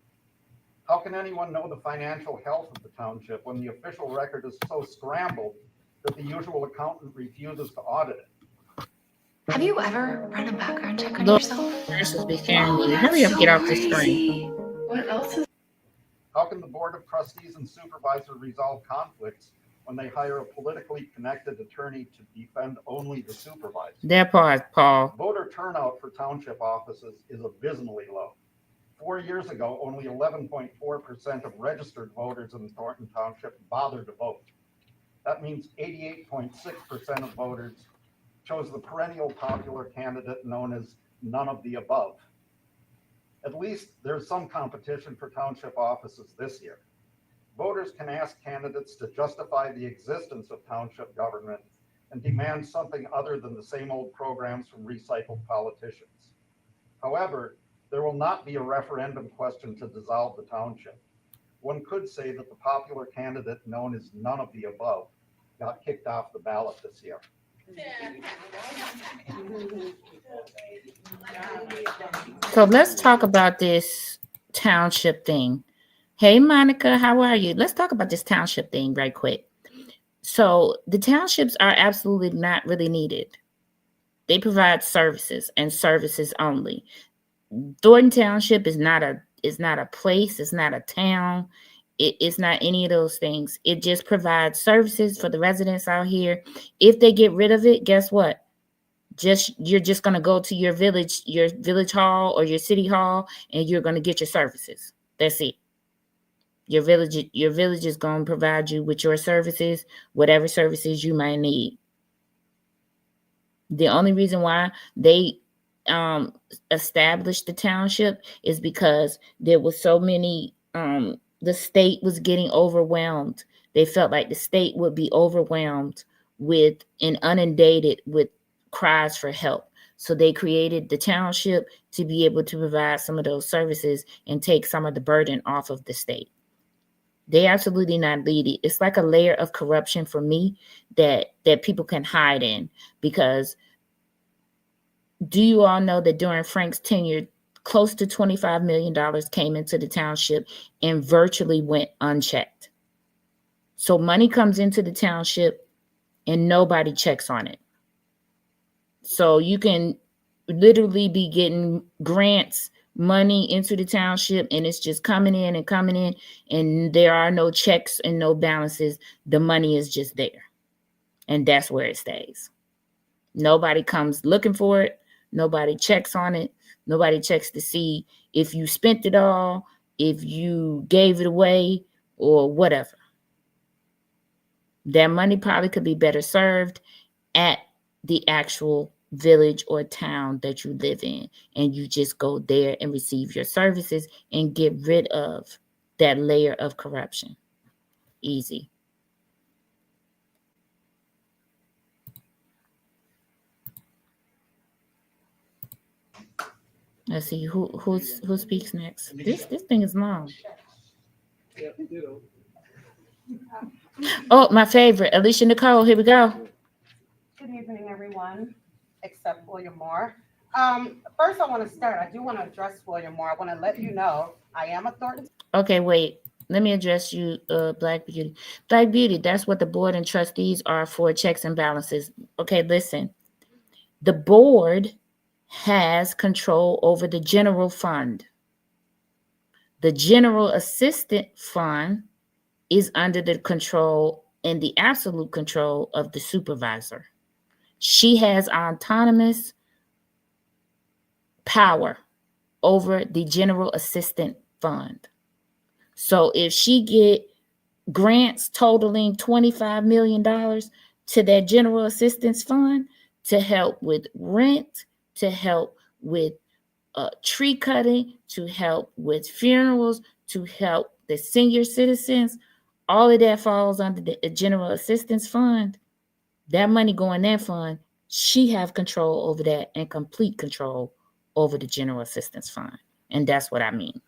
How can anyone know the financial health of the township when the official record is so scrambled that the usual accountant refuses to audit it?
Have you ever run a background check on yourself?
Nurses be carrying you. Hurry up, get off the screen.
What else is?
How can the board of trustees and supervisor resolve conflicts when they hire a politically connected attorney to defend only the supervisor?
That part, Paul.
Voter turnout for township offices is abysmally low. 4 years ago, only 11.4% of registered voters in Thornton Township bothered to vote. That means 88.6% of voters chose the perennial popular candidate known as none of the above. At least there's some competition for township offices this year. Voters can ask candidates to justify the existence of township government and demand something other than the same old programs from recycled politicians. However, there will not be a referendum question to dissolve the township. One could say that the popular candidate known as none of the above got kicked off the ballot this year.
So let's talk about this township thing. Hey, Monica, how are you? Let's talk about this township thing right quick. So the townships are absolutely not really needed. They provide services and services only. Thornton Township is not a place. It's not a town. It's not any of those things. It just provides services for the residents out here. If they get rid of it, guess what? You're just going to go to your village hall or your city hall, and you're going to get your services. That's it. Your village is going to provide you with your services, whatever services you might need. The only reason why they established the township is because there was so many, the state was getting overwhelmed. They felt like the state would be overwhelmed with and inundated with cries for help. So they created the township to be able to provide some of those services and take some of the burden off of the state. They absolutely not needed. It's like a layer of corruption for me that people can hide in, because do you all know that during Frank's tenure, close to $25 million came into the township and virtually went unchecked? So money comes into the township and nobody checks on it. So you can literally be getting grants, money into the township, and it's just coming in, and there are no checks and no balances. The money is just there, and that's where it stays. Nobody comes looking for it. Nobody checks on it. Nobody checks to see if you spent it all, if you gave it away, or whatever. That money probably could be better served at the actual village or town that you live in, and you just go there and receive your services and get rid of that layer of corruption. Easy. Let's see who speaks next. This thing is long. Oh, my favorite, Alicia Nicole. Here we go.
Good evening, everyone, except William Moore. First, I want to start. I do want to address William Moore. I want to let you know I am a Thornton.
Okay, wait. Let me address you, Black Beauty. Black Beauty, that's what the board and trustees are for, checks and balances. Okay, listen. The board has control over the general fund. The general assistant fund is under the control and the absolute control of the supervisor. She has autonomous power over the general assistant fund. So if she get grants totaling $25 million to that general assistance fund to help with rent, to help with tree cutting, to help with funerals, to help the senior citizens, all of that falls under the general assistance fund. That money go in that fund. She have control over that and complete control over the general assistance fund. And that's what I mean.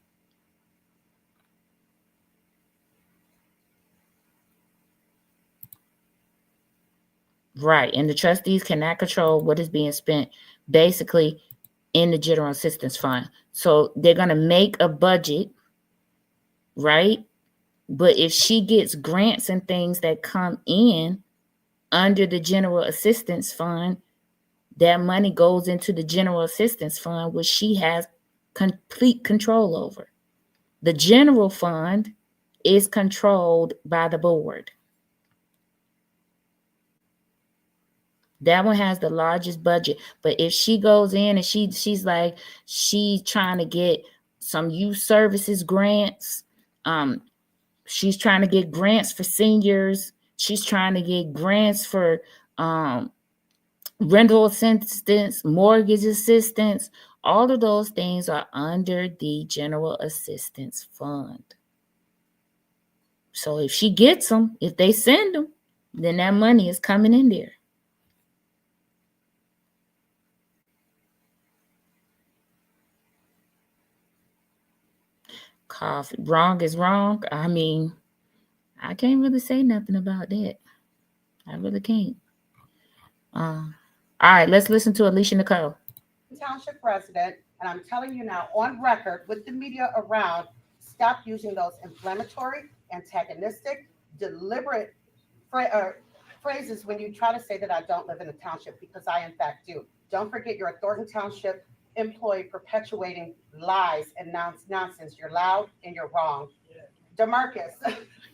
Right. And the trustees cannot control what is being spent basically in the general assistance fund. So they're going to make a budget, right? But if she gets grants and things that come in under the general assistance fund, that money goes into the general assistance fund, which she has complete control over. The general fund is controlled by the board. That one has the largest budget. But if she goes in and she's like, she's trying to get some youth services grants, she's trying to get grants for seniors, she's trying to get grants for rental assistance, mortgage assistance, all of those things are under the general assistance fund. So if she gets them, if they send them, then that money is coming in there. Coffee. Wrong is wrong. I mean, I can't really say nothing about that. I really can't. All right, let's listen to Alicia Nicole.
Township resident, and I'm telling you now on record with the media around, stop using those inflammatory, antagonistic, deliberate phrases when you try to say that I don't live in the township, because I in fact do. Don't forget you're a Thornton Township employee perpetuating lies and nonsense. You're loud and you're wrong. DeMarcus,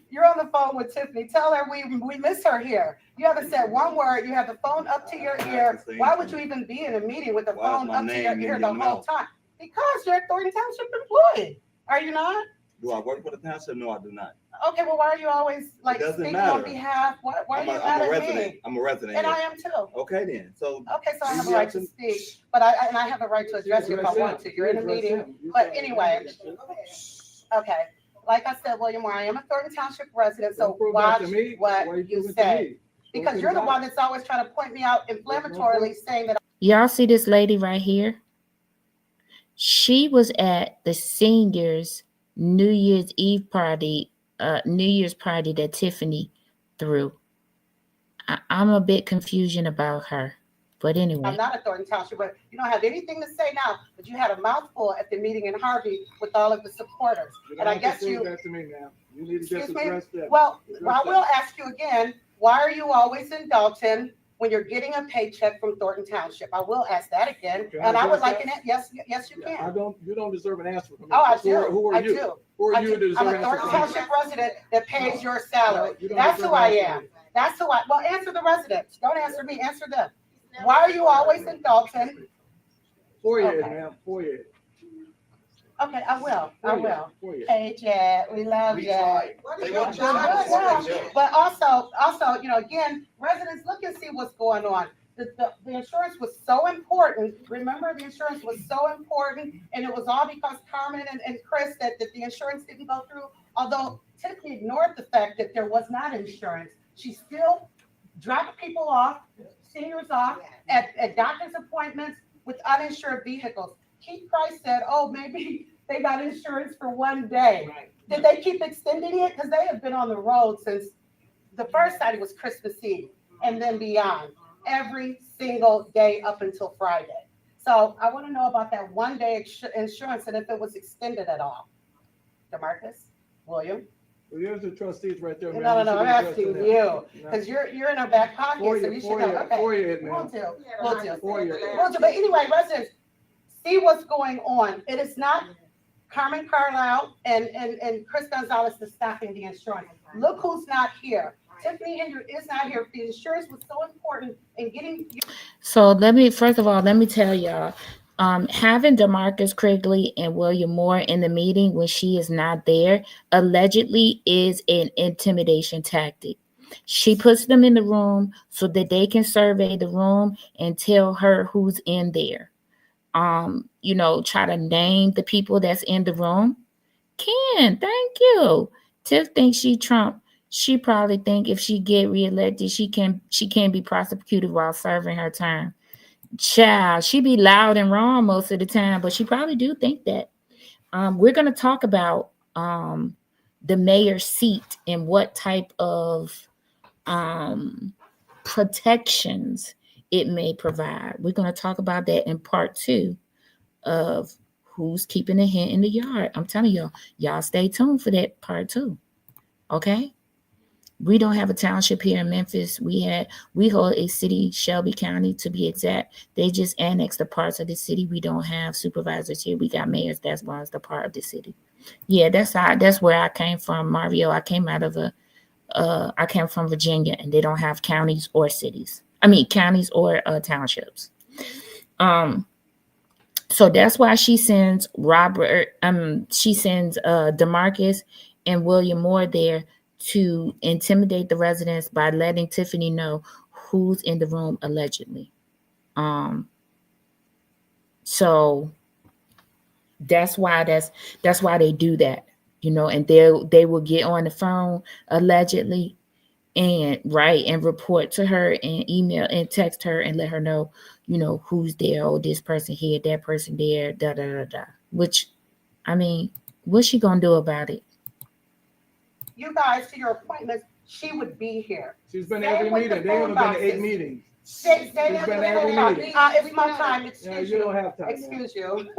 you're on the phone with Tiffany. Tell her we miss her here. You haven't said one word. You have the phone up to your ear. Why would you even be in a meeting with the phone up to your ear the whole time? Because you're a Thornton Township employee. Are you not?
Do I work for the township? No, I do not.
Okay, well, why are you always like speaking on behalf? Why are you mad at me?
I'm a resident.
And I am too.
Okay, then. So
I have a right to speak, but I have a right to address you if I want to. You're in a meeting. But anyway, okay. Like I said, William Moore, I am a Thornton Township resident, so watch what you say. Because you're the one that's always trying to point me out inflammatorily, saying that.
Y'all see this lady right here? She was at the seniors' New Year's Eve party, New Year's party that Tiffany threw. I'm a bit confusion about her, but anyway.
I'm not a Thornton Township, but you don't have anything to say now. But you had a mouthful at the meeting in Harvey with all of the supporters, and I guess you.
That to me now. You need to just address that.
Well, I will ask you again. Why are you always in Dolton when you're getting a paycheck from Thornton Township? I will ask that again, okay, and I would like an yes, you can.
You don't deserve an answer from me.
Oh, I do.
Who are you? Who are you to deserve an answer?
I'm a Thornton Township resident that pays your salary. That's who I am. That's who I. Well, answer the residents. Don't answer me. Answer them. Why are you always in Dolton?
4 years, ma'am. 4 years.
Okay, I will. Hey, Chad, we love you. But also, again, residents, look and see what's going on. The insurance was so important. Remember, the insurance was so important, and it was all because Carmen and Chris that the insurance didn't go through. Although Tiffany ignored the fact that there was not insurance, she still dropped people off, seniors off at doctor's appointments with uninsured vehicles. Keith Price said, oh, maybe they got insurance for one day. Right. Did they keep extending it? Because they have been on the road since the first sighting was Christmas Eve and then beyond, every single day up until Friday. So I want to know about that one day insurance and if it was extended at all. DeMarcus, William?
Well, there's the trustees right there.
No, I'm asking you because you're in our back pocket, so you should know. Okay, we'll do. But anyway, residents, see what's going on. It is not Carmen Carlisle and Chris Gonzalez that's stopping the insurance. Look who's not here. Tiffany Hendry is not here. The insurance was so important in getting.
So first of all, let me tell y'all, having DeMarcus Quigley and William Moore in the meeting when she is not there allegedly is an intimidation tactic. She puts them in the room so that they can survey the room and tell her who's in there. Try to name the people that's in the room. Thank you. Tiff thinks she Trump. She probably think if she get reelected, she can be prosecuted while serving her term. Child, she be loud and wrong most of the time, but she probably do think that. We're going to talk about the mayor's seat and what type of protections it may provide. We're going to talk about that in part 2 of who's keeping the hen in the yard. I'm telling y'all stay tuned for that part 2. Okay? We don't have a township here in Memphis. We hold a city, Shelby County to be exact. They just annexed the parts of the city. We don't have supervisors here. We got mayors. That's why it's the part of the city. Yeah, that's where I came from, Mario. I came from Virginia, and they don't have counties or cities. Counties or townships. So that's why she sends DeMarcus and William Moore there to intimidate the residents by letting Tiffany know who's in the room allegedly. So that's why they do that, and they will get on the phone allegedly and write and report to her and email and text her and let her know, who's there, oh, this person here, that person there, da da da da. Which, what's she gonna do about it?
You guys, to your appointments, she would be here.
She's been at every meeting. They haven't been to 8 meetings.
She's been every meeting. It's my time. Excuse
you. Don't have time.
Excuse you.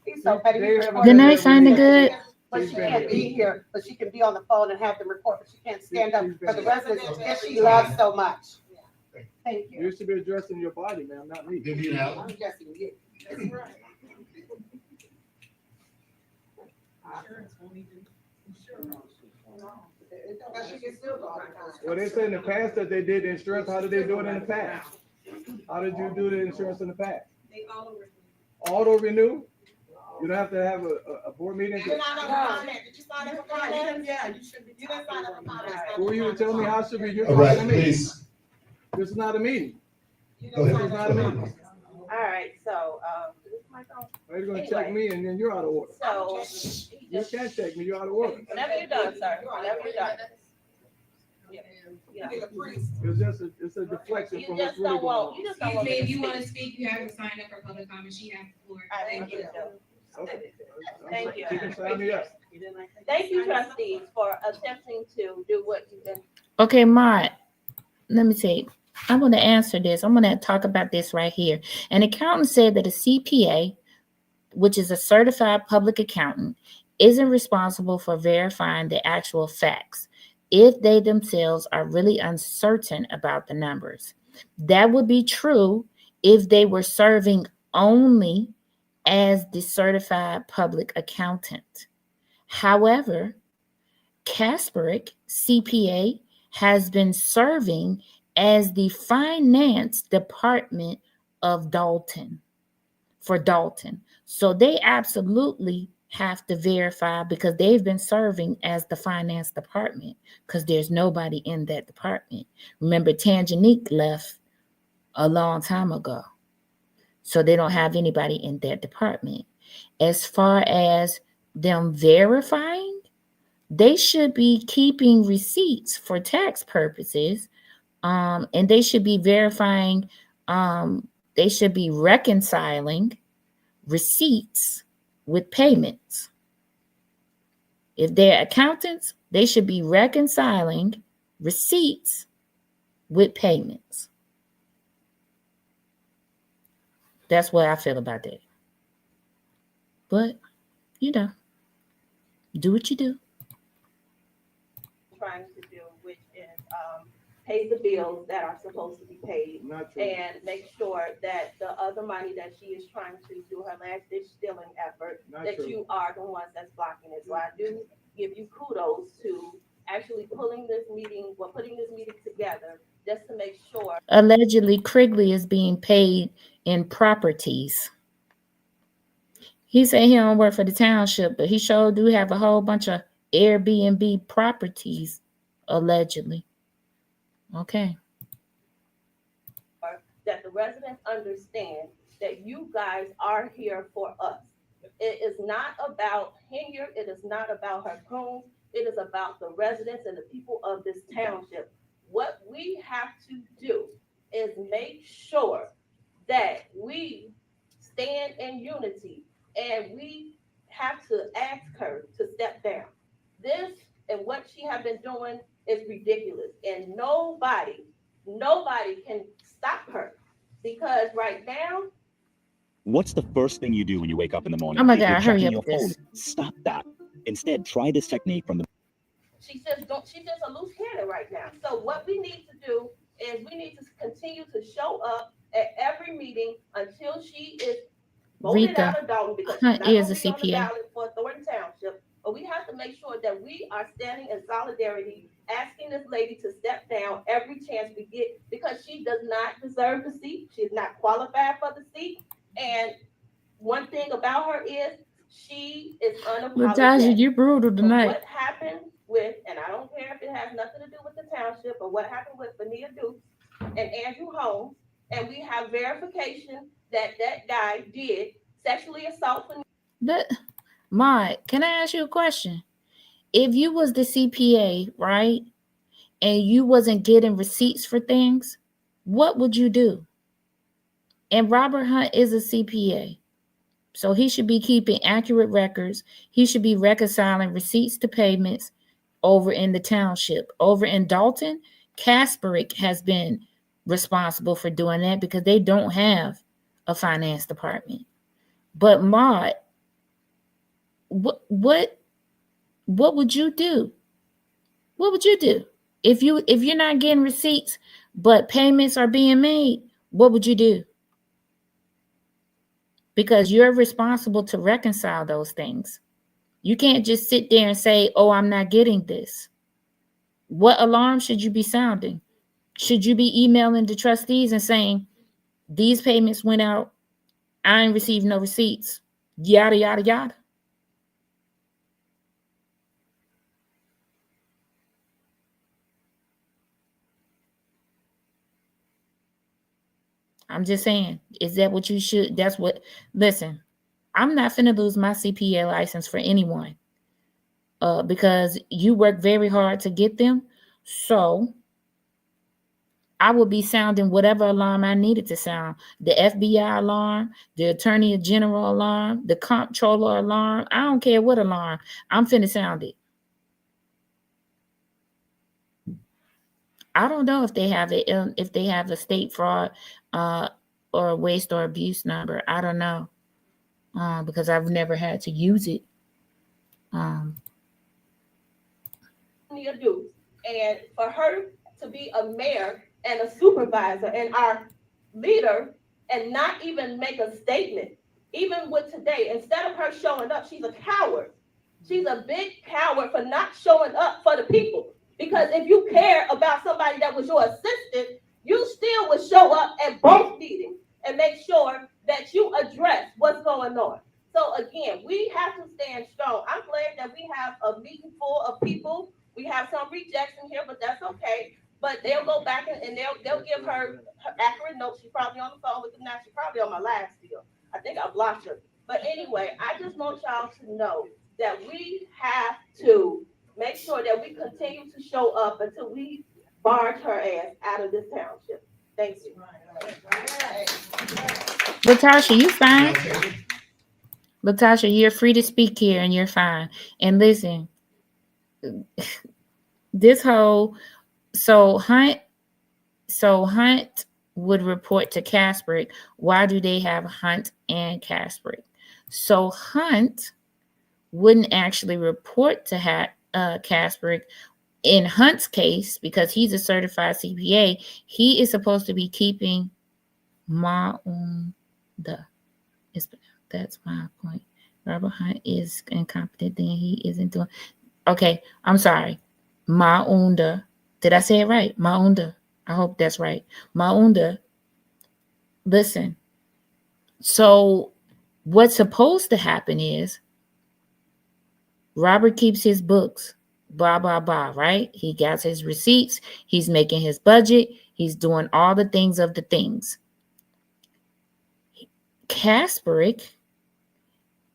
He's so petty.
Didn't I find it good?
But she can't be here. But she can be on the phone and have them report. But she can't stand up for the residents that she loves so much. Thank you.
You should be addressing your body, ma'am, not me.
I'm addressing you. That's right.
Well, they said in the past that they did the insurance. How did they do it in the past? How did you do the insurance in the past?
They
auto renew. You don't have to have a board meeting.
You're not on the comment. Did you sign up for comment? Yeah, you should be. You didn't sign up for comment.
Who you would tell me how should be? You're
all right, please.
This is not a meeting.
Go ahead.
This is not a meeting.
All right, so
You're going to check me and then you're out of order.
So
you can't check me. You're out of order.
Whenever you're done, sir. Whenever you're done. Yeah.
It's a deflection from what's really going on.
Excuse me, if you want to speak, you have to sign up for public comment. She has the floor. Thank you.
Okay.
Thank you.
You can sign me up.
Thank you, trustees, for attempting to do what you've done.
Okay, Mott, let me see. I'm going to answer this. I'm going to talk about this right here. An accountant said that a CPA, which is a certified public accountant, isn't responsible for verifying the actual facts if they themselves are really uncertain about the numbers. That would be true if they were serving only as the certified public accountant. However, Kasperick, CPA, has been serving as the finance department of Dolton, for Dolton. So they absolutely have to verify because they've been serving as the finance department because there's nobody in that department. Remember, Tanganyika left a long time ago. So they don't have anybody in that department. As far as them verifying, they should be keeping receipts for tax purposes. And they should be verifying, they should be reconciling receipts with payments. If they're accountants, they should be reconciling receipts with payments. That's what I feel about that. But, you know, do what you do.
Trying to do, which is pay the bills that are supposed to be paid and make sure that the other money that she is trying to do her last ditch stealing effort, you are the ones that's blocking it. So I do give you kudos to actually putting this meeting together just to make sure.
Allegedly, Krigley is being paid in properties. He said he don't work for the township, but he sure do have a whole bunch of Airbnb properties, allegedly. Okay.
That the residents understand that you guys are here for us. It is not about Henry. It is not about her goons. It is about the residents and the people of this township. What we have to do is make sure that we stand in unity, and we have to ask her to step down. This and what she has been doing is ridiculous, and nobody can stop her, because right now.
What's the first thing you do when you wake up in the morning?
Oh my
If you're
God, hurry
checking
up
your
with this.
phone, stop that. Instead, try this technique from the.
She's just a loose cannon right now. So what we need to do is we need to continue to show up at every meeting until she is voted out of Dolton, because she's not going to be on the ballot for Thornton Township. But we have to make sure that we are standing in solidarity, asking this lady to step down every chance we get, because she does not deserve the seat. She's not qualified for the seat. And one thing about her is she is unapologetic.
Latasha, you're brutal tonight.
What happened with, and I don't care if it has nothing to do with the township, or what happened with Vanilla Dukes and Andrew Holmes, and we have verification that that guy did sexually assault.
Mike, can I ask you a question? If you was the CPA, right, and you wasn't getting receipts for things, what would you do? And Robert Hunt is a CPA, so he should be keeping accurate records. He should be reconciling receipts to payments over in the township. Over in Dolton, Kasperick has been responsible for doing that because they don't have a finance department. But Maud, what would you do? What would you do if you're not getting receipts but payments are being made? What would you do? Because you're responsible to reconcile those things. You can't just sit there and say, "Oh, I'm not getting this." What alarm should you be sounding? Should you be emailing the trustees and saying, "These payments went out, I ain't received no receipts," yada yada yada? I'm just saying, is that what you should? That's what, listen, I'm not finna lose my CPA license for anyone because you work very hard to get them. So I will be sounding whatever alarm I needed to sound. The FBI alarm, the Attorney General alarm, the Comptroller alarm. I don't care what alarm. I'm finna sound it. I don't know if they have it, if they have a state fraud or a waste or abuse number. I don't know because I've never had to use it.
And for her to be a mayor and a supervisor and our leader and not even make a statement, even with today, instead of her showing up, she's a coward. She's a big coward for not showing up for the people. Because if you care about somebody that was your assistant, you still would show up at both meetings and make sure that you address what's going on. So again, we have to stand strong. I'm glad that we have a meeting full of people. We have some rejects in here, but that's okay. But they'll go back and they'll give her accurate notes. She's probably on the phone with them now. She's probably on my last deal. I think I blocked her. But anyway, I just want y'all to know that we have to make sure that we continue to show up until we barge her ass out of this township. Thank you.
Latasha, you fine? Latasha, you're free to speak here and you're fine. And listen, this whole so Hunt would report to Kasprick. Why do they have Hunt and Kasprick? So Hunt wouldn't actually report to Kasprick. In Hunt's case, because he's a certified CPA, he is supposed to be keeping that's my point. Robert Hunt is incompetent, then he isn't doing. Okay, I'm sorry. Maunda. Did I say it right? Maunda. I hope that's right. Maunda. Listen. So what's supposed to happen is Robert keeps his books, blah, blah, blah, right? He gets his receipts. He's making his budget. He's doing all the things of the things. Kasprick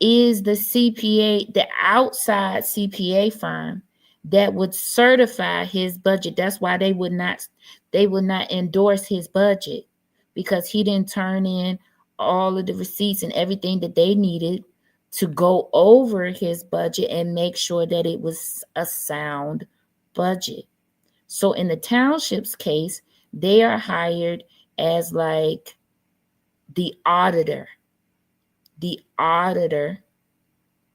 is the CPA, the outside CPA firm that would certify his budget. That's why they would not endorse his budget, because he didn't turn in all of the receipts and everything that they needed to go over his budget and make sure that it was a sound budget. So in the township's case, they are hired as like the auditor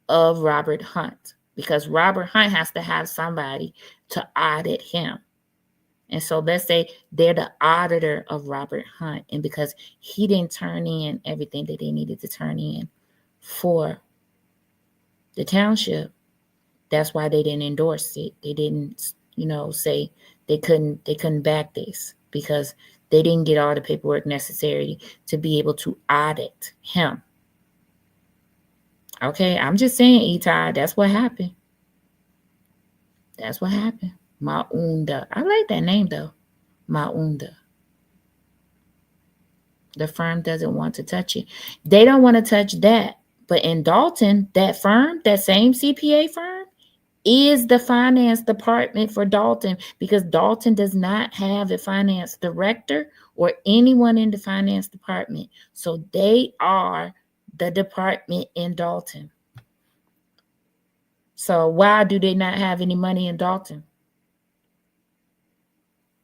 of Robert Hunt, because Robert Hunt has to have somebody to audit him. And so let's say they're the auditor of Robert Hunt, and because he didn't turn in everything that they needed to turn in for the township, that's why they didn't endorse it. They didn't, say they couldn't back this, because they didn't get all the paperwork necessary to be able to audit him. Okay, I'm just saying, Etai, that's what happened. That's what happened. Maunda. I like that name, though. Maunda. The firm doesn't want to touch it. They don't want to touch that. But in Dolton, that firm, that same CPA firm, is the finance department for Dolton, because Dolton does not have a finance director or anyone in the finance department. So they are the department in Dolton. So why do they not have any money in Dolton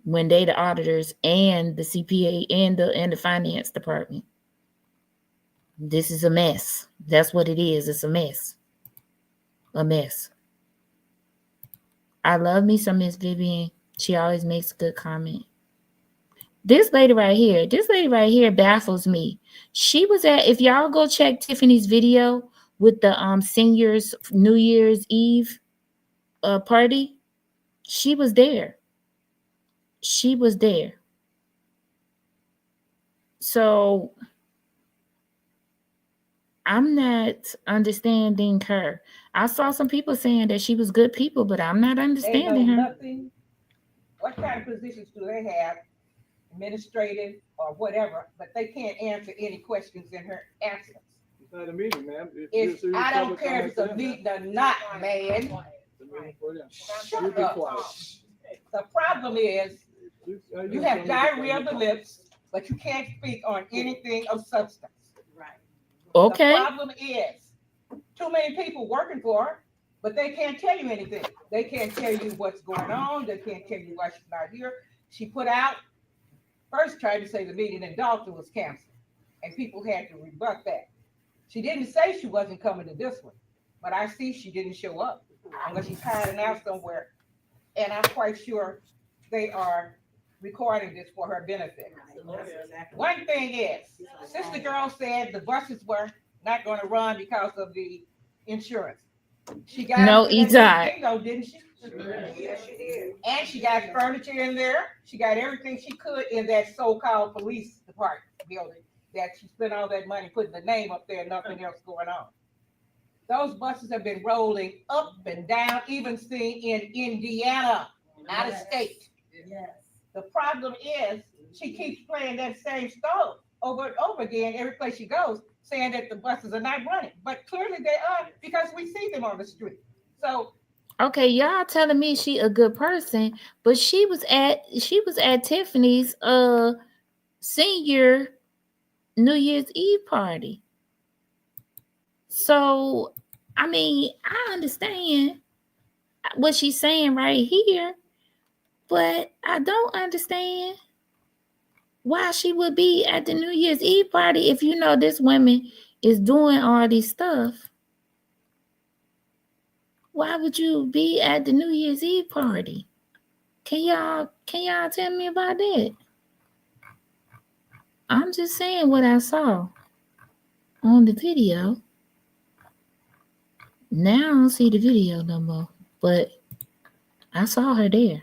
when they the auditors and the CPA and the finance department? This is a mess. That's what it is. It's a mess. A mess. I love me some Miss Vivian. She always makes a good comment. This lady right here baffles me. She was if y'all go check Tiffany's video with the seniors New Year's Eve party, she was there. She was there. So I'm not understanding her. I saw some people saying that she was good people, but I'm not understanding her.
Nothing. What kind of positions do they have? Administrative or whatever, but they can't answer any questions in her absence.
It's not a meeting, ma'am.
I don't care if it's a meeting or not, man. Shut up. The problem is you have diarrhea of the lips, but you can't speak on anything of substance. Right.
Okay.
The problem is too many people working for her, but they can't tell you anything. They can't tell you what's going on. They can't tell you why she's not here. She put out, first tried to say the meeting in Dolton was canceled, and people had to rebut that. She didn't say she wasn't coming to this one, but I see she didn't show up unless she's hiding out somewhere. And I'm quite sure they are recording this for her benefit. One thing is, Sister Girl said the buses were not going to run because of the insurance. She got
no,
bingo, didn't she? Yes, she did. And she got furniture in there. She got everything she could in that so-called police department building that she spent all that money putting the name up there, nothing else going on. Those buses have been rolling up and down, even seen in Indiana, out of state. Yes. The problem is she keeps playing that same story over and over again every place she goes, saying that the buses are not running, but clearly they are, because we see them on the street. So
okay, y'all telling me she a good person, but she was at Tiffany's senior New Year's Eve party. So, I mean, I understand what she's saying right here, but I don't understand why she would be at the New Year's Eve party if you know this woman is doing all this stuff. Why would you be at the New Year's Eve party? Can y'all tell me about that? I'm just saying what I saw on the video. Now I don't see the video no more, but I saw her there.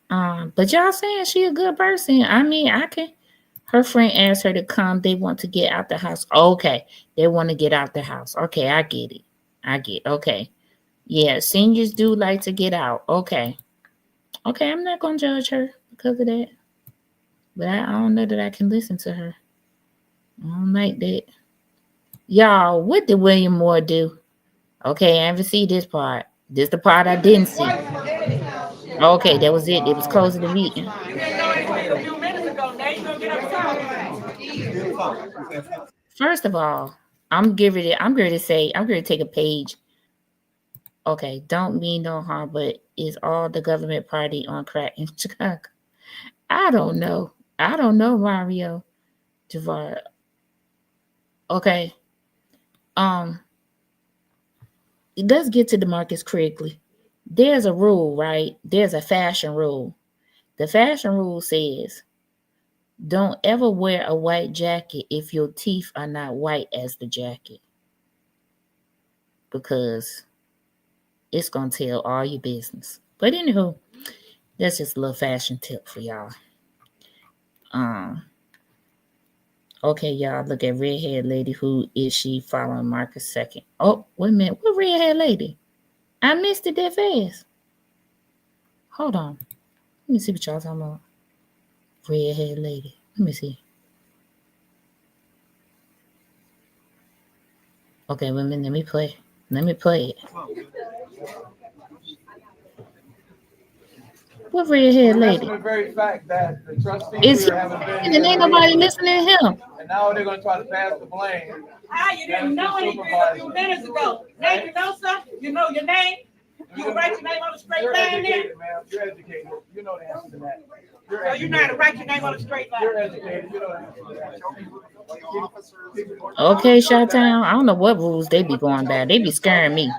But y'all saying she a good person. I mean, her friend asked her to come. They want to get out the house. Okay. They want to get out the house. Okay, I get it. Okay. Yeah, seniors do like to get out. Okay, I'm not going to judge her because of that. But I don't know that I can listen to her. I don't like that. Y'all, what did William Moore do? Okay, I haven't seen this part. This is the part I didn't see. Okay, that was it. It was closing the meeting. First of all, I'm going to take a page. Okay, don't mean no harm, but is all the government party on crack in Chicago? I don't know, Mario Javard. Okay. Let's get to DeMarcus Quigley. There's a rule, right? There's a fashion rule. The fashion rule says, don't ever wear a white jacket if your teeth are not white as the jacket. Because it's going to tell all your business. But anywho, that's just a little fashion tip for y'all. Okay, y'all, look at redhead lady. Who is she following Marcus second? Oh, wait a minute. What redhead lady? I missed it that fast. Hold on. Let me see what y'all talking about. Redhead lady. Let me see. Okay, wait a minute. Let me play it. What redhead lady?
The very fact that the trustees
is he
haven't been
and ain't nobody listening to him.
And now they're going to try to pass the blame.
You didn't know anything a few minutes ago. Now you know something? You know your name? You write your name on the straight line there?
You're educated. You know the answer to that.
So you know how to write your name on the straight line.
You're educated. You know the answer to that.
Okay, Chi-Town. I don't know what rules they be going by. They be scaring me.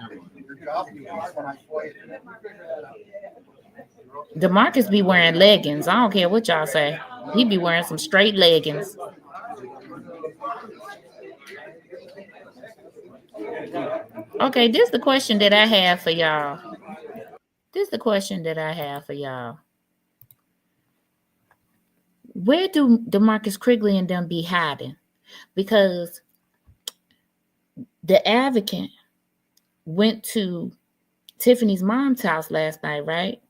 DeMarcus be wearing leggings. I don't care what y'all say. He be wearing some straight leggings. Okay, this is the question that I have for y'all. Where do DeMarcus Quigley and them be hiding? Because the advocate went to Tiffany's mom's house last night, right?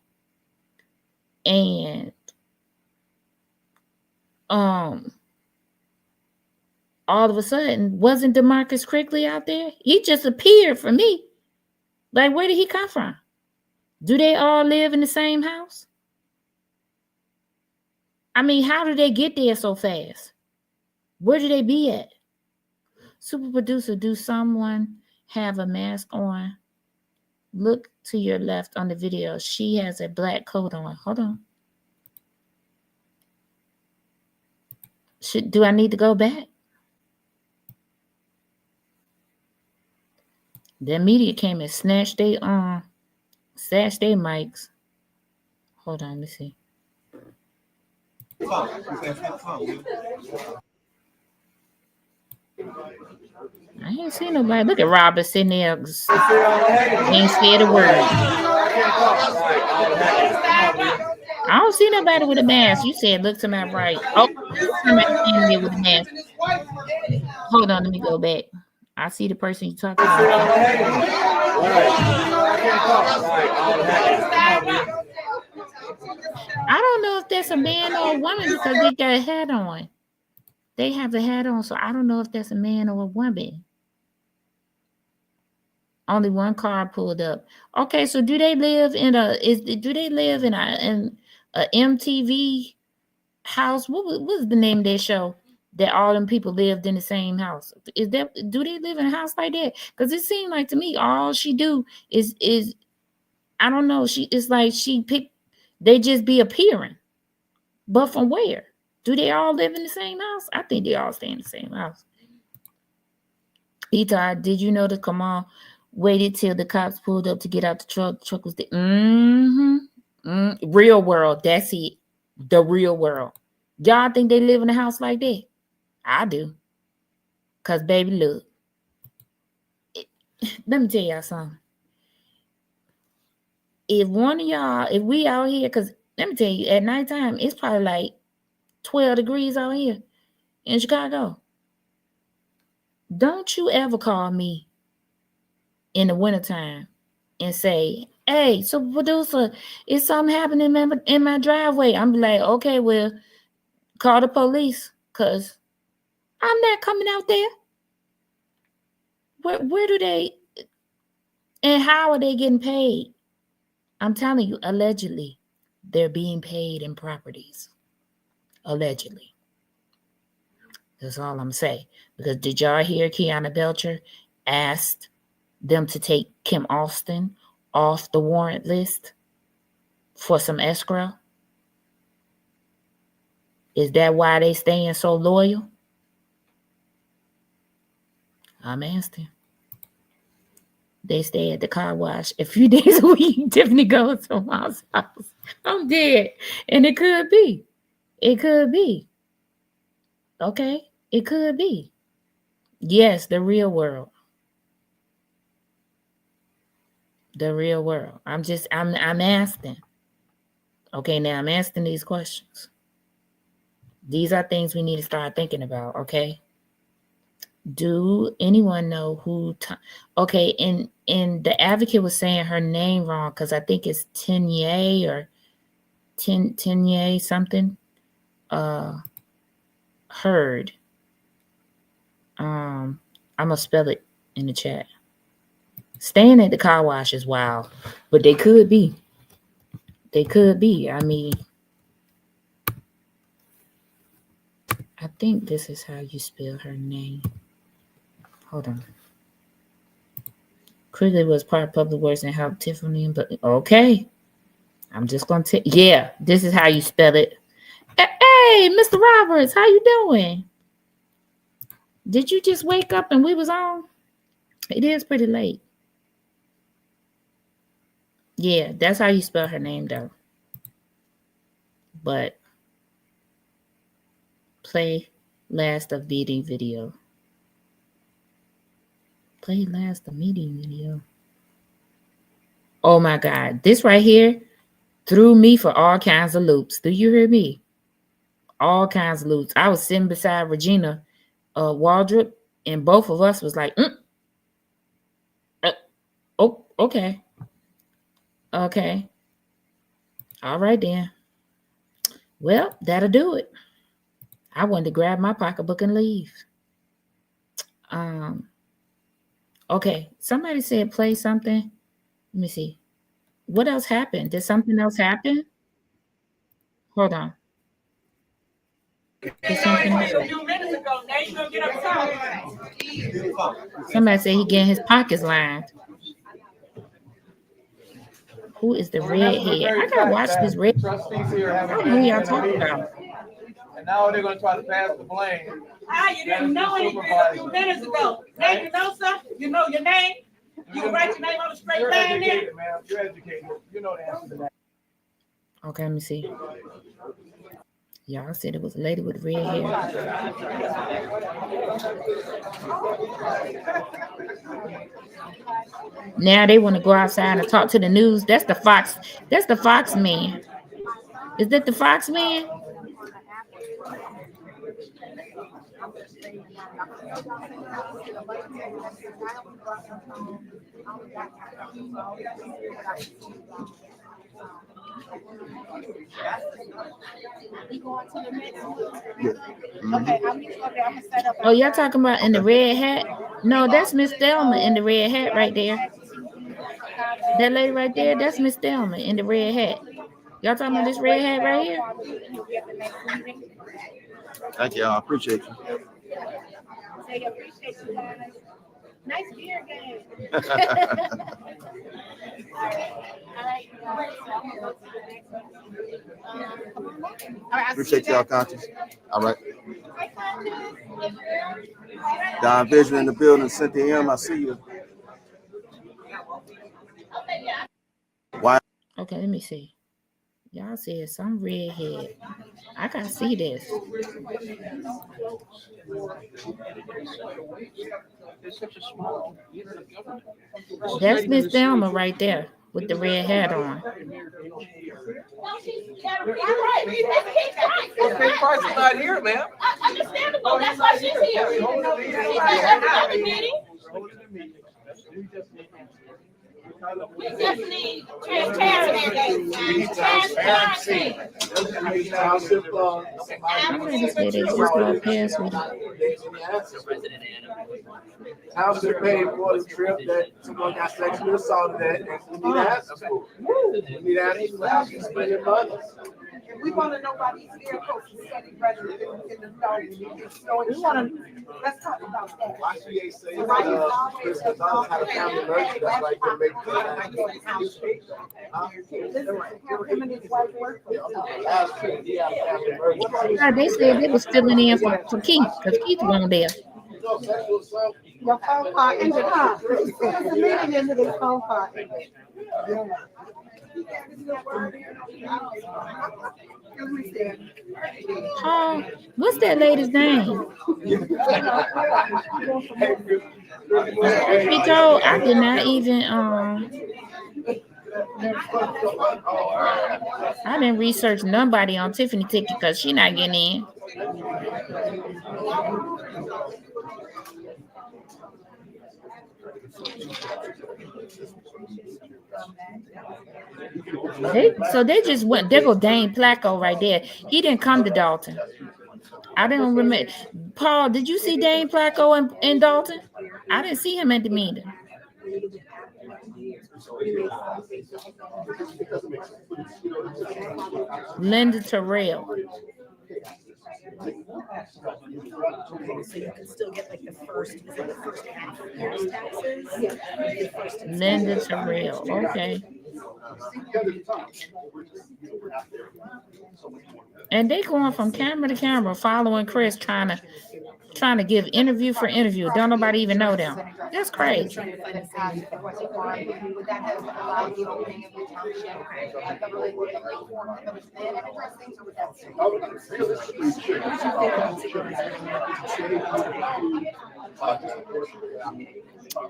And all of a sudden, wasn't DeMarcus Quigley out there? He just appeared for me. Like, where did he come from? Do they all live in the same house? I mean, how did they get there so fast? Where do they be at? Super producer, do someone have a mask on? Look to your left on the video. She has a black coat on. Hold on. Do I need to go back? The media came and snatched their mics. Hold on, let's see. I ain't seen nobody. Look at Robert sitting there. Ain't said a word. I don't see nobody with a mask. You said look to my right. Oh, somebody with a mask. Hold on, let me go back. I see the person you talking about. I don't know if that's a man or a woman because they got a hat on. They have the hat on, so I don't know if that's a man or a woman. Only one car pulled up. Okay, so do they live in a MTV house? What's the name of their show? that all them people lived in the same house? Do they live in a house like that? Because it seemed like to me all she do is I don't know. It's like they just be appearing, but from where? Do they all live in the same house? I think they all stay in the same house. Etar, did you know that Kamal waited till the cops pulled up to get out the truck? The truck was there. Real world. That's it. The real world. Y'all think they live in a house like that? I do. Because, baby, look. Let me tell y'all something. If we out here, because let me tell you, at nighttime, it's probably like 12 degrees out here in Chicago. Don't you ever call me in the wintertime and say, hey, so producer, is something happening in my driveway? I'm like, okay, well, call the police, because I'm not coming out there. Where do they, and how are they getting paid? I'm telling you, allegedly, they're being paid in properties. Allegedly. That's all I'm saying. Because did y'all hear Kiana Belcher asked them to take Kim Austin off the warrant list for some escrow? Is that why they staying so loyal? I'm asking. They stay at the car wash a few days a week. Tiffany goes to my house. I'm dead. And it could be. It could be. Okay? It could be. Yes, the real world. The real world. I'm asking. Okay, now I'm asking these questions. These are things we need to start thinking about, okay? Do anyone know who? Okay, and the advocate was saying her name wrong because I think it's Tenye or Tenye something. Heard. I'm gonna spell it in the chat. Staying at the car wash is wild, but they could be. They could be. I mean, I think this is how you spell her name. Hold on. Quigley was part of Public Works and helped Tiffany, but okay. I'm just gonna take. Yeah, this is how you spell it. Hey, Mr. Roberts, how you doing? Did you just wake up and we was on? It is pretty late. Yeah, that's how you spell her name, though. But play last of meeting video. Play last of meeting video. Oh my God, this right here threw me for all kinds of loops. Do you hear me? All kinds of loops. I was sitting beside Regina Waldrop, and both of us was like, oh, okay. Okay. All right, then. Well, that'll do it. I wanted to grab my pocketbook and leave. Okay. Somebody said play something. Let me see. What else happened? Did something else happen? Hold on. Somebody said he getting his pockets lined. Who is the redhead? I gotta watch this red.
Trustees here have.
I don't know who y'all talking about.
And now they're gonna try to pass the blame.
You didn't know anything a few minutes ago. Now you know something. You know your name. You can write your name on the straight line there.
You're educated. You know the answer to that.
Okay, let me see. Y'all said it was a lady with red hair. Now they want to go outside and talk to the news. That's the Fox. That's the Fox man. Is that the Fox man? Oh, y'all talking about in the red hat? No, that's Miss Thelma in the red hat right there. That lady right there, that's Miss Thelma in the red hat. Y'all talking about this red hat right here?
Thank you. I appreciate you.
Say appreciate you guys. Nice beer game.
Appreciate y'all, conscious. All right. Don Vision in the building. Cynthia M, I see you. Why?
Okay, let me see. Y'all said some redhead. I gotta see this. That's Miss Thelma right there with the red hat on.
Okay, Price is not here, ma'am.
Understandable. That's why she's here. She's at every meeting. We just need transparency. Transparency.
I'm ready to say they just walked past me.
Township paid for the trip that someone got sexually assaulted at, and we need answers for it. We need answers for how she's spending money.
And we want to know why these vehicles are sitting right in the dark. We want to, let's talk about that.
Why she ain't saying Crystal Dolton had a family emergency that's right there making
Him and his wife work for
They said they was filling in for Keith because Keith wasn't there.
Your phone call ended, huh? The meeting ended, his phone call ended.
What's that lady's name? He told I did not even I didn't research nobody on Tiffany ticket because she not getting in. They just went. There go Dane Placco right there. He didn't come to Dolton. I didn't remember. Paul, did you see Dane Placco in Dolton? I didn't see him at the meeting. Linda Terrell.
So you can still get like the first half of year's taxes.
Linda Terrell. Okay. And they going from camera to camera, following Chris, trying to give interview for interview. Don't nobody even know them. That's crazy.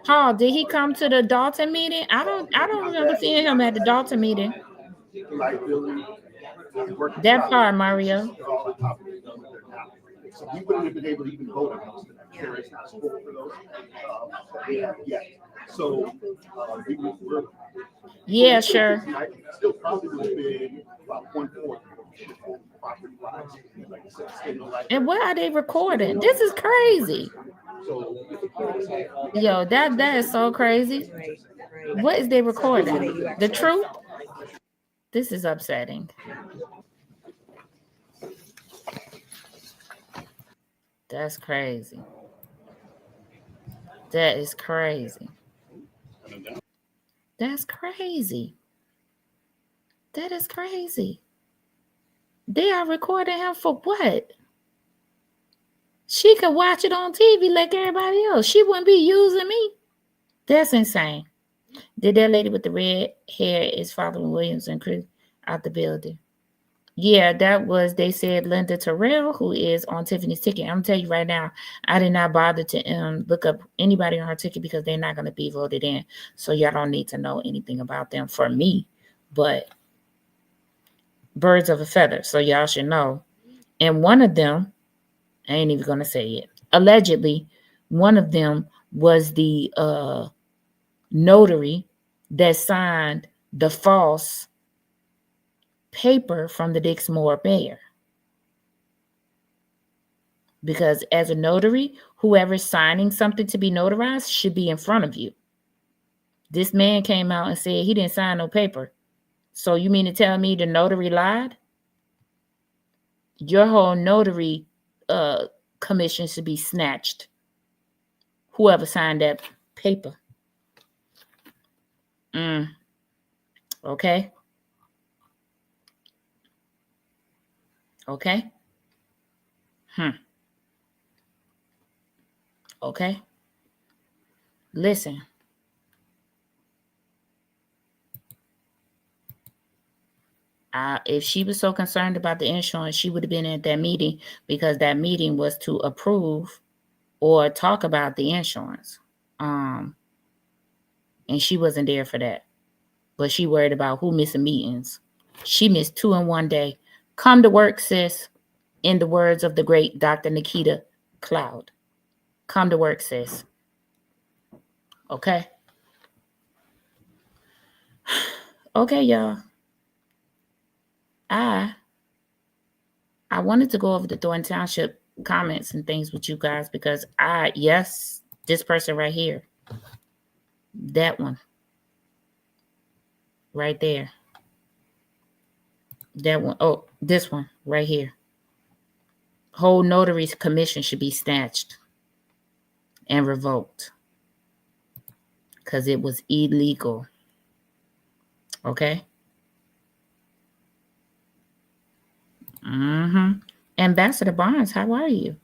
Paul, did he come to the Dolton meeting? I don't remember seeing him at the Dolton meeting. That part, Mario.
So we wouldn't have been able to even vote on those. It's not support for those. Yeah. So we're
yeah, sure.
Still probably would have been about 1/4.
And what are they recording? This is crazy. Yo, that is so crazy. What is they recording? The truth? This is upsetting. That's crazy. That is crazy. That's crazy. That is crazy. They are recording him for what? She could watch it on TV like everybody else. She wouldn't be using me. That's insane. Did that lady with the red hair is following Williams and Chris out the building? Yeah, that was, they said, Linda Terrell, who is on Tiffany's ticket. I'm going to tell you right now, I did not bother to look up anybody on her ticket because they're not going to be voted in. So y'all don't need to know anything about them for me. But birds of a feather, so y'all should know. And one of them, I ain't even going to say it, allegedly, one of them was the notary that signed the false paper from the Dixmoor mayor. Because as a notary, whoever's signing something to be notarized should be in front of you. This man came out and said he didn't sign no paper. So you mean to tell me the notary lied? Your whole notary commission should be snatched. Whoever signed that paper. Okay. Okay. Okay. Listen. If she was so concerned about the insurance, she would have been at that meeting, because that meeting was to approve or talk about the insurance. And she wasn't there for that. But she worried about who missing meetings. She missed 2 in one day. Come to work, sis. In the words of the great Dr. Nikita Cloud. Come to work, sis. Okay? Okay, y'all. I wanted to go over the Thornton Township comments and things with you guys, because yes, this person right here. That one. Right there. That one. Oh, this one right here. Whole notary's commission should be snatched and revoked, because it was illegal. Okay? Ambassador Barnes, how are you?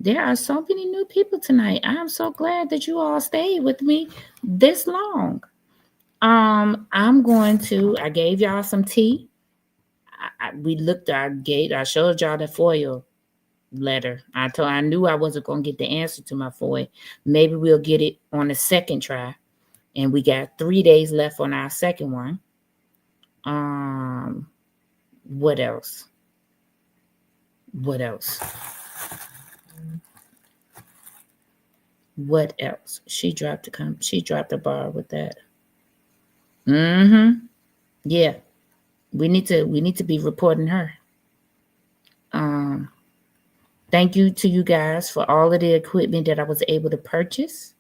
There are so many new people tonight. I'm so glad that you all stayed with me this long. I gave y'all some tea. I showed y'all the FOIA letter. I knew I wasn't going to get the answer to my FOIA. Maybe we'll get it on the second try. And we got 3 days left on our second one. What else? What else? What else? She dropped a bar with that. Yeah. We need to be reporting her. Thank you to you guys for all of the equipment that I was able to purchase.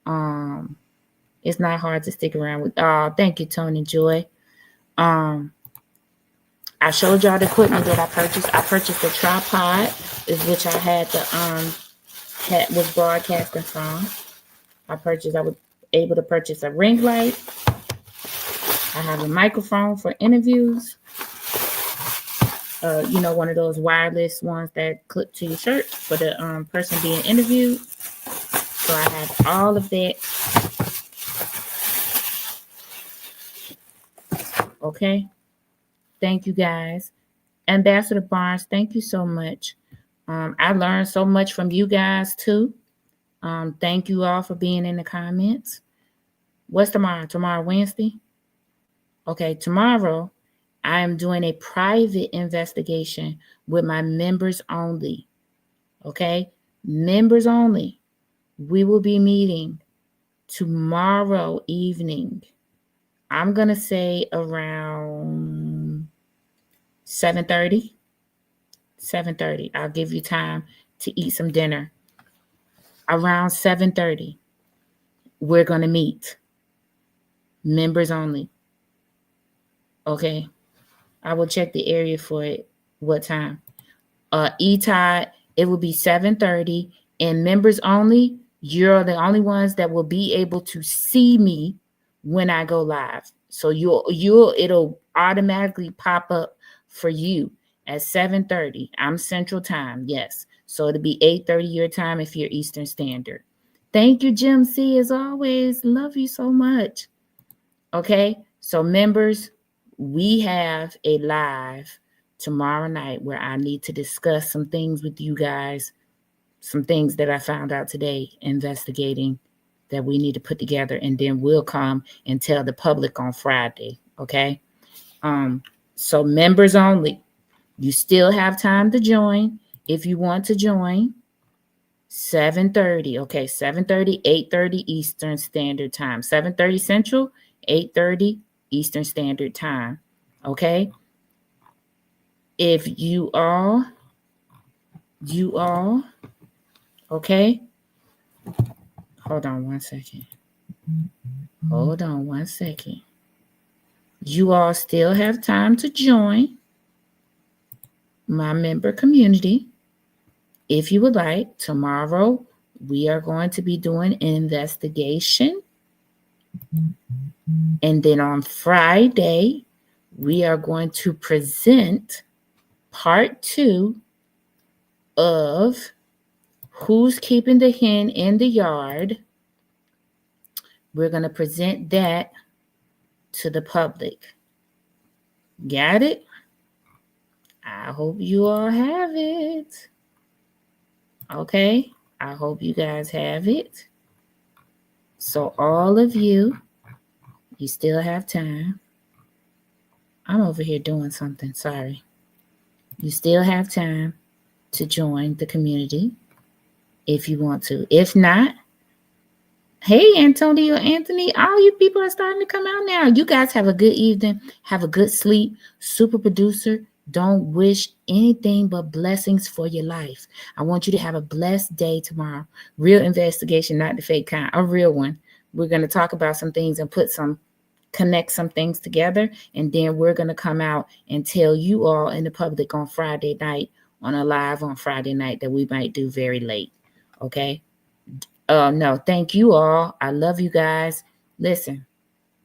It's not hard to stick around with. Thank you, Tony Joy. I showed y'all the equipment that I purchased. I purchased a tripod, which I had was broadcasting from. I was able to purchase a ring light. I have a microphone for interviews. One of those wireless ones that clip to your shirt for the person being interviewed. So I have all of that. Okay. Thank you, guys. Ambassador Barnes, thank you so much. I learned so much from you guys, too. Thank you all for being in the comments. What's tomorrow? Tomorrow, Wednesday? Okay, tomorrow, I am doing a private investigation with my members only. Okay? Members only. We will be meeting tomorrow evening. I'm going to say around 7:30. 7:30. I'll give you time to eat some dinner. Around 7:30, we're going to meet. Members only. Okay. I will check the area for it. What time? E-Tide, it will be 7:30. And members only, you're the only ones that will be able to see me when I go live. So it'll automatically pop up for you at 7:30. I'm Central Time, yes. So it'll be 8:30 your time if you're Eastern Standard. Thank you, Jim C, as always. Love you so much. Okay, so members, we have a live tomorrow night where I need to discuss some things with you guys, some things that I found out today investigating that we need to put together, and then we'll come and tell the public on Friday, okay? So members only, you still have time to join if you want to join. 7:30, okay, 7:30, 8:30 Eastern Standard Time. 7:30 Central, 8:30 Eastern Standard Time, okay? If you all, okay? Hold on one second. You all still have time to join my member community. if you would like, tomorrow we are going to be doing an investigation. And then on Friday, we are going to present part 2 of Who's Keeping the Hen in the Yard. We're going to present that to the public. Got it? I hope you all have it. Okay? I hope you guys have it. So all of you still have time. I'm over here doing something. Sorry. You still have time to join the community if you want to. If not, hey, Antonio, Anthony, all you people are starting to come out now. You guys have a good evening. Have a good sleep. Super producer, don't wish anything but blessings for your life. I want you to have a blessed day tomorrow. Real investigation, not the fake kind, a real one. We're going to talk about some things and connect some things together. And then we're going to come out and tell you all in the public on Friday night, on a live on Friday night that we might do very late. Okay? No, thank you all. I love you guys. Listen,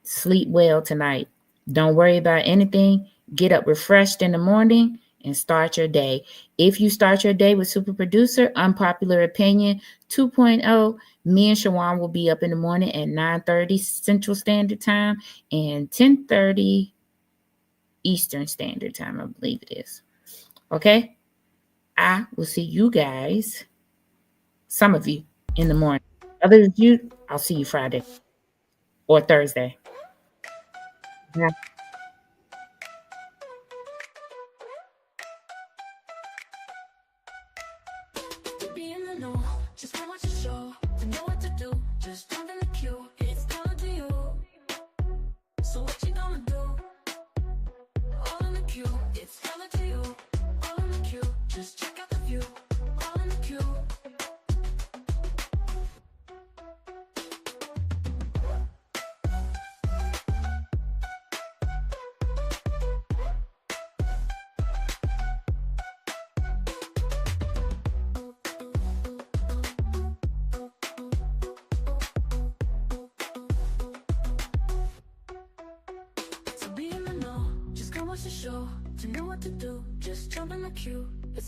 sleep well tonight. Don't worry about anything. Get up refreshed in the morning and start your day. If you start your day with Super Producer, Unpopular Opinion 2.0, me and Shawan will be up in the morning at 9:30 Central Standard Time and 10:30 Eastern Standard Time, I believe it is. Okay? I will see you guys, some of you, in the morning. Others of you, I'll see you Friday or Thursday. Yeah.
Be in the know, just wanna watch the show, to know what to do, just jump in the queue, it's coming to you. So what you gonna do? All in the queue, it's coming to you. All in the queue, just check out the view. All in the queue. So be in the know, just come watch the show, to know what to do, just jump in the queue.